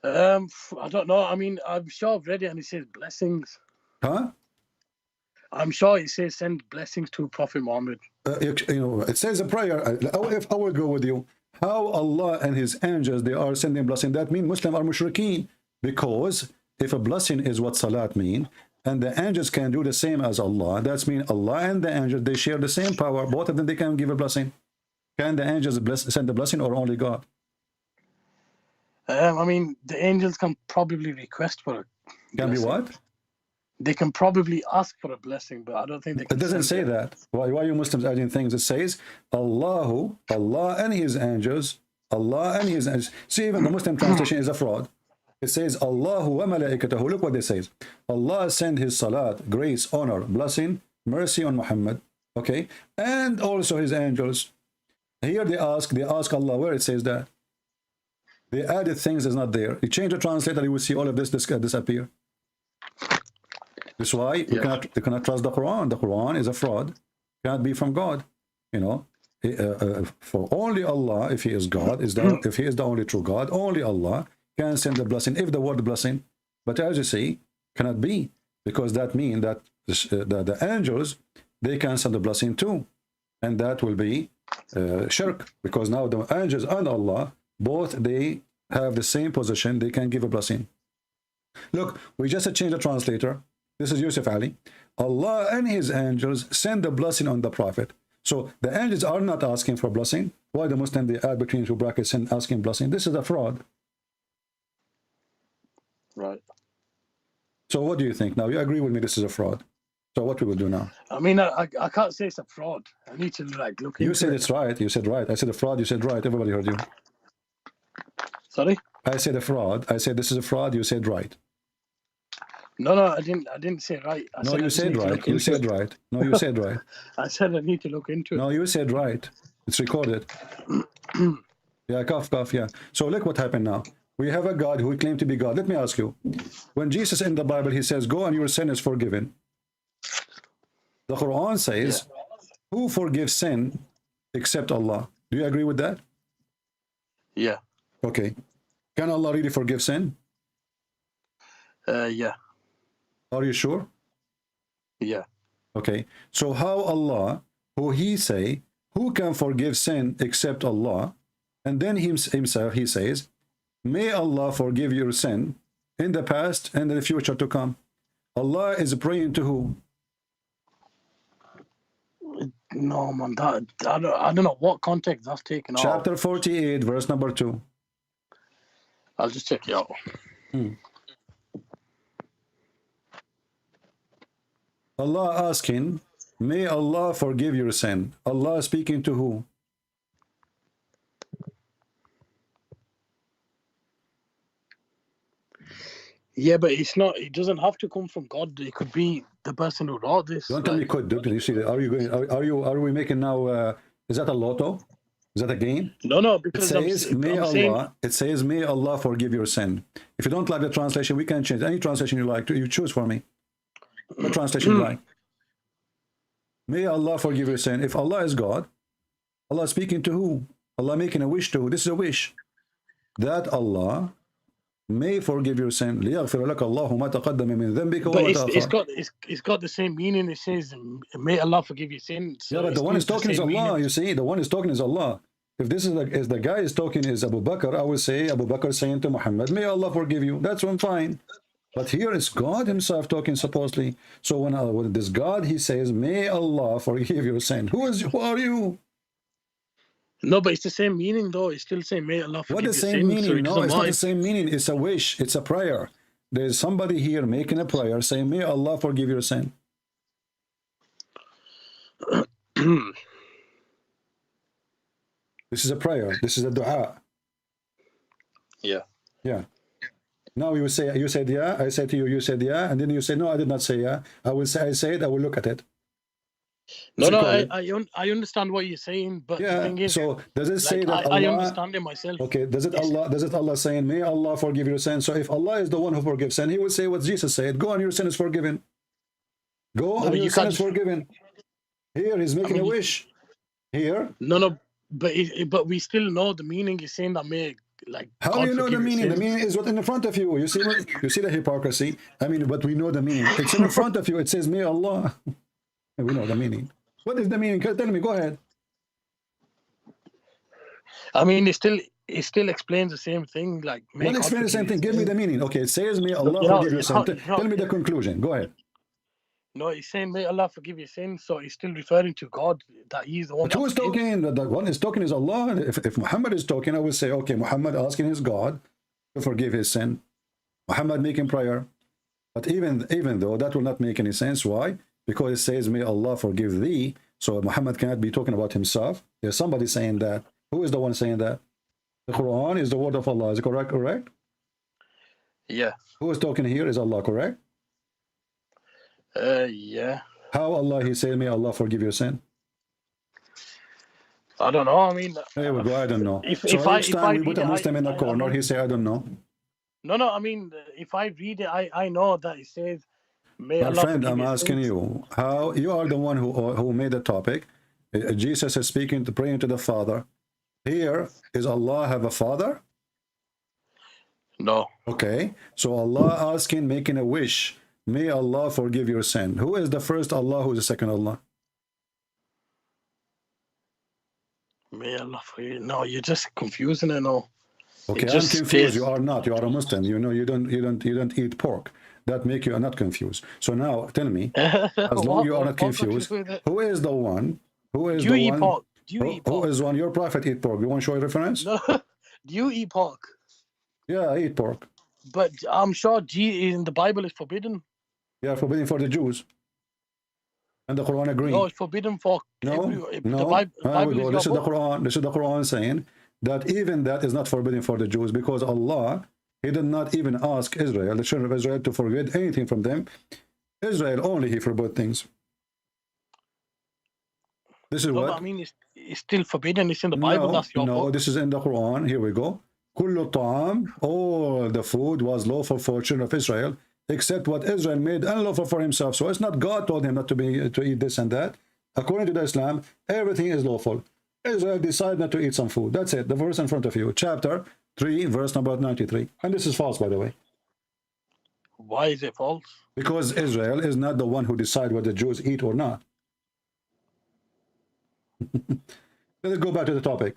I don't know. I mean, I'm sure I've read it and it says blessings. Huh? I'm sure it says send blessings to Prophet Muhammad. It says a prayer. If I will go with you, how Allah and His angels, they are sending blessing. That means Muslims are mushrikeen. Because if a blessing is what salat mean, and the angels can do the same as Allah, that means Allah and the angels, they share the same power. Both of them, they can give a blessing. Can the angels send the blessing or only God? I mean, the angels can probably request for it. Can be what? They can probably ask for a blessing, but I don't think they can. It doesn't say that. Why are you Muslims adding things? It says Allah and His angels, Allah and His angels. See, even the Muslim translation is a fraud. It says Allahu wa malaikatahu. Look what it says. Allah send His salat, grace, honor, blessing, mercy on Muhammad. Okay, and also His angels. Here they ask Allah where it says that. They added things that's not there. You change the translator, you will see all of this disappear. That's why you cannot trust the Quran. The Quran is a fraud. Cannot be from God. You know, for only Allah, if He is God, if He is the only true God, only Allah can send the blessing. If the word blessing, but as you see, cannot be, because that means that the angels, they can send the blessing too, and that will be shirk, because now the angels and Allah, both they have the same position. They can give a blessing. Look, we just changed the translator. This is Yusuf Ali. Allah and His angels send the blessing on the Prophet. So the angels are not asking for blessing. Why the Muslim they add between two brackets and asking blessing? This is a fraud. Right. So what do you think now? You agree with me this is a fraud. So what we will do now? I mean, I can't say it's a fraud. I need to look into it. You said it's right. You said right. I said a fraud. You said right. Everybody heard you. Sorry? I said a fraud. I said this is a fraud. You said right. No, I didn't say right. You said right. You said right. No, you said right. I said I need to look into it. No, you said right. It's recorded. Yeah, cough, yeah. So look what happened now. We have a God who claimed to be God. Let me ask you. When Jesus in the Bible, He says, go and your sin is forgiven. The Quran says, who forgives sin except Allah? Do you agree with that? Yeah. Okay. Can Allah really forgive sin? Yeah. Are you sure? Yeah. Okay. So how Allah, who He say, who can forgive sin except Allah? And then himself, He says, may Allah forgive your sin in the past and in the future to come. Allah is praying to who? No, man, I don't know what context that's taken out. Chapter 48, verse number 2. I'll just check it out. Allah asking, may Allah forgive your sin. Allah speaking to who? Yeah, but it's not. It doesn't have to come from God. It could be the person who wrote this. Don't tell me could. You see, are we making now? Is that a lotto? Is that a game? No, It because says, may I'm Allah. saying, It says, may Allah forgive your sin. If you don't like the translation, we can change any translation you like. You choose for me. What translation you like? May Allah forgive your sin. If Allah is God, Allah speaking to who? Allah making a wish to who? This is a wish that Allah may forgive your sin. لِيَغْفِرَ لَكَ اللَّهُ مَا تَقَدَّمَ مِنْ ذَنْبِكَ but وَمَا it's got the same meaning. It says, "May Allah forgive your sins." Yeah, but the one is talking is Allah. You see, the one is talking is Allah. If this is the guy is talking is Abu Bakr, I will say Abu Bakr saying to Muhammad, may Allah forgive you. That's one fine. But here it's God himself talking supposedly. So when this God, he says, may Allah forgive your sin. Who are you? No, but it's the same meaning though. It's still saying, "May Allah forgive What your the sins." same meaning? So it No, doesn't it's not matter. the same meaning. It's a wish. It's a prayer. There's somebody here making a prayer saying, may Allah forgive your sin. This is a prayer. This is a dua. Yeah. Yeah. Now you said yeah. I said to you, you said yeah, and then you say no. I did not say yeah. I will say I said. I will look at it. No, So I understand what you're saying, but the yeah. thing is, So does it say like, that I Allah? understand it myself. Okay. Does it Allah saying, may Allah forgive your sin? So if Allah is the one who forgives sin, He would say what Jesus said: Go on, your sin is forgiven. Go No, on, but your you sin can't. is forgiven. Here He's making a wish. Here. No, but we still know the meaning is saying that may like. How God do you know the forgive your meaning? The sins. meaning is what in front of you. You see the hypocrisy. I mean, but we know the meaning. It's in front of you. It says, may Allah. And we know the meaning. What is the meaning? Tell me. Go ahead. I mean, it still explains the same thing. Like, may What God explain the same forgive thing? your Give me sins. the meaning. Okay, it says, may Allah You know, forgive your you sin. can't- you can't- Tell me the conclusion. Go ahead. No, he's saying, may Allah forgive your sins. So he's still referring to God, that He's the one. But who that is forgives. talking? The one is talking is Allah. If Muhammad is talking, I will say, okay, Muhammad asking his God to forgive his sin. Muhammad making prayer. But even though that will not make any sense. Why? Because it says, may Allah forgive thee. So Muhammad cannot be talking about himself. There's somebody saying that. Who is the one saying that? The Quran is the word of Allah. Is it correct? Correct? Yeah. Who is talking here is Allah, correct? Yeah. How Allah, he said, may Allah forgive your sin? I don't know. I mean, There we go, I don't know. If- So if I- each if time I we put read a it, Muslim in the I corner, know. he say, I don't know. no. I mean, if I read it, I know that it says, may My Allah friend, forgive I'm your asking sins. you, how you are the one who made the topic. Jesus is speaking to praying to the Father. Here is Allah have a father? No. Okay, so Allah asking, making a wish. May Allah forgive your sin. Who is the first Allah? Who is the second Allah? May Allah forgive. No, you're just confusing it. No. Okay, It I'm just confused. stays- You are not. You are a Muslim. You know you don't eat pork. That make you not confused. So now tell me, as long you are not confused, who is the one? Who is Do you the eat one? pork? Do you eat Who pork? is one? Your prophet eat pork. You want to show a reference? No. Do you eat pork? Yeah, I eat pork. But I'm sure in the Bible is forbidden. Yeah, forbidden for the Jews. And the Quran agree. No, it's forbidden for No, The Bible, Here we go. is This is your the book. Quran. This is the Quran saying that even that is not forbidden for the Jews because Allah, He did not even ask Israel, the children of Israel, to forbid anything from them. Israel only He forbid things. This is No, what? but I mean, it's still forbidden. It's in the Bible. That's your no, book. this is in the Quran. Here we go. Kullu ta'am, all the food was lawful for children of Israel, except what Israel made unlawful for himself. So it's not God told him not to eat this and that. According to the Islam, everything is lawful. Israel decided not to eat some food. That's it. The verse in front of you, chapter 3, verse number 93. And this is false, by the way. Why is it false? Because Israel is not the one who decides what the Jews eat or not. Let's go back to the topic.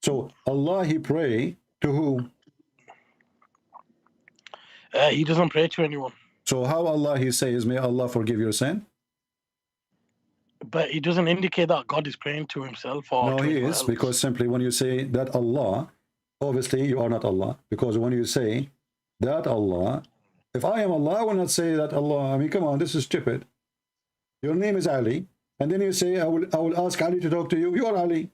So Allah, He pray to who? He doesn't pray to anyone. So how Allah, He says, may Allah forgive your sin? But it doesn't indicate that God is praying to himself or No, to he anyone is, else. because simply when you say that Allah, obviously you are not Allah. Because when you say that Allah, if I am Allah, I will not say that Allah. I mean, come on, this is stupid. Your name is Ali, and then you say, I will ask Ali to talk to you. You are Ali.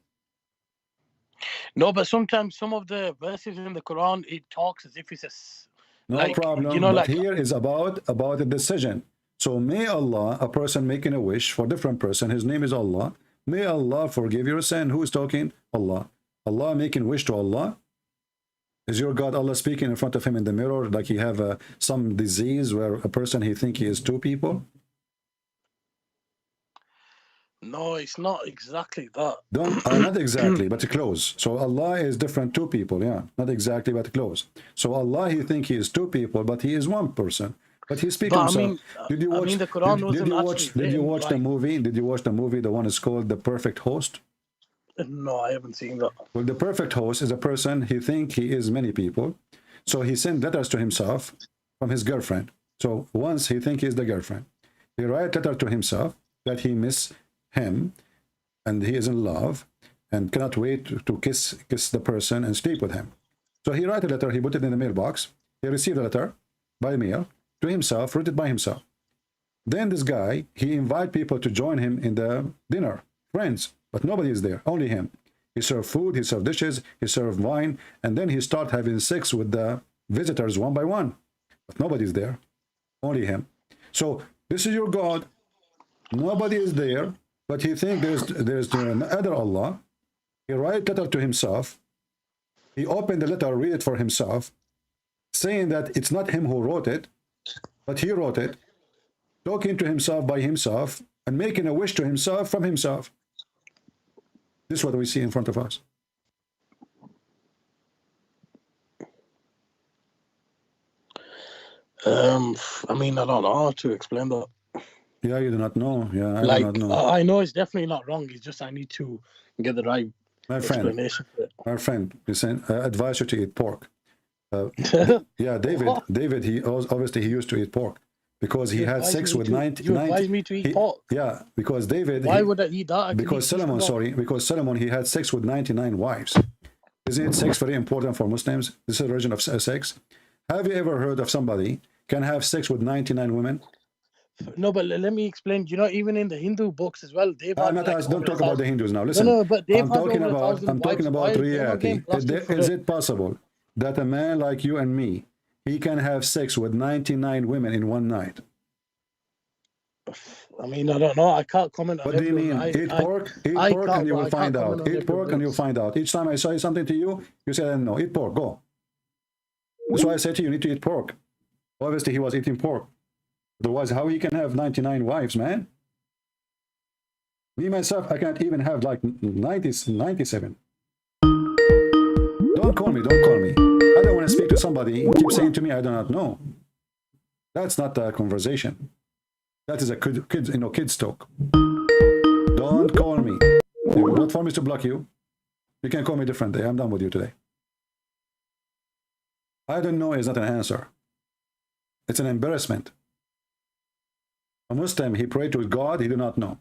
No, but sometimes some of the verses in the Quran, it talks as if it's a No like, problem. you know, but like here is about a decision. So may Allah, a person making a wish for a different person, his name is Allah. May Allah forgive your sin. Who is talking? Allah. Allah making wish to Allah. Is your God Allah speaking in front of him in the mirror like he have some disease where a person he think he is two people? no, it's not exactly that. Not exactly, but close. So Allah is different two people, yeah. Not exactly, but close. So Allah, he think he is two people, but he is one person. But he's speaking But I himself. mean, Did you watch? the Quran did you watch? wasn't Did you actually watch the written, movie? Did you watch the movie? The one is called The Perfect Host. No, I haven't seen that. Well, the perfect host is a person he think he is many people, so he sent letters to himself from his girlfriend. So once he think he is the girlfriend, he write letter to himself that he miss him, and he is in love, and cannot wait to kiss the person and sleep with him. So he write a letter. He put it in the mailbox. He received a letter by mail to himself, written by himself. Then this guy, he invite people to join him in the dinner, friends. But nobody is there, only him. He served food, he served dishes, he served wine, and then he start having sex with the visitors one by one. But nobody is there, only him. So this is your God. Nobody is there, but he think there's another Allah. He write letter to himself. He opened the letter, read it for himself, saying that it's not him who wrote it, but he wrote it, talking to himself by himself, and making a wish to himself from himself. This is what we see in front of us. I mean, I don't know how to explain that. Yeah, you do not know. Yeah, I do not know. I know it's definitely not wrong. It's just I need to get the right explanation for it. My friend, listen, I advise you to eat pork. Yeah, David, he obviously he used to eat pork because he had sex with 90. You advise me to eat pork? Yeah, because David. Why would I eat that? Because Solomon, he had sex with 99 wives. Isn't sex very important for Muslims? This is a version of sex. Have you ever heard of somebody can have sex with 99 women? No, but let me explain. You know, even in the Hindu books as well, they've don't talk about the Hindus now. Listen, but I'm talking about reality. Is it possible that a man like you and me, he can have sex with 99 women in one night? I mean, I don't know. I can't comment on What do you mean? Eat pork and you will find out. Eat pork and you'll find out. Each time I say something to you, you say, no, eat pork, go. That's why I said to you, you need to eat pork. Obviously, he was eating pork. Otherwise, how he can have 99 wives, man? Me, myself, I can't even have like 97. Don't call me. I don't want to speak to somebody. Keep saying to me, I do not know. That's not a conversation. That is a kid's talk. Don't call me. If you don't want me to block you, you can call me different day. I'm done with you today. I don't know is not an answer. It's an embarrassment. A Muslim, he prayed to God, he do not know.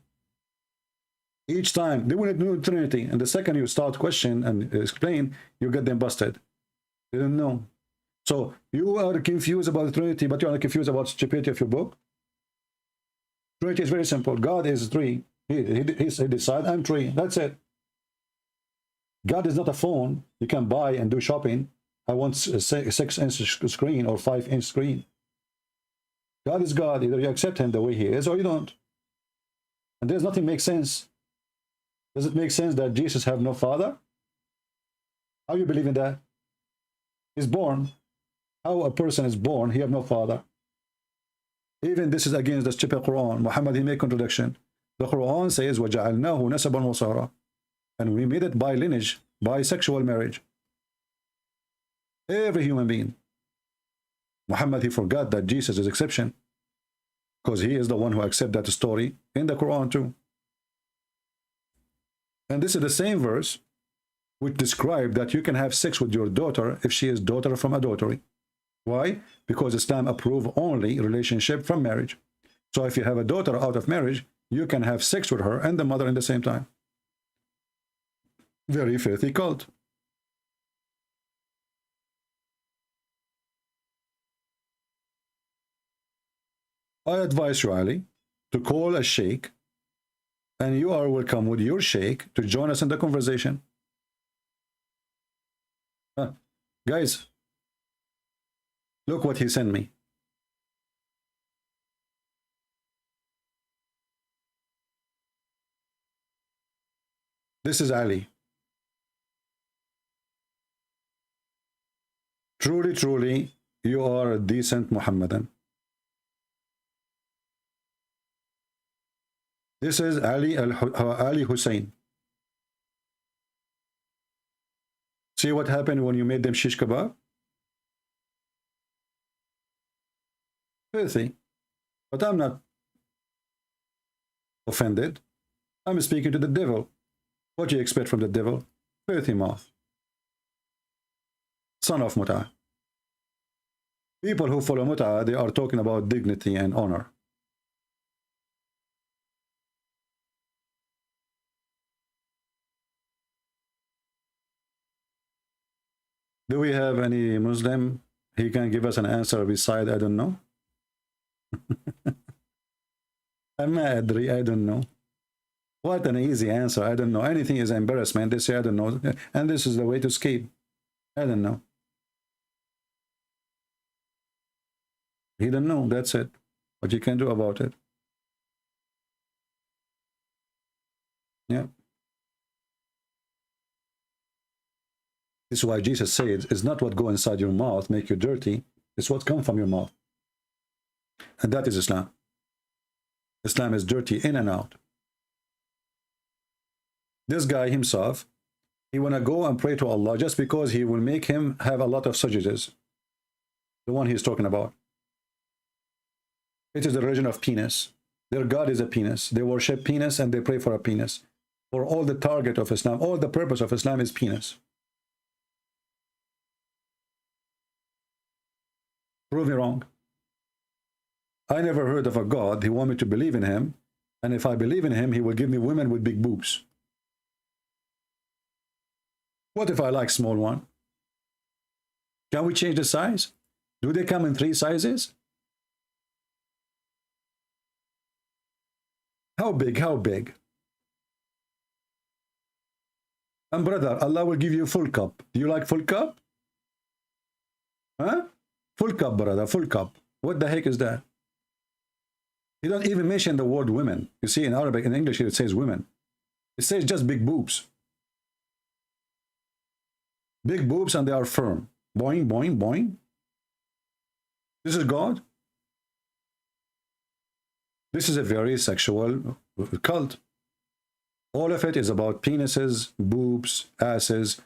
Each time, they want to do Trinity, and the second you start question and explain, you get them busted. They don't know. So you are confused about the Trinity, but you are confused about stupidity of your book. Trinity is very simple. God is three. He decides, I'm three. That's it. God is not a phone you can buy and do shopping. I want a 6-inch screen or 5-inch screen. God is God. Either you accept him the way he is or you don't. And there's nothing makes sense. Does it make sense that Jesus have no father? How you believe in that? He's born. How a person is born, he have no father. Even this is against the stupid Quran. Muhammad, he made contradiction. The Quran says, وَجَعَلْنَاهُ نَسَبًا وَصَارًا. And we made it by lineage, by sexual marriage. Every human being. Muhammad, he forgot that Jesus is exception. Because he is the one who accepted that story in the Quran too. And this is the same verse which describes that you can have sex with your daughter if she is daughter from adultery. Why? Because Islam approves only relationship from marriage. So if you have a daughter out of marriage, you can have sex with her and the mother in the same time. Very filthy cult. I advise you, Ali, to call a sheikh, and you are welcome with your sheikh to join us in the conversation. Guys, look what he sent me. This is Ali. Truly, truly, you are a decent Muhammadan. This is Ali Hussein. See what happened when you made them shish kebab? Filthy. But I'm not offended. I'm speaking to the devil. What do you expect from the devil? Filthy mouth. Son of Mut'ah. People who follow Mut'ah, they are talking about dignity and honor. Do we have any Muslim? He can give us an answer beside I don't know. I'm adri, I don't know. What an easy answer. I don't know. Anything is embarrassment. They say I don't know. And this is the way to escape. I don't know. He don't know. That's it. What you can do about it. Yeah. This is why Jesus said, it's not what go inside your mouth make you dirty. It's what comes from your mouth. And that is Islam. Islam is dirty in and out. This guy himself, he want to go and pray to Allah just because he will make him have a lot of sujuds. The one he's talking about. It is the religion of penis. Their God is a penis. They worship penis and they pray for a penis. For all the target of Islam, all the purpose of Islam is penis. Prove me wrong. I never heard of a God. He want me to believe in him. And if I believe in him, he will give me women with big boobs. What if I like small one? Can we change the size? Do they come in 3 sizes? How big? How big? And brother, Allah will give you full cup. Do you like full cup? Huh? Full cup, brother, full cup. What the heck is that? He don't even mention the word women. You see, in Arabic, in English, it says women. It says just big boobs. Big boobs and they are firm. Boing, boing, boing. This is God. This is a very sexual cult. All of it is about penises, boobs, asses.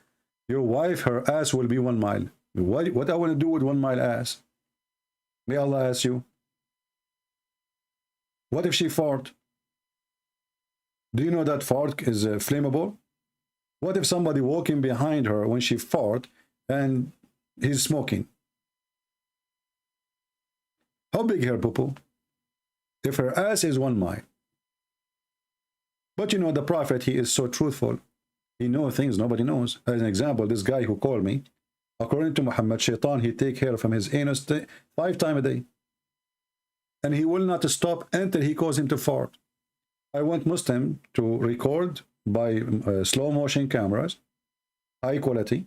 Your wife, her ass will be 1 mile. What I want to do with 1 mile ass? May Allah ask you. What if she fart? Do you know that fart is flammable? What if somebody walking behind her when she fart and he's smoking? How big her poo-poo? If her ass is 1 mile. But you know, the Prophet, he is so truthful. He knows things nobody knows. As an example, this guy who called me, according to Muhammad, Shaitan, he take hair from his anus 5 times a day. And he will not stop until he causes him to fart. I want Muslim to record by slow motion cameras, high quality,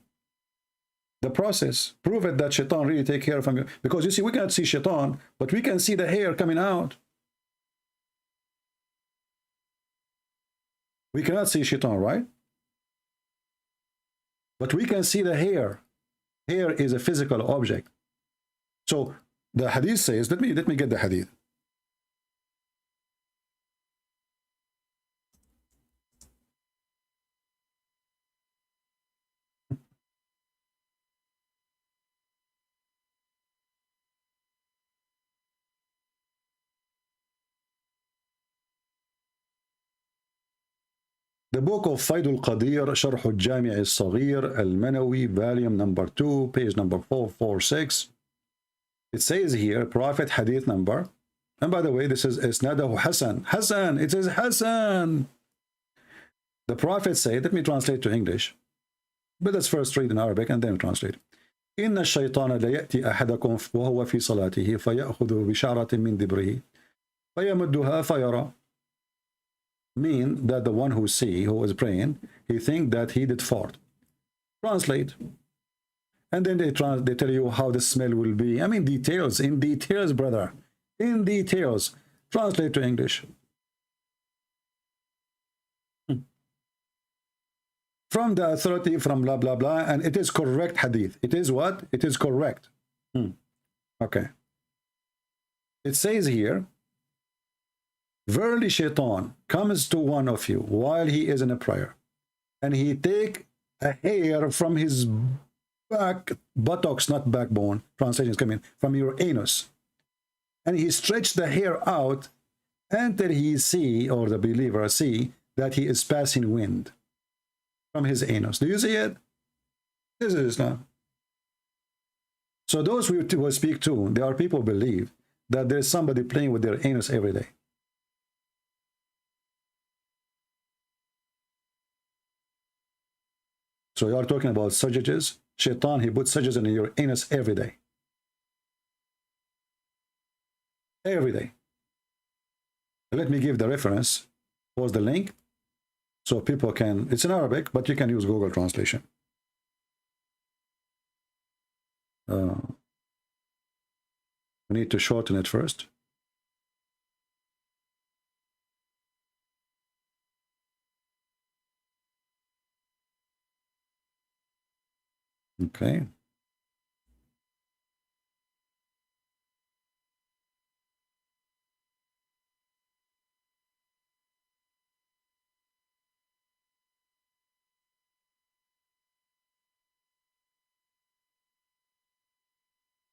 the process. Prove it that Shaitan really take hair from you. Because you see, we cannot see Shaitan, but we can see the hair coming out. We cannot see Shaitan, right? But we can see the hair. Hair is a physical object. So the hadith says, let me get the hadith. The book of Fayd al-Qadir, Sharh al-Jami' al-Saghir, al-Manawi, volume number 2, page number 446. It says here, Prophet hadith number And by the way, this is Isnadahu Hassan. Hassan, it is Hassan. The Prophet said, let me translate to English. But let's first read in Arabic and then translate. إن الشيطان لا يأتي أحدكم وهو في صلاته فيأخذ بشعرة من دبره فيمدها فيرى. Mean that the one who is praying, he think that he did fart. Translate. And then they tell you how the smell will be. I mean, details, in details, brother. In details. Translate to English. From the authority, from blah, blah, blah. And it is correct hadith. It is what? It is correct. Okay. It says here, verily shaitan comes to one of you while he is in a prayer, and he take a hair from his buttocks, not backbone, translations come in, from your anus, and he stretch the hair out until he see, or the believer see, that he is passing wind from his anus. Do you see it? This is Islam. So those we will speak to, there are people who believe that there's somebody playing with their anus every day. So you are talking about surges. Shaitan, he puts surges in your anus every day. Every day. Let me give the reference. Post the link so people can, it's in Arabic, but you can use Google translation. We need to shorten it first. Okay.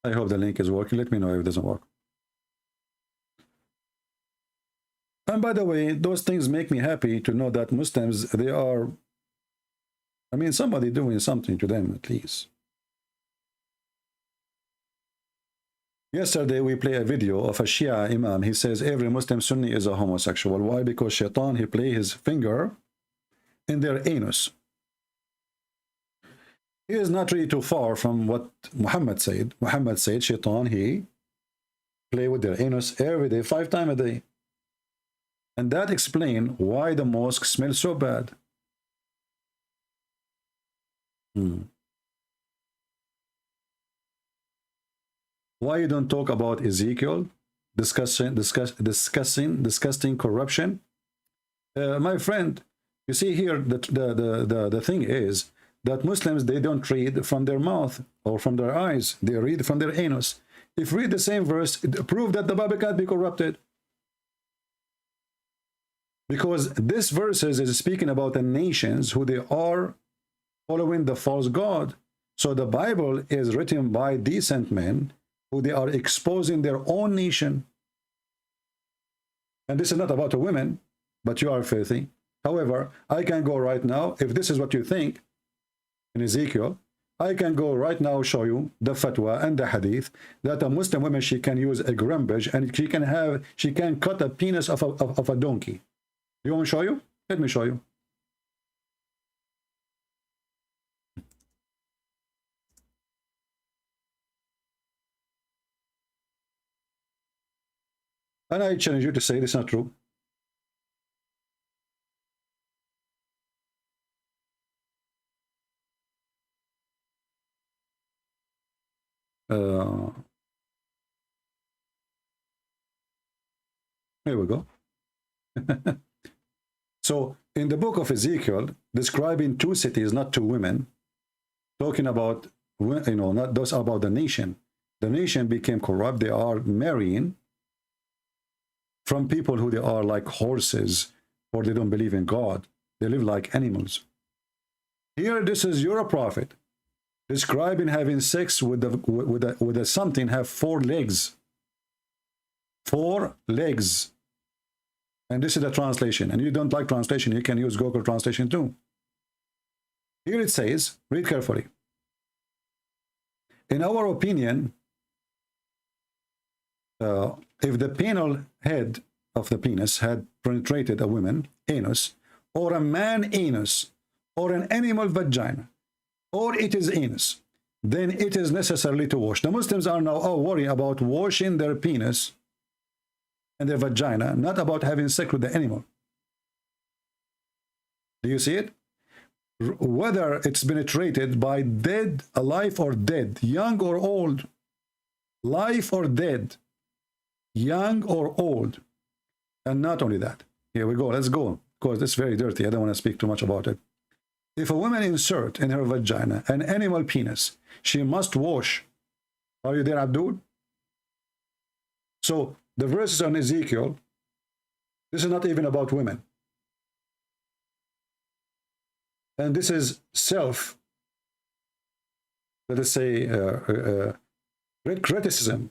I hope the link is working. Let me know if it doesn't work. And by the way, those things make me happy to know that Muslims, they are, I mean, somebody doing something to them at least. Yesterday, we play a video of a Shia Imam. He says every Muslim Sunni is a homosexual. Why? Because Shaitan, he play his finger in their anus. He is not really too far from what Muhammad said. Muhammad said, Shaitan, he play with their anus every day, 5 times a day. And that explains why the mosque smells so bad. Why you don't talk about Ezekiel discussing corruption? My friend, you see here the thing is that Muslims, they don't read from their mouth or from their eyes, they read from their anus. If read the same verse, it prove that the Bible can't be corrupted. Because this verses is speaking about the nations who they are following the false god. So the Bible is written by decent men who they are exposing their own nation. And this is not about a woman, but you are filthy. However, I can go right now, if this is what you think in Ezekiel, I can go right now show you the fatwa and the hadith that a Muslim woman, she can use a grumbage and she can cut a penis of a donkey. You want me to show you? Let me show you. And I challenge you to say this is not true. Here we go. So in the book of Ezekiel, describing 2 cities, not 2 women, talking about, you know, not those about the nation. The nation became corrupt. They are marrying from people who they are like horses, or they don't believe in God. They live like animals. Here, this is your prophet describing having sex with a something have 4 legs. 4 legs. And this is the translation. And you don't like translation, you can use Google translation too. Here it says, read carefully. In our opinion, if the penile head of the penis had penetrated a woman anus, or a man anus, or an animal vagina, or it is anus, then it is necessarily to wash. The Muslims are now all worried about washing their penis and their vagina, not about having sex with the animal. Do you see it? Whether it's penetrated by dead, alive or dead, young or old, live or dead, young or old. And not only that, here we go, let's go, because it's very dirty, I don't want to speak too much about it. If a woman insert in her vagina an animal penis, she must wash. Are you there, Abdul? So the verses on Ezekiel, this is not even about women. And this is self, let us say, criticism.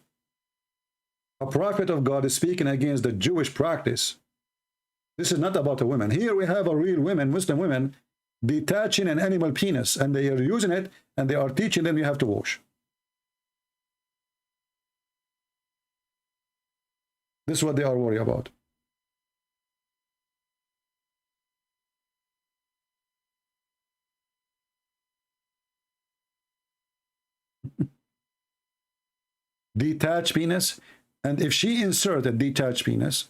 A prophet of God is speaking against the Jewish practice. This is not about the women. Here we have a real women, Muslim women, detaching an animal penis, and they are using it, and they are teaching them you have to wash. This is what they are worried about. Detached penis, and if she inserted detached penis,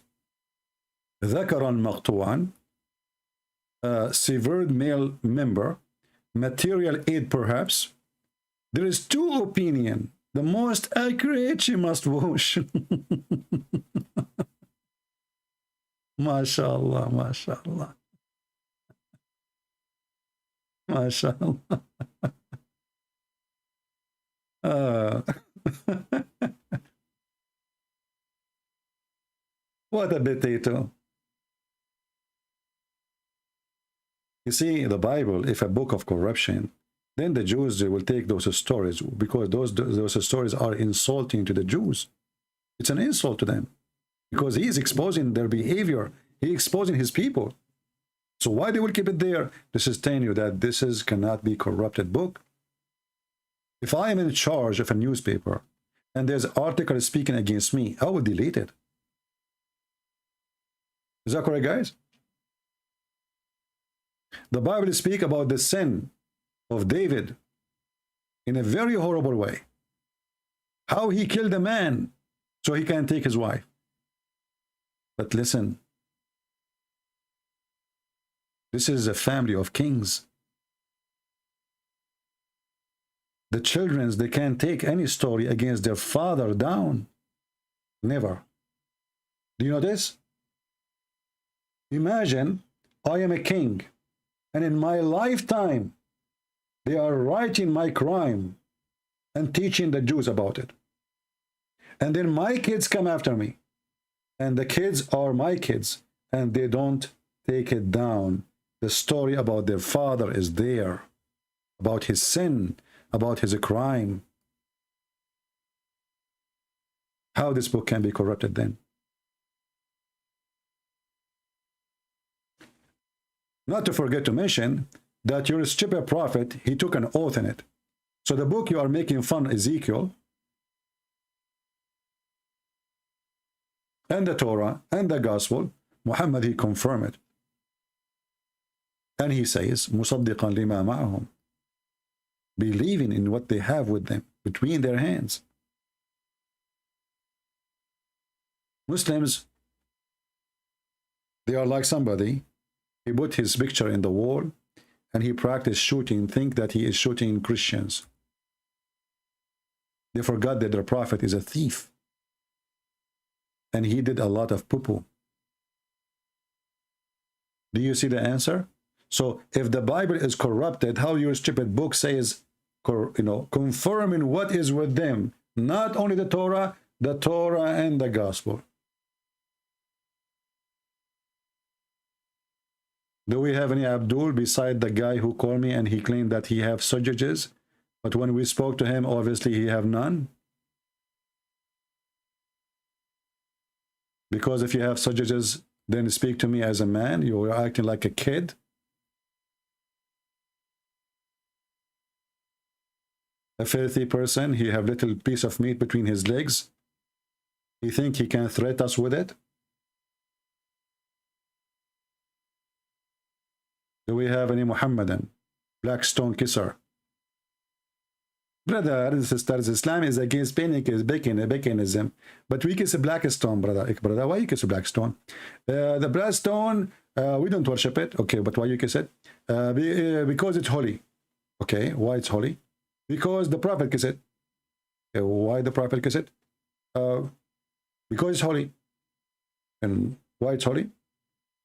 ذكرا مقطوعا, severed male member, material aid perhaps, there is two opinion. The most accurate, she must wash. MashaAllah, MashaAllah. MashaAllah. What a potato. You see, the Bible, if a book of corruption, then the Jews, they will take those stories, because those stories are insulting to the Jews. It's an insult to them, because he is exposing their behavior. He is exposing his people. So why they will keep it there? This is telling you that this is cannot be corrupted book. If I am in charge of a newspaper and there's an article speaking against me, I will delete it. Is that correct, guys? The Bible speaks about the sin of David in a very horrible way. How he killed a man so he can take his wife. But listen, this is a family of kings. The children, they can't take any story against their father down. Never. Do you know this? Imagine I am a king, and in my lifetime, they are writing my crime and teaching the Jews about it. And then my kids come after me, and the kids are my kids, and they don't take it down. The story about their father is there, about his sin, about his crime. How this book can be corrupted then? Not to forget to mention that your stupid prophet, he took an oath in it. So the book you are making fun of, Ezekiel, and the Torah, and the Gospel, Muhammad, he confirmed it. And he says, مُصَدِّقًا لِمَا مَعَهُمْ, believing in what they have with them, between their hands. Muslims, they are like somebody, he put his picture in the wall, and he practiced shooting, think that he is shooting Christians. They forgot that their prophet is a thief. And he did a lot of poo-poo. Do you see the answer? So if the Bible is corrupted, how your stupid book says, confirming what is with them, not only the Torah and the Gospel. Do we have any Abdul beside the guy who called me and he claimed that he have sujages, but when we spoke to him, obviously he have none? Because if you have sujages, then speak to me as a man. You are acting like a kid. A filthy person, he have little piece of meat between his legs. You think he can threat us with it? Do we have any Muhammadan? Black stone kisser. Brother, sisters, Islam is against paganism. But we kiss a black stone, brother. Brother, why you kiss a black stone? The black stone, we don't worship it. Okay, but why you kiss it? Because it's holy. Okay, why it's holy? Because the Prophet kissed it. Why the Prophet kissed it? Because it's holy. And why it's holy?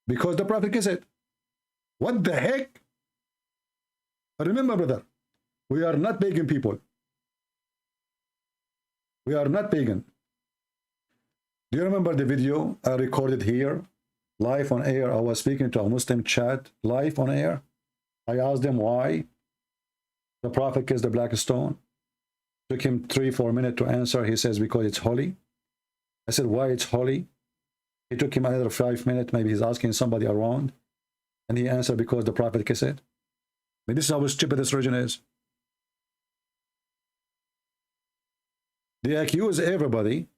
Because the Prophet kissed it. What the heck? Remember, brother, we are not pagan people. We are not pagan. Do you remember the video I recorded here, live on air? I was speaking to a Muslim chat, live on air. I asked them why the Prophet kissed the black stone. Took him 3-4 minutes to answer. He says, because it's holy. I said, why it's holy? It took him another 5 minutes. Maybe he's asking somebody around. And he answered, because the Prophet kissed it. I mean, this is how stupid this religion is. They accuse everybody.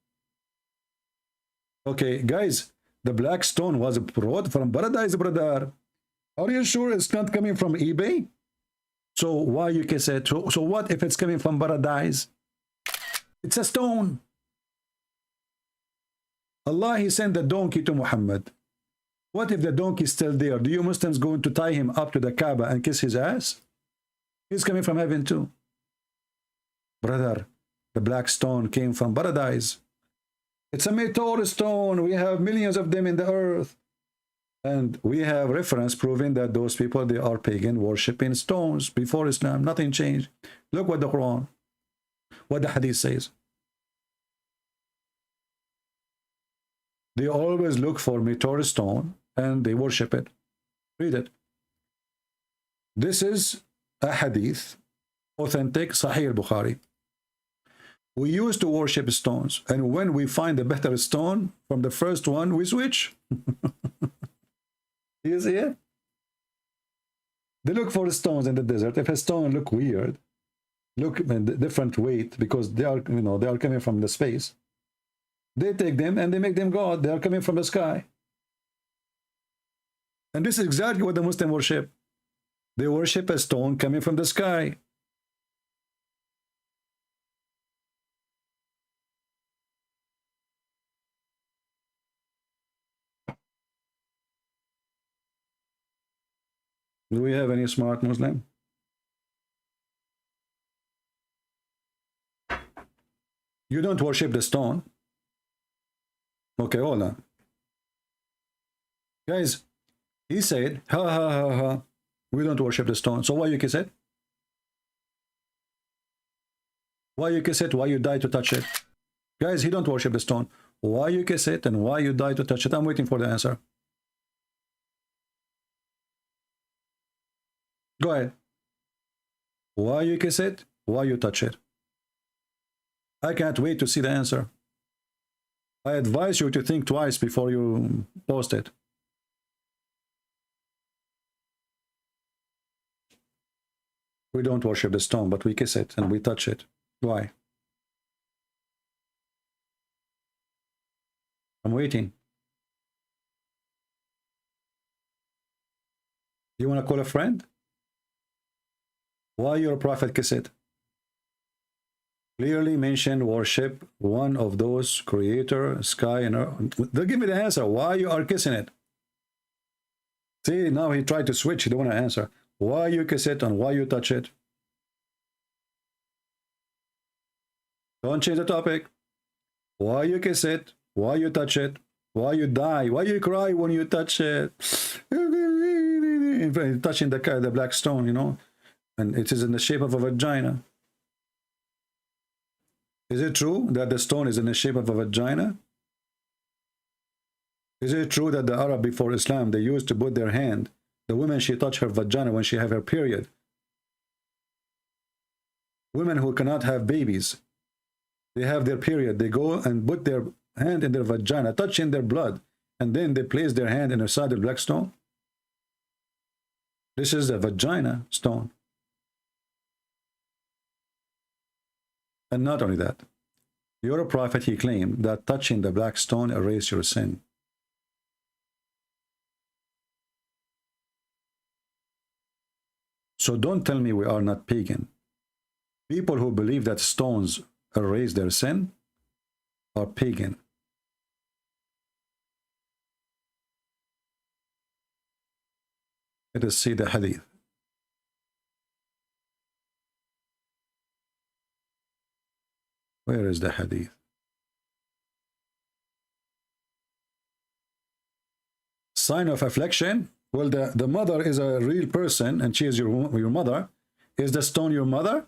Okay, guys, the black stone was brought from paradise, brother. Are you sure it's not coming from eBay? So why you kiss it? So what if it's coming from paradise? It's a stone. Allah, he sent the donkey to Muhammad. What if the donkey is still there? Do you Muslims going to tie him up to the Kaaba and kiss his ass? He's coming from heaven too. Brother, the black stone came from paradise. It's a meteor stone. We have millions of them in the earth. And we have reference proving that those people, they are pagan, worshipping stones before Islam. Nothing changed. Look what the Quran, what the Hadith says. They always look for meteor stone and they worship it. Read it. This is a Hadith, authentic, Sahih al-Bukhari. We used to worship stones, and when we find a better stone from the first one, we switch. You see it? They look for stones in the desert. If a stone look weird, look different weight, because they are, you know, they are coming from the space. They take them and they make them God. They are coming from the sky. And this is exactly what the Muslim worship. They worship a stone coming from the sky. Do we have any smart Muslim? You don't worship the stone. Okay, hold on. Guys, he said, ha ha ha ha, we don't worship the stone. So why you kiss it? Why you kiss it? Why you die to touch it? Guys, he don't worship the stone. Why you kiss it and why you die to touch it? I'm waiting for the answer. Go ahead. Why you kiss it? Why you touch it? I can't wait to see the answer. I advise you to think twice before you post it. We don't worship the stone, but we kiss it and we touch it. Why? I'm waiting. You want to call a friend? Why your prophet kiss it? Clearly mentioned worship one of those creator, sky and earth. They'll give me the answer. Why you are kissing it? See, now he tried to switch. He don't want to answer. Why you kiss it and why you touch it? Don't change the topic. Why you kiss it? Why you touch it? Why you die? Why you cry when you touch it? Touching the black stone, you know, and it is in the shape of a vagina. Is it true that the stone is in the shape of a vagina? Is it true that the Arab before Islam, they used to put their hand, the woman, she touch her vagina when she have her period? Women who cannot have babies, they have their period, they go and put their hand in their vagina, touching their blood, and then they place their hand in the side of the black stone. This is the vagina stone. And not only that, Your prophet, he claimed that touching the black stone erased your sin. So don't tell me we are not pagan. People who believe that stones erase their sin are pagan. Let us see the hadith. Where is the hadith? Sign of affliction? Well, the mother is a real person and she is your mother. Is the stone your mother?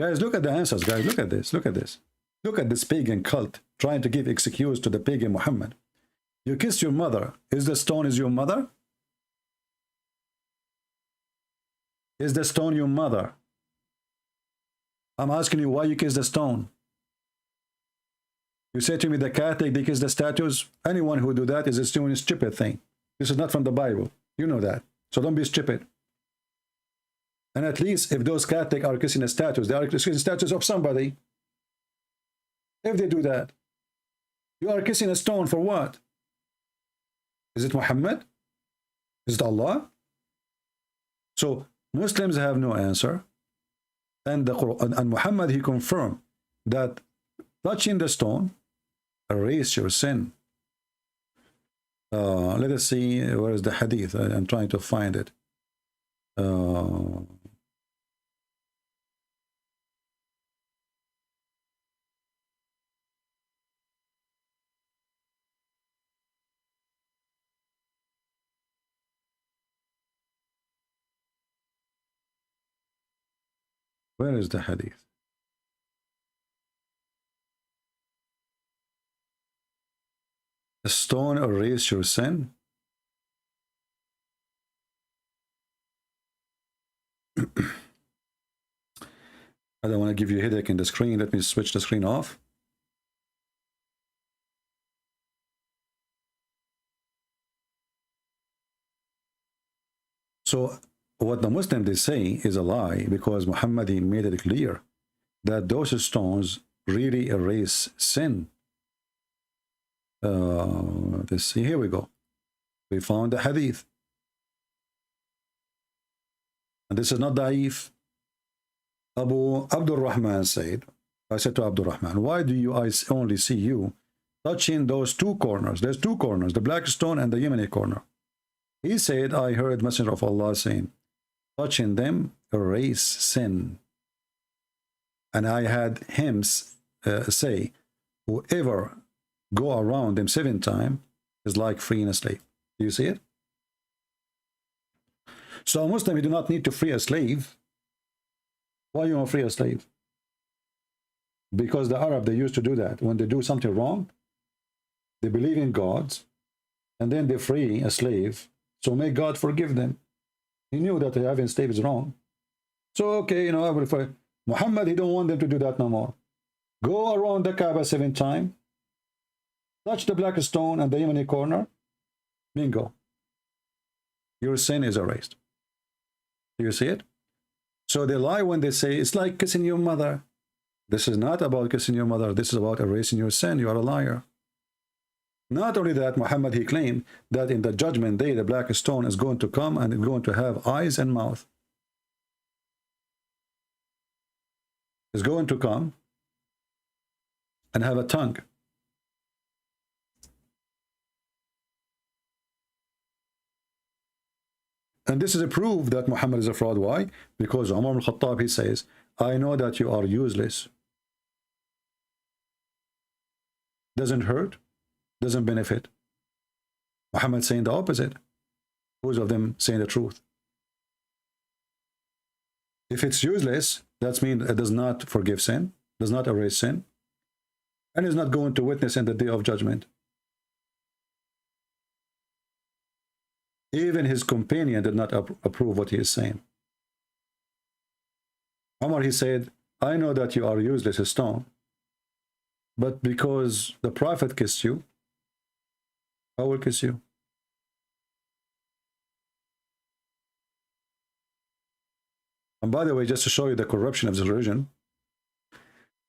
Guys, look at the answers, guys. Look at this. Look at this. Look at this pagan cult trying to give excuse to the pagan Muhammad. You kissed your mother. Is the stone is your mother? Is the stone your mother? I'm asking you why you kiss the stone. You say to me the Catholic, they kiss the statues. Anyone who do that is doing a stupid thing. This is not from the Bible. You know that. So don't be stupid. And at least if those Catholics are kissing the statues, they are kissing the statues of somebody. If they do that, you are kissing a stone for what? Is it Muhammad? Is it Allah? So Muslims have no answer. And the Quran and Muhammad, he confirmed that touching the stone erase your sin. Let us see, where is the hadith? I'm trying to find it. Where is the hadith? A stone erase your sin? I don't want to give you a headache in the screen. Let me switch the screen off. So what the Muslims they say is a lie, because Muhammad he made it clear that those stones really erase sin. Let's see, here we go. We found the hadith. And this is not da'if. Abu Abdul Rahman said, I said to Abdul Rahman, why do I only see you touching those two corners? There's two corners, the black stone and the Yemeni corner. He said, I heard Messenger of Allah saying, touching them erase sin. And I had him say, whoever go around them 7 times is like freeing a slave. Do you see it? So a Muslim, you do not need to free a slave. Why you want to free a slave? Because the Arab, they used to do that. When they do something wrong, they believe in gods, and then they free a slave. So may God forgive them. He knew that having slaves is wrong. So, okay, you know, I will free. Muhammad, he don't want them to do that no more. Go around the Kaaba 7 times, touch the black stone and the Yemeni corner, bingo. Your sin is erased. Do you see it? So they lie when they say, it's like kissing your mother. This is not about kissing your mother. This is about erasing your sin. You are a liar. Not only that, Muhammad, he claimed that in the judgment day, the black stone is going to come and it's going to have eyes and mouth. It's going to come and have a tongue. And this is a proof that Muhammad is a fraud. Why? Because Umar al-Khattab, he says, I know that you are useless. Doesn't hurt, doesn't benefit. Muhammad saying the opposite. Both of them saying the truth. If it's useless, that means it does not forgive sin, does not erase sin, and is not going to witness in the day of judgment. Even his companion did not approve what he is saying. Umar, he said, I know that you are useless as stone, but because the Prophet kissed you, I will kiss you. And by the way, just to show you the corruption of this religion,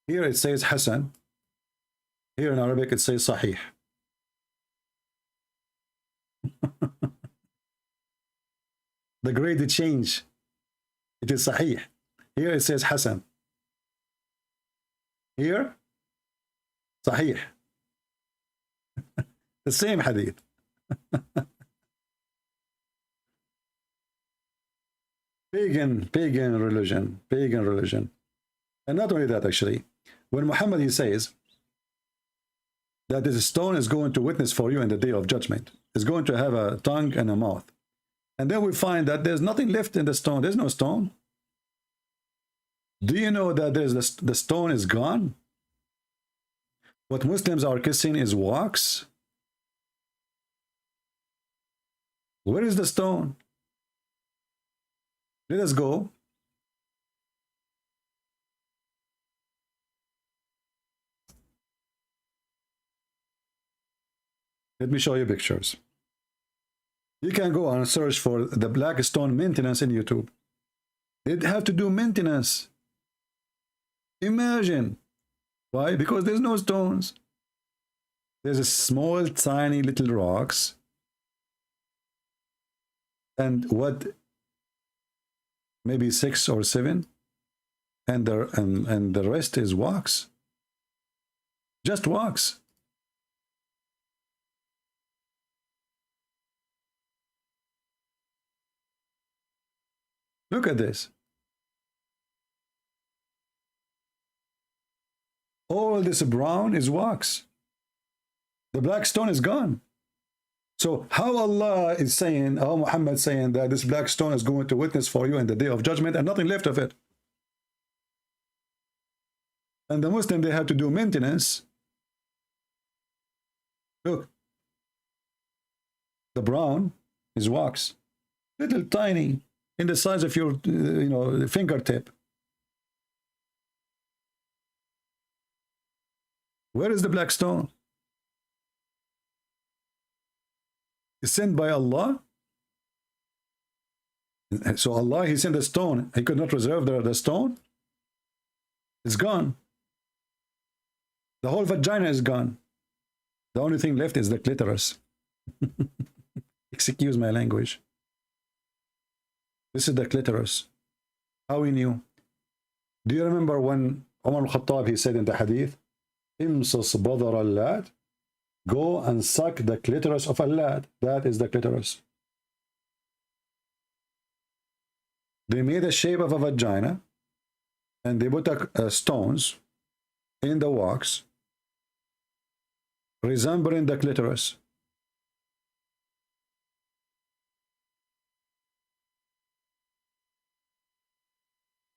Here it says Hasan. Here in Arabic it says Sahih. The grade change. It is Sahih. Here it says Hasan. Here, Sahih. The same hadith. Pagan religion. And not only that, actually, when Muhammad, he says that this stone is going to witness for you in the day of judgment, is going to have a tongue and a mouth. And then we find that there's nothing left in the stone. There's no stone. Do you know that the stone is gone? What Muslims are kissing is wax. Where is the stone? Let us go. Let me show you pictures. You can go and search for the black stone maintenance in YouTube. They'd have to do maintenance. Imagine. Why? Because there's no stones. There's a small, tiny little rocks. And what? Maybe 6 or 7. And the rest is wax. Just wax. Look at this. All this brown is wax. The black stone is gone. So how Allah is saying, how Muhammad is saying that this black stone is going to witness for you in the day of judgment and nothing left of it. And the Muslim, they have to do maintenance. Look. The brown is wax. Little tiny, in the size of your, fingertip. Where is the black stone? It's sent by Allah. So Allah, he sent the stone. He could not reserve the stone. It's gone. The whole vagina is gone. The only thing left is the clitoris. Excuse my language. This is the clitoris. How we knew? Do you remember when Umar al-Khattab, he said in the hadith, Imsus badar al-lad, go and suck the clitoris of al-lad. That is the clitoris. They made a shape of a vagina and they put stones in the wax resembling the clitoris.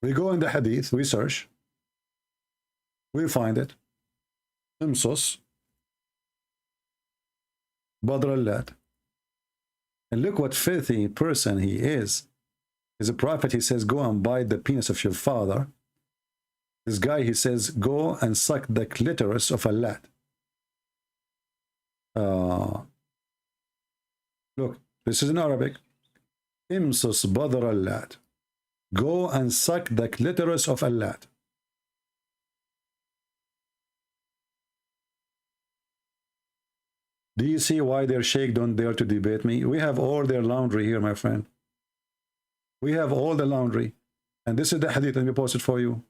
We go in the hadith, we search, we find it. Imsus badr al-lad. And look what filthy person he is. As a prophet, he says, go and bite the penis of your father. This guy, he says, go and suck the clitoris of a lad. Look, this is in Arabic. Imsus badr al-lad. Go and suck the clitoris of a lad. Do you see why their sheikh don't dare to debate me? We have all their laundry here, my friend. We have all the laundry. And this is the hadith. Let me post it for you.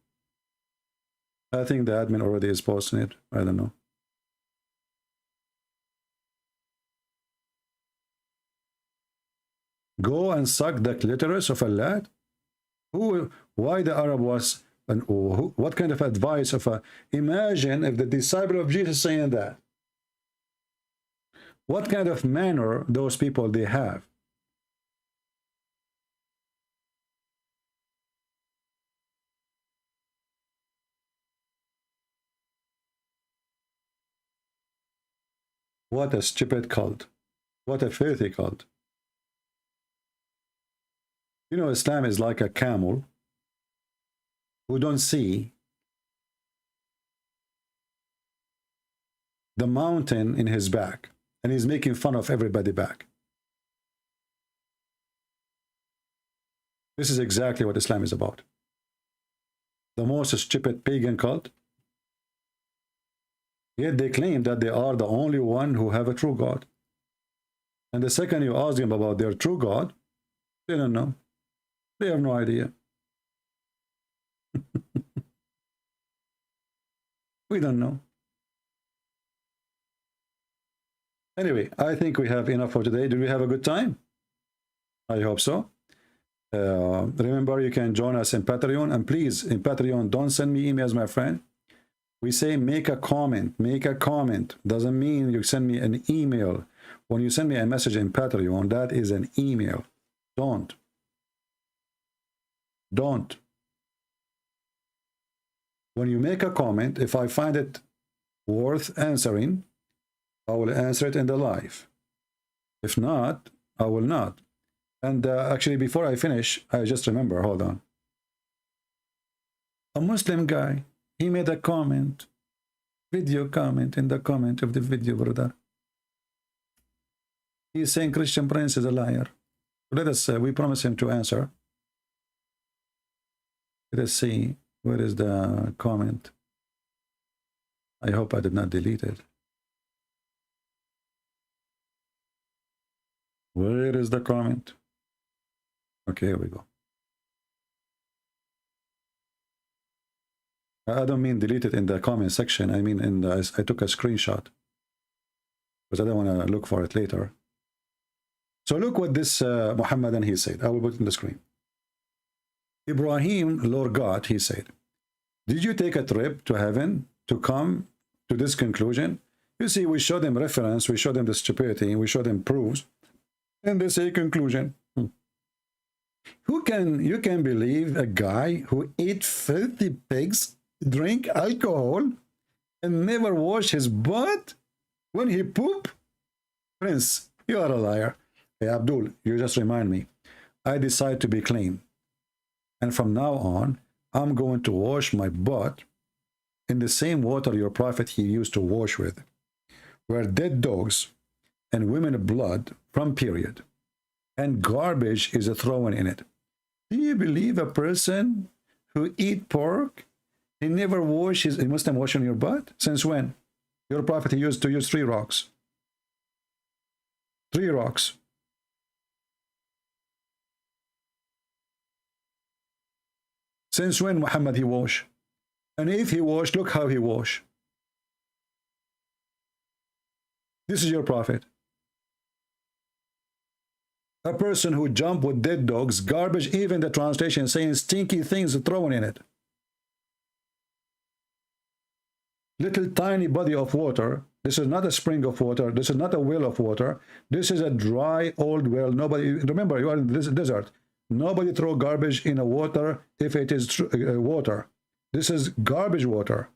I think the admin already is posting it. I don't know. Go and suck the clitoris of a lad? Why the Arab was, and what kind of advice of a, imagine if the disciple of Jesus saying that. What kind of manner those people they have? What a stupid cult. What a filthy cult. You know, Islam is like a camel who don't see the mountain in his back, and he's making fun of everybody back. This is exactly what Islam is about. The most stupid pagan cult Yet they claim that they are the only one who have a true God. And the second you ask them about their true God, they don't know. They have no idea. We don't know. Anyway, I think we have enough for today. Did we have a good time? I hope so. Remember, you can join us in Patreon. And please, in Patreon, don't send me emails, my friend. We say make a comment. Make a comment. Doesn't mean you send me an email. When you send me a message in Patreon, that is an email. Don't. Don't. When you make a comment, if I find it worth answering, I will answer it in the live. If not, I will not. And actually, before I finish, I just remember, hold on. A Muslim guy, he made a comment, video comment in the comment of the video, brother. He's saying Christian Prince is a liar. Let us, we promise him to answer. Let us see, where is the comment? I hope I did not delete it. Where is the comment? Okay, here we go. I don't mean delete it in the comment section. I mean, in the, I took a screenshot because I don't want to look for it later. So look what this Muhammadan he said. I will put it in the screen. Ibrahim, Lord God, he said, did you take a trip to heaven to come to this conclusion? You see, we showed them reference, we showed them the stupidity, we showed them proofs, and they say conclusion. You can believe a guy who ate filthy pigs, drink alcohol, and never wash his butt when he poop? Prince, you are a liar. Hey, Abdul, you just remind me. I decide to be clean. And from now on, I'm going to wash my butt in the same water your prophet he used to wash with, where dead dogs and women blood from period and garbage is thrown in it. Do you believe a person who eat pork, he never wash his, he must have washed on your butt? Since when? Your prophet he used to use 3 rocks. 3 rocks. Since when Muhammad he wash? And if he wash, look how he wash. This is your prophet. A person who jump with dead dogs, garbage, even the translation saying stinky things thrown in it. Little tiny body of water. This is not a spring of water. This is not a well of water. This is a dry old well. Nobody, remember, you are in this desert. Nobody throw garbage in a water if it is water. This is garbage water.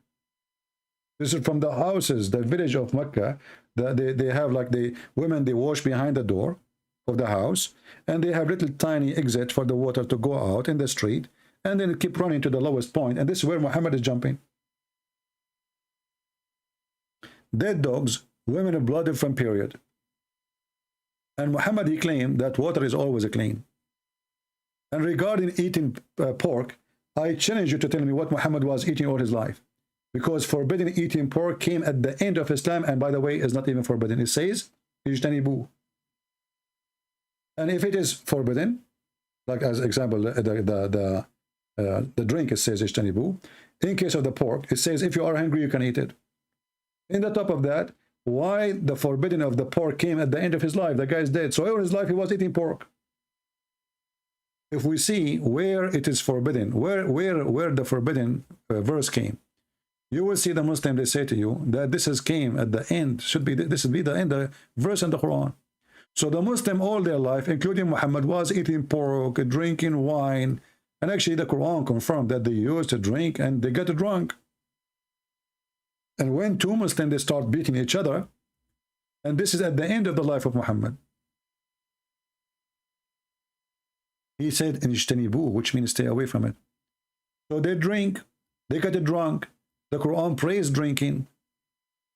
This is from the houses, the village of Mecca. They have like the women, they wash behind the door of the house, and they have little tiny exit for the water to go out in the street, and then keep running to the lowest point. And this is where Muhammad is jumping. Dead dogs, women blooded from period. And Muhammad, he claimed that water is always clean. And regarding eating pork, I challenge you to tell me what Muhammad was eating all his life. Because forbidden eating pork came at the end of Islam, and by the way, is not even forbidden. It says, Ijtanibu. And if it is forbidden, like as example, the drink, it says Ijtanibu. In case of the pork, it says, if you are hungry, you can eat it. In the top of that, why the forbidden of the pork came at the end of his life? The guy is dead. So all his life, he was eating pork. If we see where it is forbidden, where the forbidden verse came, you will see the Muslim, they say to you that this is came at the end, this should be the end, the verse in the Quran. So the Muslim all their life, including Muhammad, was eating pork, drinking wine, and actually the Quran confirmed that they used to drink and they get drunk. And when 2 Muslims, they start beating each other, and this is at the end of the life of Muhammad. He said, Ijtanibu, which means stay away from it. So they drink, they get drunk. The Quran prays drinking.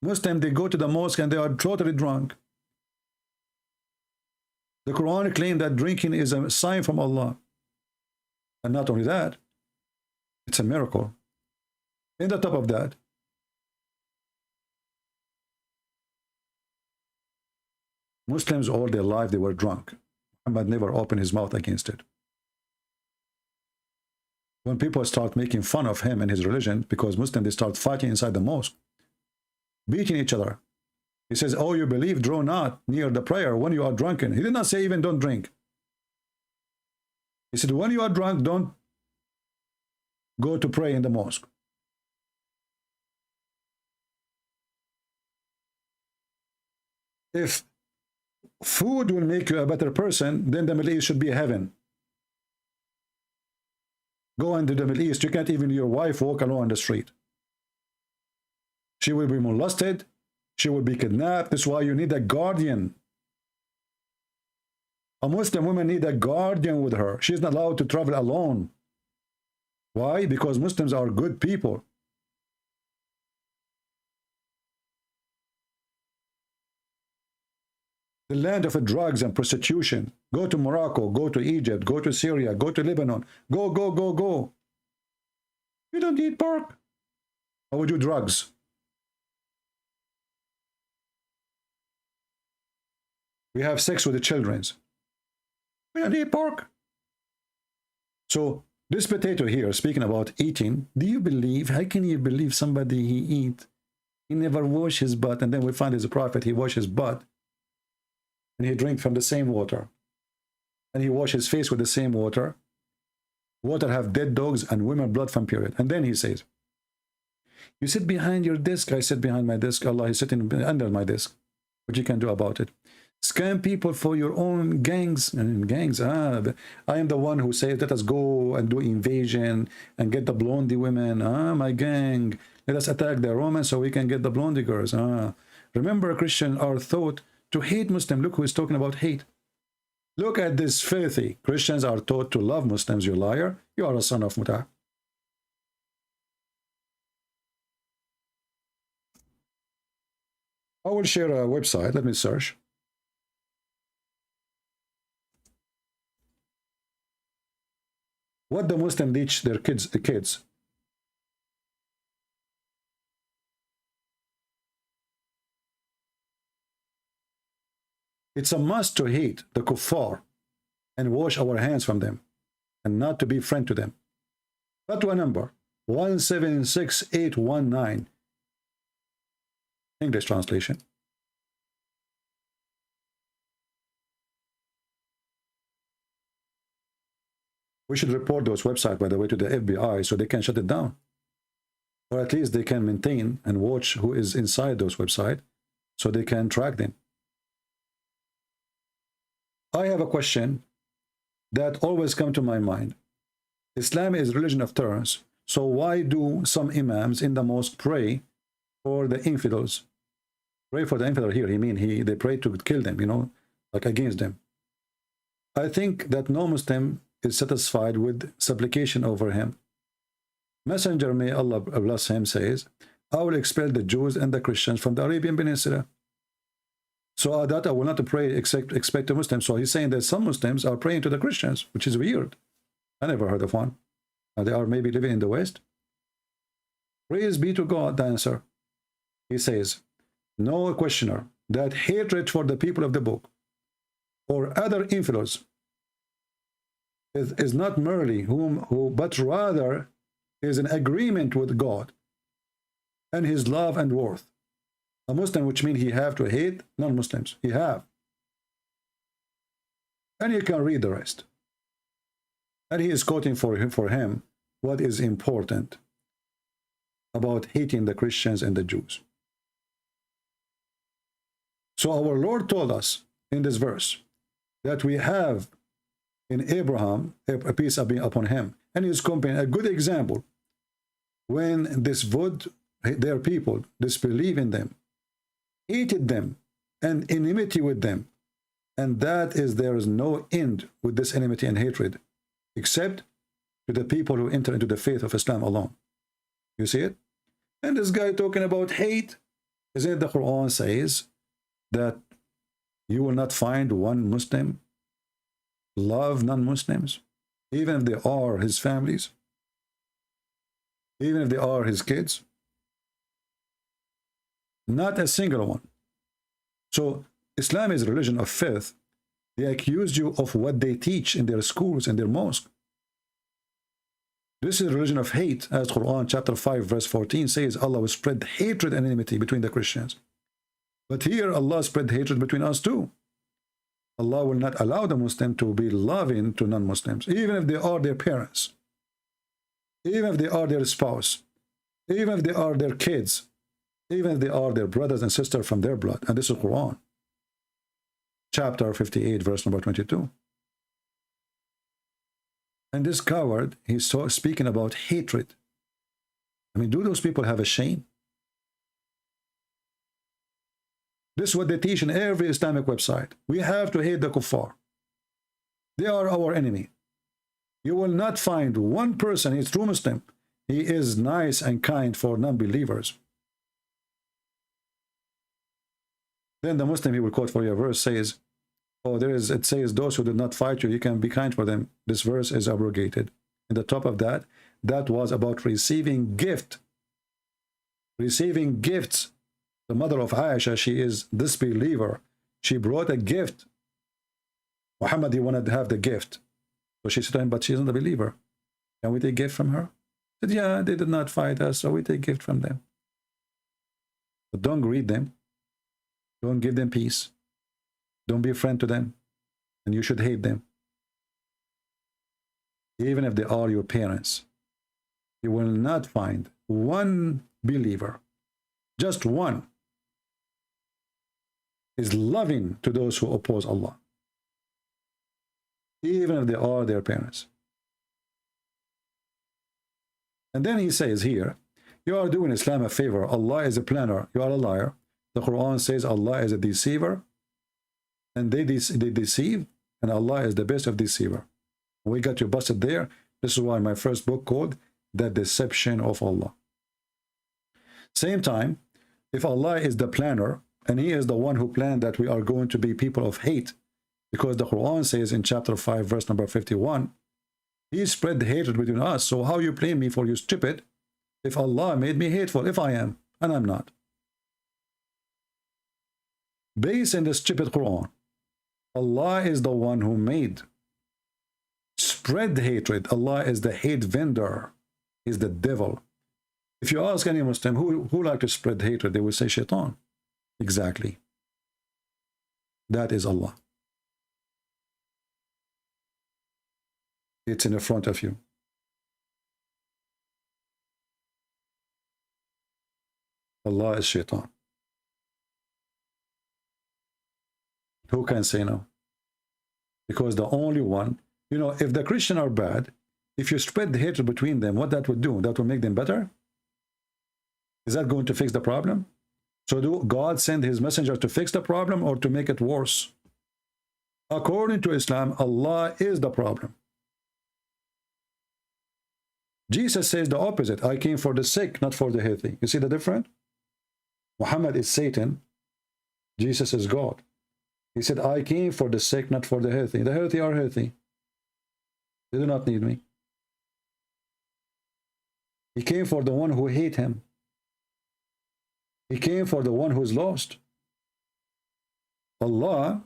Muslims, they go to the mosque and they are totally drunk. The Quran claims that drinking is a sign from Allah. And not only that, it's a miracle. In the top of that, Muslims all their life, they were drunk. Muhammad never opened his mouth against it. When people start making fun of him and his religion, because Muslims, they start fighting inside the mosque, beating each other. He says, oh, you believe, draw not near the prayer when you are drunken. He did not say even don't drink. He said, when you are drunk, don't go to pray in the mosque. If food will make you a better person, then the Middle East should be heaven. Go into the Middle East, you can't even your wife walk alone on the street. She will be molested, she will be kidnapped. That's why you need a guardian. A Muslim woman needs a guardian with her. She's not allowed to travel alone. Why? Because Muslims are good people. The land of drugs and prostitution. Go to Morocco, go to Egypt, go to Syria, go to Lebanon. Go, go, go, go. You don't eat pork. How would you drugs? We have sex with the children. We don't eat pork. So this potato here, speaking about eating, do you believe, how can you believe somebody he eat? He never wash his butt, and then we find as a prophet, he wash his butt, and he drink from the same water. And he wash his face with the same water. Water have dead dogs and women blood from period. And then he says, you sit behind your desk. I sit behind my desk. Allah is sitting under my desk. What you can do about it? Scam people for your own gangs. And gangs, I am the one who says, let us go and do invasion and get the blondie women. My gang. Let us attack the Romans so we can get the blondie girls. Remember, Christians are taught to hate Muslims. Look who is talking about hate. Look at this filthy. Christians are taught to love Muslims. You liar. You are a son of Muta. I will share a website. Let me search. What the Muslims teach their kids. It's a must to hate the kuffar and wash our hands from them and not to be friend to them. Fatwa number 176819. English translation. We should report those websites, by the way, to the FBI so they can shut it down. Or at least they can maintain and watch who is inside those websites so they can track them. I have a question that always comes to my mind. Islam is religion of tolerance. So why do some imams in the mosque pray for the infidels? Pray for the infidel here. They pray to kill them, like against them. I think that no Muslim is satisfied with supplication over him. Messenger, may Allah bless him, says, I will expel the Jews and the Christians from the Arabian Peninsula. So that I will not pray expect the Muslims. So he's saying that some Muslims are praying to the Christians, which is weird. I never heard of one. They are maybe living in the West. Praise be to God, the answer. He says, no questioner, that hatred for the people of the book or other infidels is not merely but rather is an agreement with God and his love and worth. A Muslim, which means he have to hate non-Muslims. He have. And you can read the rest. And he is quoting for him what is important about hating the Christians and the Jews. So our Lord told us in this verse that we have in Abraham a peace be upon him. And he is comparing a good example when their people disbelieve in them, hated them, and enmity with them. And that is, there is no end with this enmity and hatred, except to the people who enter into the faith of Islam alone. You see it? And this guy talking about hate, isn't it the Quran says that you will not find one Muslim love non-Muslims, even if they are his families, even if they are his kids? Not a single one. So Islam is a religion of faith. They accuse you of what they teach in their schools and their mosques. This is a religion of hate, as Quran chapter 5 verse 14 says, Allah will spread hatred and enmity between the Christians. But here Allah spread hatred between us too. Allah will not allow the Muslim to be loving to non-Muslims, even if they are their parents, even if they are their spouse, even if they are their kids, even if they are their brothers and sisters from their blood. And this is Quran chapter 58 verse number 22. And this coward, he's speaking about hatred. I mean, do those people have a shame? This is what they teach in every Islamic website. We have to hate the kuffar. They are our enemy. You will not find one person, he's true Muslim, he is nice and kind for non-believers. Then the Muslim, he will quote for you a verse, says, oh, it says, those who did not fight you, you can be kind for them. This verse is abrogated. In the top of that, that was about receiving gift. Receiving gifts. The mother of Aisha, she is disbeliever. She brought a gift. Muhammad, he wanted to have the gift. So she said to him, but she isn't a believer. Can we take gift from her? He said, yeah, they did not fight us, so we take gift from them. But don't greet them. Don't give them peace. Don't be a friend to them. And you should hate them. Even if they are your parents. You will not find one believer, just one, is loving to those who oppose Allah. Even if they are their parents. And then he says here, you are doing Islam a favor. Allah is a planner. You are a liar. The Quran says Allah is a deceiver. And they deceive. And Allah is the best of deceiver. We got you busted there. This is why my first book called The Deception of Allah. Same time, if Allah is the planner, and He is the one who planned that we are going to be people of hate, because the Quran says in chapter 5, verse number 51, He spread hatred between us. So how you blame me for you stupid if Allah made me hateful, if I am, and I'm not? Based in the stupid Quran, Allah is the one who made spread hatred. Allah is the hate vendor, is the devil. If you ask any Muslim who like to spread hatred, they will say Shaitan. Exactly. That is Allah. It's in the front of you. Allah is Shaitan. Who can say no? Because the only one, you know, if the Christians are bad, if you spread the hatred between them, what that would do? That will make them better? Is that going to fix the problem? So do God send His messenger to fix the problem or to make it worse? According to Islam, Allah is the problem. Jesus says the opposite. I came for the sick, not for the healthy. You see the difference? Muhammad is Satan. Jesus is God. He said, I came for the sick, not for the healthy. The healthy are healthy. They do not need me. He came for the one who hate Him. He came for the one who is lost. Allah,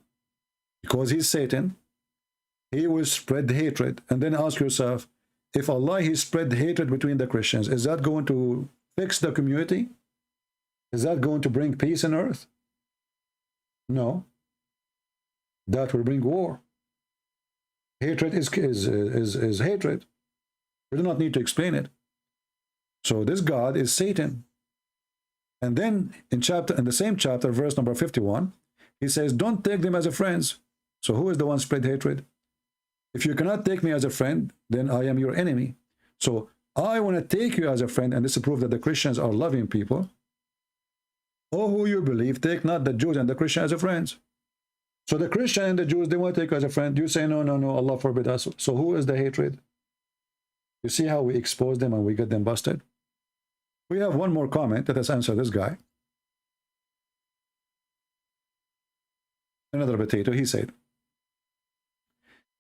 because He's Satan, He will spread hatred. And then ask yourself, if Allah, He spread hatred between the Christians, is that going to fix the community? Is that going to bring peace on earth? No. That will bring war. Hatred is hatred. We do not need to explain it. So this God is Satan. And then in the same chapter, verse number 51, He says, don't take them as a friends. So who is the one spread hatred? If you cannot take me as a friend, then I am your enemy. So I want to take you as a friend, and this is proof that the Christians are loving people. Oh, who you believe, take not the Jews and the Christians as friends. So the Christian and the Jews, they want to take you as a friend. You say, no, no, no, Allah forbid us. So who is the hatred? You see how we expose them and we get them busted? We have one more comment. Let us answer this guy. Another potato, he said,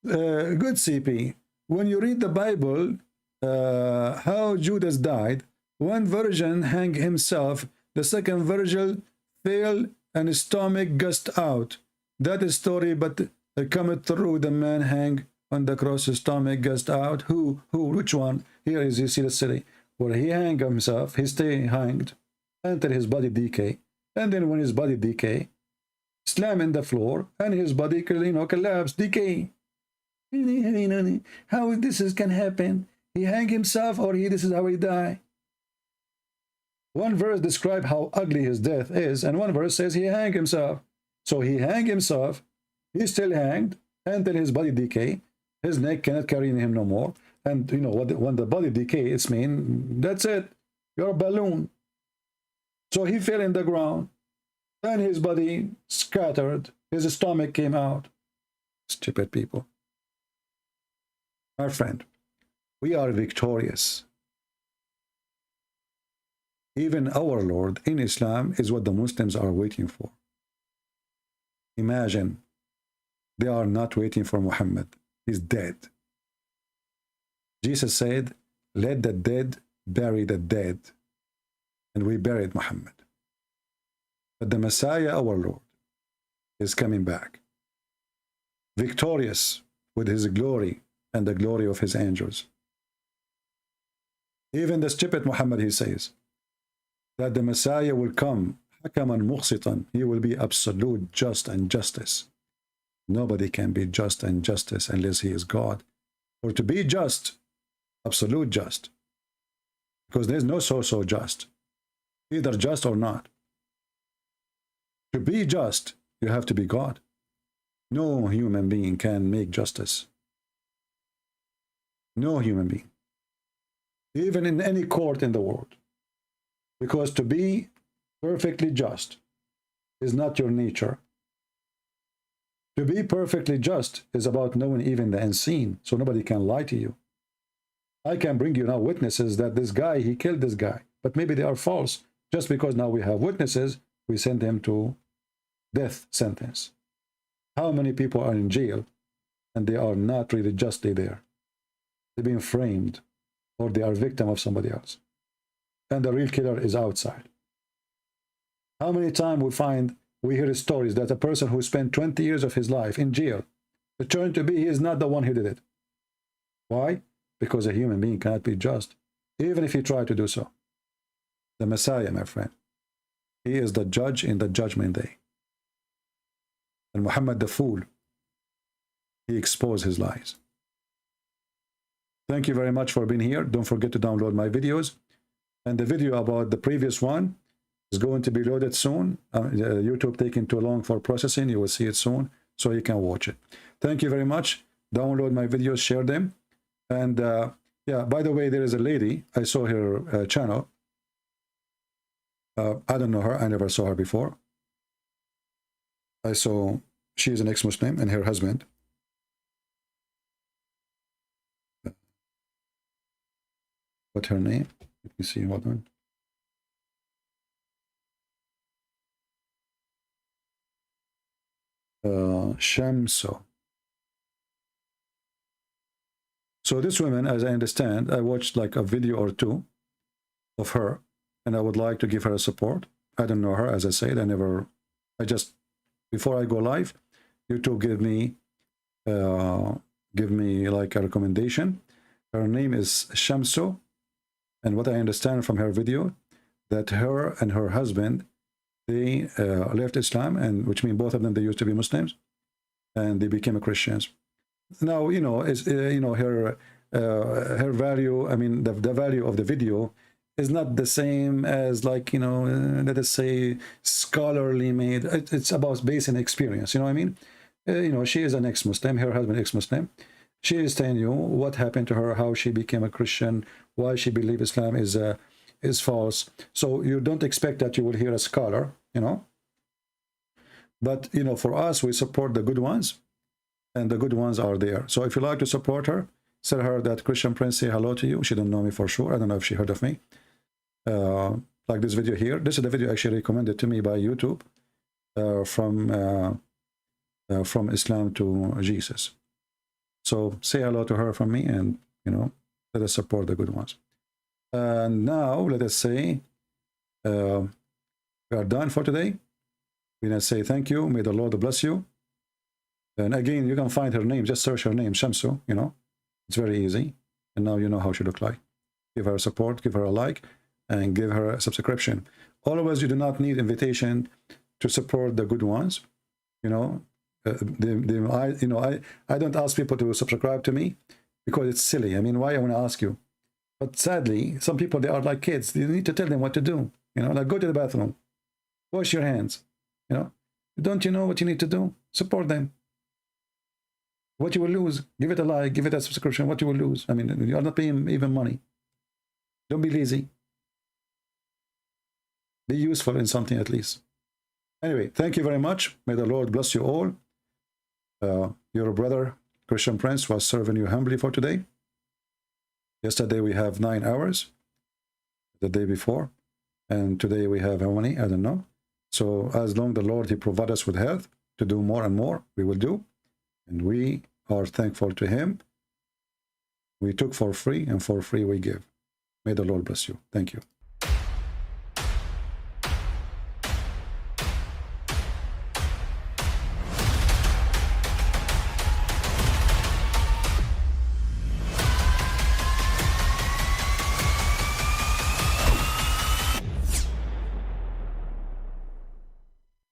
good CP, when you read the Bible, how Judas died, one virgin hanged himself, the second virgin fell and his stomach gushed out. That is story, but cometh through the man hang on the cross, his stomach gushed out. Who, which one? Here is, you see the city, where he hang himself, he stay hanged, until his body decay. And then when his body decay, slam in the floor, and his body, collapse, decay. How this can happen? He hang himself, or this is how he die. One verse describes how ugly his death is, and one verse says he hang himself. So he hang himself, he's still hanged, until his body decay. His neck cannot carry him no more. And when the body decay, it's mean, that's it. You're a balloon. So he fell in the ground, and his body scattered. His stomach came out. Stupid people. My friend, we are victorious. Even our Lord in Islam is what the Muslims are waiting for. Imagine, they are not waiting for Muhammad. He's dead. Jesus said, let the dead bury the dead. And we buried Muhammad. But the Messiah, our Lord, is coming back, victorious with his glory and the glory of his angels. Even the stupid Muhammad, he says, that the Messiah will come, hakaman muqsitan, he will be absolute just and justice. Nobody can be just and justice unless he is God. For to be just, absolute just, because there's no so just, either just or not. To be just, you have to be God. No human being can make justice. No human being. Even in any court in the world. Because to be perfectly just is not your nature. To be perfectly just is about knowing even the unseen, so nobody can lie to you. I can bring you now witnesses that this guy, he killed this guy, but maybe they are false. Just because now we have witnesses, we send them to death sentence. How many people are in jail and they are not really justly there? They've been framed, or they are victim of somebody else. And the real killer is outside. How many times we hear stories that a person who spent 20 years of his life in jail, it turned to be he is not the one who did it. Why? Because a human being cannot be just, even if he tried to do so. The Messiah, my friend, he is the judge in the judgment day. And Muhammad the fool, he exposed his lies. Thank you very much for being here. Don't forget to download my videos. And the video about the previous one is going to be loaded soon. YouTube taking too long for processing. You will see it soon, so you can watch it. Thank you very much. Download my videos, share them. And yeah, by the way, there is a lady, I saw her channel. I don't know her, I never saw her before. I saw she is an ex-Muslim and her husband. What's her name? Let me see, hold on. Shamso. So this woman, as I understand, I watched like a video or two of her, and I would like to give her a support. I don't know her, as I said. Before I go live, YouTube give me like a recommendation. Her name is Shamso, and what I understand from her video, that her and her husband, they left Islam, and which means both of them, they used to be Muslims, and they became Christians. Now, her value, I mean, the value of the video is not the same as, like, let us say, scholarly made. It's about based on experience, you know what I mean? She is an ex-Muslim, her husband ex-Muslim. She is telling you what happened to her, how she became a Christian, why she believes Islam is false. So you don't expect that you will hear a scholar, But, for us, we support the good ones, and the good ones are there. So if you like to support her, tell her that Christian Prince say hello to you. She don't know me for sure. I don't know if she heard of me. Like this video here. This is the video actually recommended to me by YouTube from Islam to Jesus. So say hello to her from me, and, let us support the good ones. And now, let us say, we are done for today. we're going to say thank you. May the Lord bless you. And again, you can find her name. Just search her name, Shamsu, you know. It's very easy. And now you know how she look like. Give her support, give her a like, and give her a subscription. Always, you do not need invitation to support the good ones. You know, I don't ask people to subscribe to me because it's silly. I mean, why I want to ask you? But sadly, some people, they are like kids. You need to tell them what to do. You know, like go to the bathroom, wash your hands. You know, don't you know what you need to do? Support them. What you will lose, give it a like, give it a subscription. What you will lose? I mean, you are not paying even money. Don't be lazy. Be useful in something at least. Anyway, thank you very much. May the Lord bless you all. Your brother, Christian Prince, was serving you humbly for today. Yesterday we have 9 hours. The day before. And today we have how many? I don't know. So as long as the Lord, He provide us with health to do more and more, we will do. And we are thankful to Him. We took for free, and for free we give. May the Lord bless you. Thank you.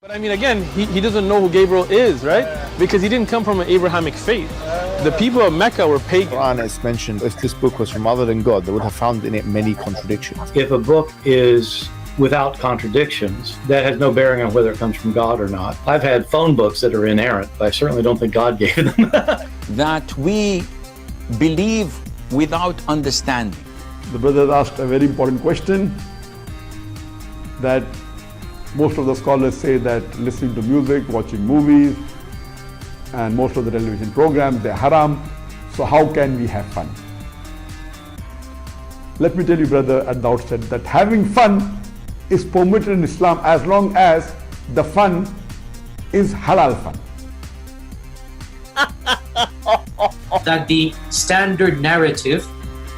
But I mean, again, he doesn't know who Gabriel is, right? Because he didn't come from an Abrahamic faith. The people of Mecca were pagan. Quran is mentioned, if this book was from other than God, they would have found in it many contradictions. If a book is without contradictions, that has no bearing on whether it comes from God or not. I've had phone books that are inerrant, but I certainly don't think God gave them. That we believe without understanding. The brother asked a very important question, that most of the scholars say that listening to music, watching movies, and most of the television programs, they're haram. So how can we have fun? Let me tell you, brother, at the outset, that having fun is permitted in Islam as long as the fun is halal fun. That the standard narrative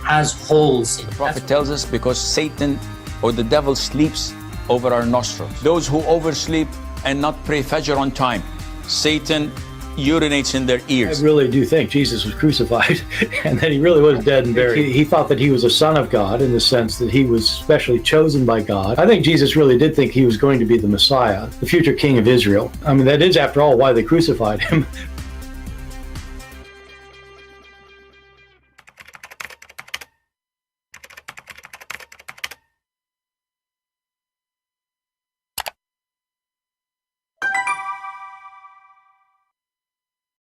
has holes in it. The Prophet tells us because Satan or the devil sleeps over our nostrils. Those who oversleep and not pray Fajr on time, Satan urinates in their ears. I really do think Jesus was crucified and that He really was dead and buried. He thought that He was a son of God in the sense that He was specially chosen by God. I think Jesus really did think He was going to be the Messiah, the future king of Israel. I mean, that is, after all, why they crucified Him.